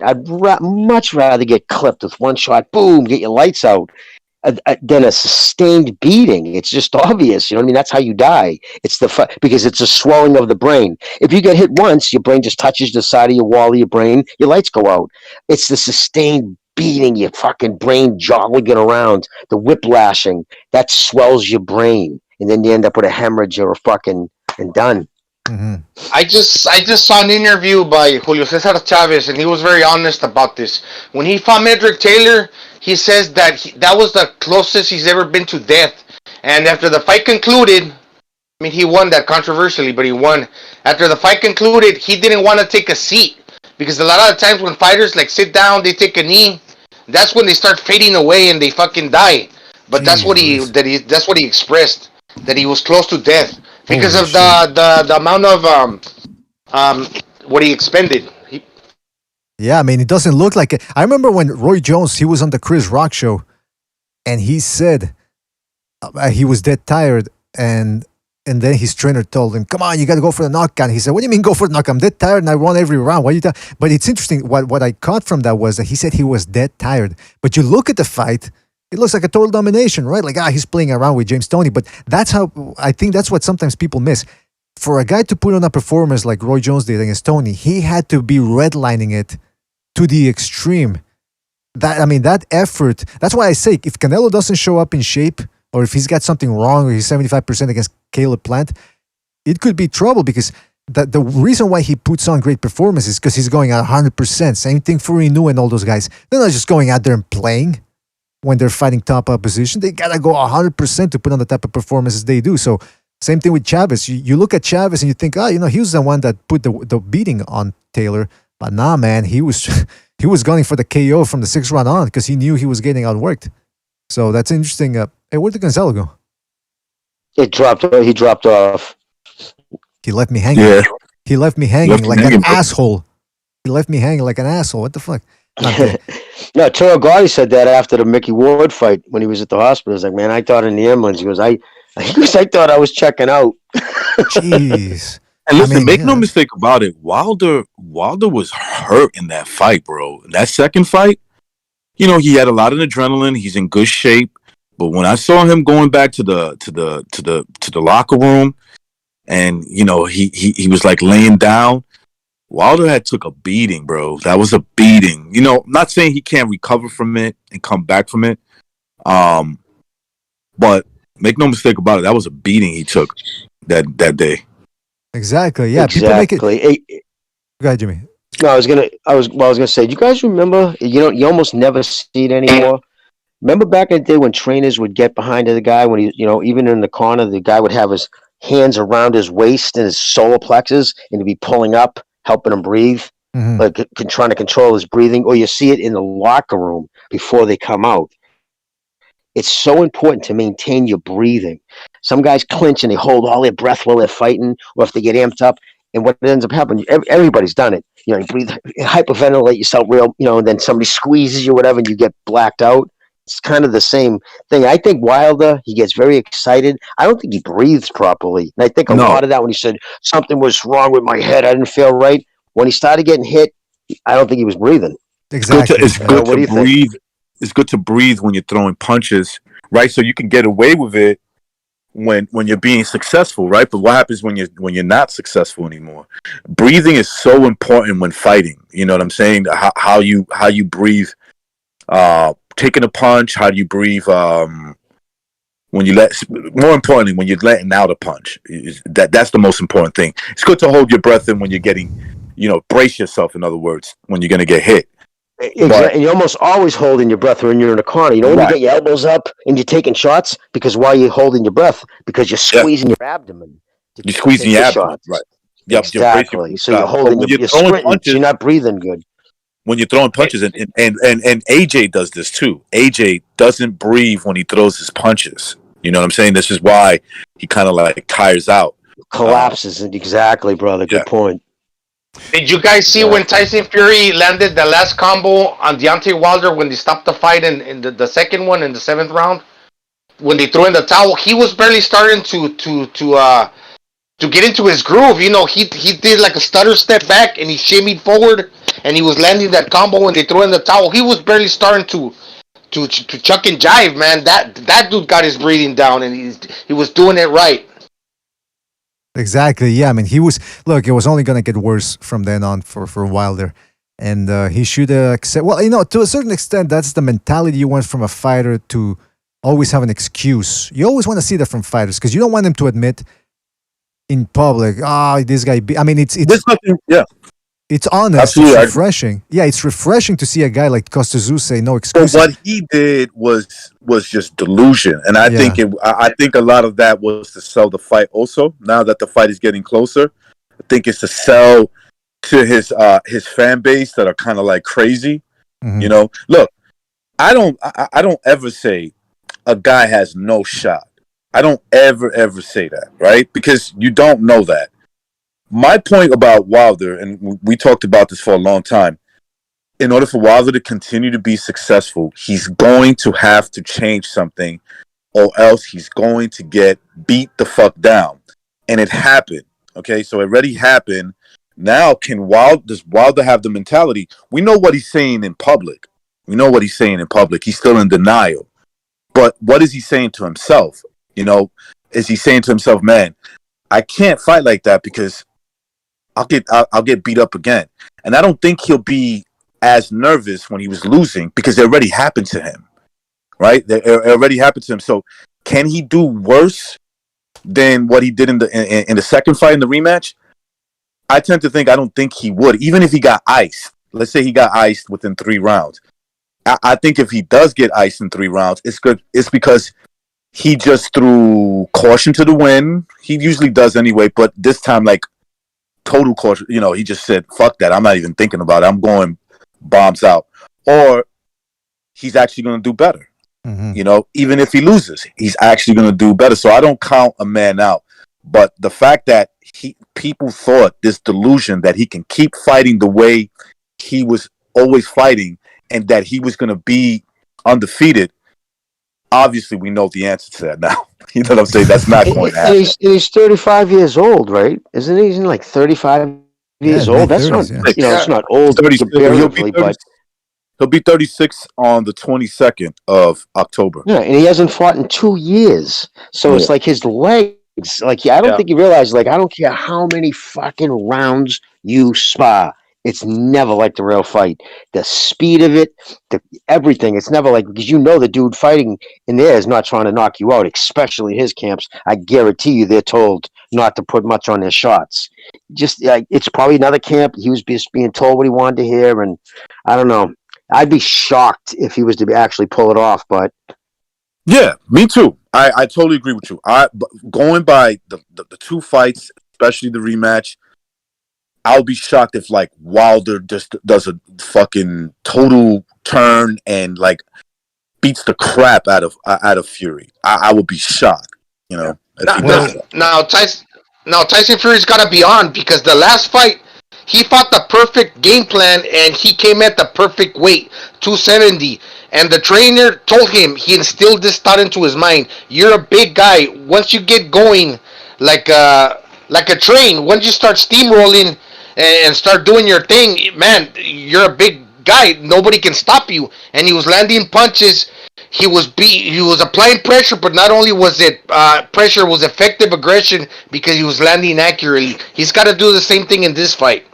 I'd much rather get clipped with one shot, boom, get your lights out, than a sustained beating. It's just obvious. You know what I mean? That's how you die. It's because it's a swelling of the brain. If you get hit once, your brain just touches the side of your wall of your brain, your lights go out. It's the sustained beating, your fucking brain jogging around, the whiplashing, that swells your brain. And then you end up with a hemorrhage or and done. Mm-hmm. I just saw an interview by Julio Cesar Chavez, and he was very honest about this. When he fought Medrick Taylor, he says that that was the closest he's ever been to death. And after the fight concluded, I mean, he won that controversially, but he won. After the fight concluded, he didn't want to take a seat because a lot of the times when fighters like sit down, they take a knee. That's when they start fading away and they fucking die. But that's what he expressed. That he was close to death because of the amount of what he expended. Yeah, I mean, it doesn't look like it. I remember when Roy Jones, he was on the Chris Rock show, and he said he was dead tired, and then his trainer told him, "Come on, you got to go for the knockout." He said, "What do you mean go for the knockout? I'm dead tired and I won every round. What are you talking?" But it's interesting. What I caught from that was that he said he was dead tired. But you look at the fight. It looks like a total domination, right? Like, he's playing around with James Toney. But that's how, I think that's what sometimes people miss. For a guy to put on a performance like Roy Jones did against Toney, he had to be redlining it to the extreme. That effort, that's why I say, if Canelo doesn't show up in shape, or if he's got something wrong, or he's 75% against Caleb Plant, it could be trouble because the reason why he puts on great performances is because he's going at 100%. Same thing for Inu and all those guys. They're not just going out there and playing. When they're fighting top opposition, they gotta go 100% to put on the type of performances they do. So same thing with Chavez. You look at Chavez and you think, he was the one that put the beating on Taylor. But nah, man, he was going for the KO from the 6th round on because he knew he was getting outworked. So that's interesting. Hey, where did Gonzalo go? He dropped off. He left me hanging. Yeah. He left me hanging like an asshole. He left me hanging like an asshole. What the fuck? No, Toro Gotti said that after the Mickey Ward fight when he was at the hospital. He was like, man, I thought in the ambulance. He goes, I thought I was checking out. Jeez. And listen, make no mistake about it. Wilder was hurt in that fight, bro. That second fight, he had a lot of adrenaline. He's in good shape. But when I saw him going back to the locker room, and he was like laying down. Wilder had took a beating, bro. That was a beating. I'm not saying he can't recover from it and come back from it. But Make no mistake about it. That was a beating he took that day. Exactly. Yeah. Exactly. People make it. Go ahead, Jimmy. No, I was gonna say. Do you guys remember? You almost never see it anymore. Remember back in the day when trainers would get behind the guy when he, even in the corner, the guy would have his hands around his waist and his solar plexus, and he'd be pulling up, helping him breathe, like trying to control his breathing. Or you see it in the locker room before they come out. It's so important to maintain your breathing. Some guys clinch and they hold all their breath while they're fighting, or if they get amped up. And what ends up happening, everybody's done it. You breathe, hyperventilate yourself real, and then somebody squeezes you, whatever, and you get blacked out. It's kind of the same thing. I think Wilder, he gets very excited. I don't think he breathes properly. And I think a lot of that when he said something was wrong with my head, I didn't feel right. When he started getting hit, I don't think he was breathing. Exactly. It's good to breathe. It's good to breathe when you're throwing punches, right? So you can get away with it when you're being successful, right? But what happens when you're not successful anymore? Breathing is so important when fighting. You know what I'm saying? How you breathe, taking a punch. How do you breathe? When you more importantly, when you're letting out a punch, that's the most important thing. It's good to hold your breath in when you're getting, brace yourself. In other words, when you're going to get hit. Exactly. And you're almost always holding your breath when you're in a corner. When you get your elbows up and you're taking shots, because why you're holding your breath? Because you're squeezing your abdomen. You're squeezing your abdomen, right? Yep, exactly. So you're holding, you're sprinting, punches, you're not breathing good. When you're throwing punches, and AJ does this too. AJ doesn't breathe when he throws his punches. You know what I'm saying? This is why he kind of like tires out. Collapses. Exactly, brother. Good point. Did you guys see when Tyson Fury landed the last combo on Deontay Wilder when they stopped the fight in the second one in the 7th round? When they threw in the towel, he was barely starting to get into his groove. He did like a stutter step back and he shimmied forward and he was landing that combo when they threw in the towel. He was barely starting to chuck and jive, man. That dude got his breathing down and he was doing it right. Exactly. Yeah. I mean, it was only going to get worse from then on for Wilder. And he should accept. Well, to a certain extent, that's the mentality you want from a fighter, to always have an excuse. You always want to see that from fighters because you don't want them to admit in public, this guy. I mean, it's nothing. Yeah. It's honest. Absolutely. It's refreshing. Yeah, it's refreshing to see a guy like Costa say no excuses. But what he did was just delusion, and I think a lot of that was to sell the fight. Also, now that the fight is getting closer, I think it's to sell to his fan base that are kind of like crazy. Mm-hmm. Look, I don't ever say a guy has no shot. I don't ever say that, right? Because you don't know that. My point about Wilder, and we talked about this for a long time, in order for Wilder to continue to be successful, he's going to have to change something, or else he's going to get beat the fuck down. And it happened. Okay, so it already happened. Now, does Wilder have the mentality? We know what he's saying in public. He's still in denial. But what is he saying to himself? Is he saying to himself, man, I can't fight like that because I'll get beat up again. And I don't think he'll be as nervous when he was losing because it already happened to him, right? It already happened to him. So can he do worse than what he did in the second fight in the rematch? I don't think he would, even if he got iced. Let's say he got iced within 3 rounds. I think if he does get iced in 3 rounds, it's good. It's because he just threw caution to the wind. He usually does anyway, but this time, like, total caution. He just said, fuck that. I'm not even thinking about it. I'm going bombs out. Or he's actually going to do better. Mm-hmm. Even if he loses, he's actually going to do better. So I don't count a man out. But the fact that people thought this delusion that he can keep fighting the way he was always fighting and that he was going to be undefeated, obviously we know the answer to that now. You know what I'm saying? That's not going to happen. He's 35 years old, right? Isn't he? He's like 35 years old. That's 30s, not, it's not old comparatively, but he'll be 36 on the 22nd of October. Yeah, and he hasn't fought in 2 years. So it's like his legs. Like, I don't think you realize, like, I don't care how many fucking rounds you spar. It's never like the real fight. The speed of it, everything. It's never like, because the dude fighting in there is not trying to knock you out, especially his camps. I guarantee you they're told not to put much on their shots. Just it's probably another camp. He was just being told what he wanted to hear, and I don't know. I'd be shocked if he was to actually pull it off, but yeah, me too. I totally agree with you. Going by the two fights, especially the rematch, I'll be shocked if like Wilder just does a fucking total turn and like beats the crap out of Fury. I would be shocked. Now Tyson Fury's got to be on, because the last fight he fought the perfect game plan and he came at the perfect weight, 270. And the trainer told him, he instilled this thought into his mind: you're a big guy. Once you get going, like a train, once you start steamrolling and start doing your thing, man, you're a big guy. Nobody can stop you. And he was landing punches. He was applying pressure, but not only was it pressure, was effective aggression, because he was landing accurately. He's got to do the same thing in this fight.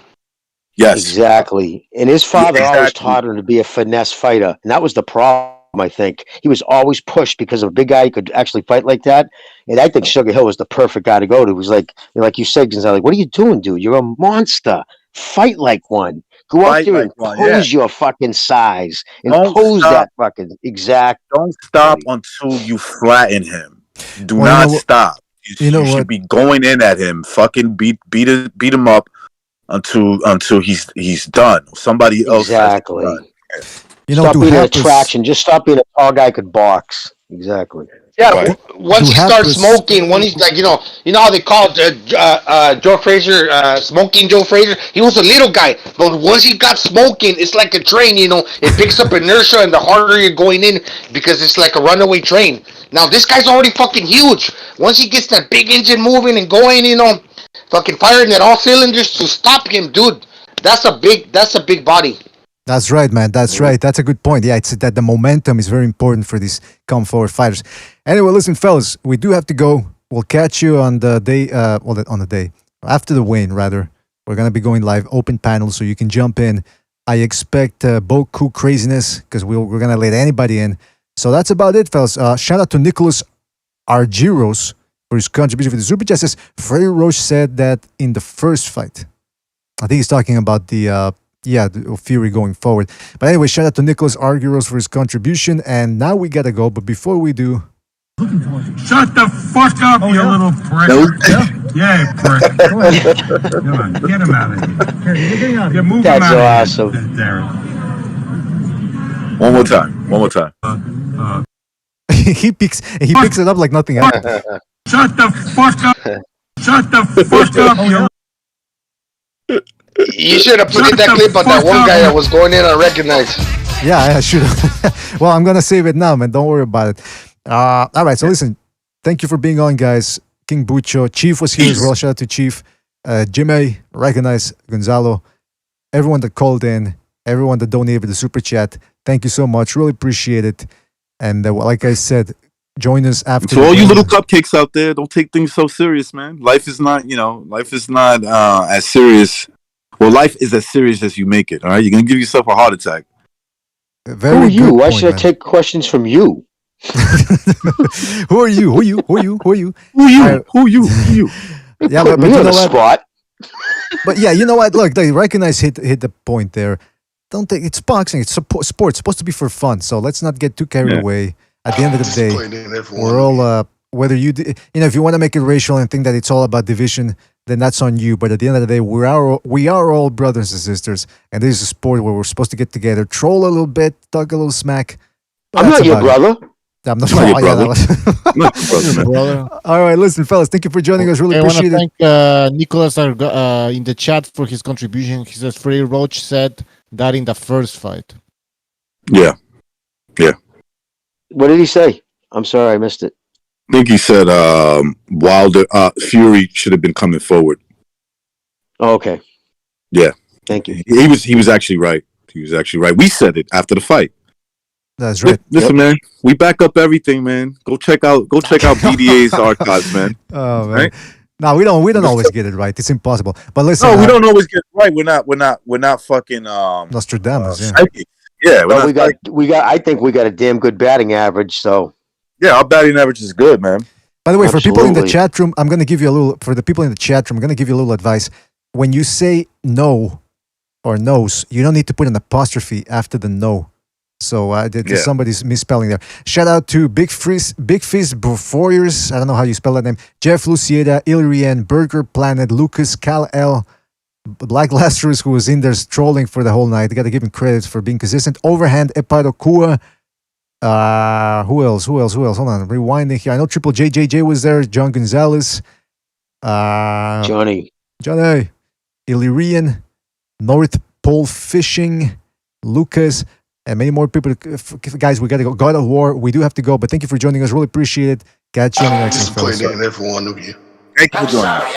Yes, exactly. And his father always taught him to be a finesse fighter, and that was the problem. I think he was always pushed because of a big guy who could actually fight like that. And I think Sugar Hill was the perfect guy to go to. He was like you said, Gonzalo, like, what are you doing, dude? You're a monster. Fight like one. Go out there and pose your fucking size and pose that fucking exact. Don't stop until you flatten him. Do not stop. You should be going in at him. Fucking beat him up until he's done. Somebody else. Exactly. Stop being an attraction. Just stop being a tall guy who could box. Exactly. Yeah, once he starts smoking, when he's like, you know how they call Joe Frazier, smoking Joe Frazier? He was a little guy, but once he got smoking, it's like a train, it picks up inertia, and the harder you're going in, because it's like a runaway train. Now, this guy's already fucking huge. Once he gets that big engine moving and going, fucking firing at all cylinders to stop him, dude, that's a big body. That's right, man. That's right. That's a good point. Yeah, it's that the momentum is very important for these come forward fighters. Anyway, listen, fellas, we do have to go. We'll catch you on the day, on the day after the win, rather. We're gonna be going live, open panel, so you can jump in. I expect Boku craziness, because we're gonna let anybody in. So that's about it, fellas. Shout out to Nicholas Argyros for his contribution for the super chat. Says Freddie Roach said that in the first fight. I think he's talking about the Fury going forward. But anyway, shout out to Nicholas Argyros for his contribution. And now we gotta go. But before we do, Shut the fuck up, you little prick. Yeah, prick. Come on, get him out of here. You're moving That's out awesome. One more time. he picks it up like nothing happened. Shut the fuck up. Shut the fuck up, you. You should have put in that clip on that one guy that was going in unrecognized. Yeah, I should have. Well, I'm going to save it now, man. Don't worry about it. All right, so listen. Thank you for being on, guys. King Bucho. Chief was here as well. Shout out to Chief. Jimmy, Recognize, Gonzalo. Everyone that called in. Everyone that donated the super chat. Thank you so much. Really appreciate it. And like I said, join us after. To all you little cupcakes out there, don't take things so serious, man. Life is not as serious. Well, life is as serious as you make it. All right, you're gonna give yourself a heart attack. Who are you? Why should I take questions from you? Who are you? Who are you? Who are you? Who are you? Who are you? Who are you? Who are you? Yeah, but you know what? Spot. But yeah, you know what? Look, they Recognize hit the point there. Don't think it's boxing. It's sports. It's supposed to be for fun. So let's not get too carried away. At the end of the day, we're all whether if you want to make it racial and think that it's all about division, then that's on you. But at the end of the day, we are all brothers and sisters, and this is a sport where we're supposed to get together, troll a little bit, talk a little smack. I'm not your brother. I'm not your brother. All right, listen, fellas, thank you for joining us. Really appreciate it. I want to thank Nicholas in the chat for his contribution. He says Freddie Roach said that in the first fight. Yeah. What did he say? I'm sorry, I missed it. I think he said Wilder Fury should have been coming forward. Oh, okay. Yeah. Thank you. He was actually right. We said it after the fight. That's right. Listen, man, we back up everything, man. Go check out BDA's archives, man. Oh man. Right? No, we don't always get it right. It's impossible. But listen, No, we don't always get it right. We're not fucking Nostradamus. psychic. Yeah, we're But not we got. I think we got a damn good batting average. So yeah, our batting average is good, man. By the way, for people in the Absolutely. chat room, I'm going to give you a little. For the people in the chat room, I'm going to give you a little advice. When you say no or nose, you don't need to put an apostrophe after the no. So somebody's misspelling there. Shout out to Big Fizz Warriors. I don't know how you spell that name. Jeff Lucieda, Ilrian, Burger Planet, Lucas, Cal L, Black Lazarus, who was in there trolling for the whole night. Got to give him credit for being consistent. Overhand, Eparo Kua. Who else? Hold on, rewinding here. I know Triple JJJ was there. John Gonzalez. Johnny, Illyrian, North Pole Fishing, Lucas, and many more people. Guys, we got to go. God of War, we do have to go, but thank you for joining us. Really appreciate it. Catch you on the next one, fellas. Disappointing in every one of you. Thank you for joining us.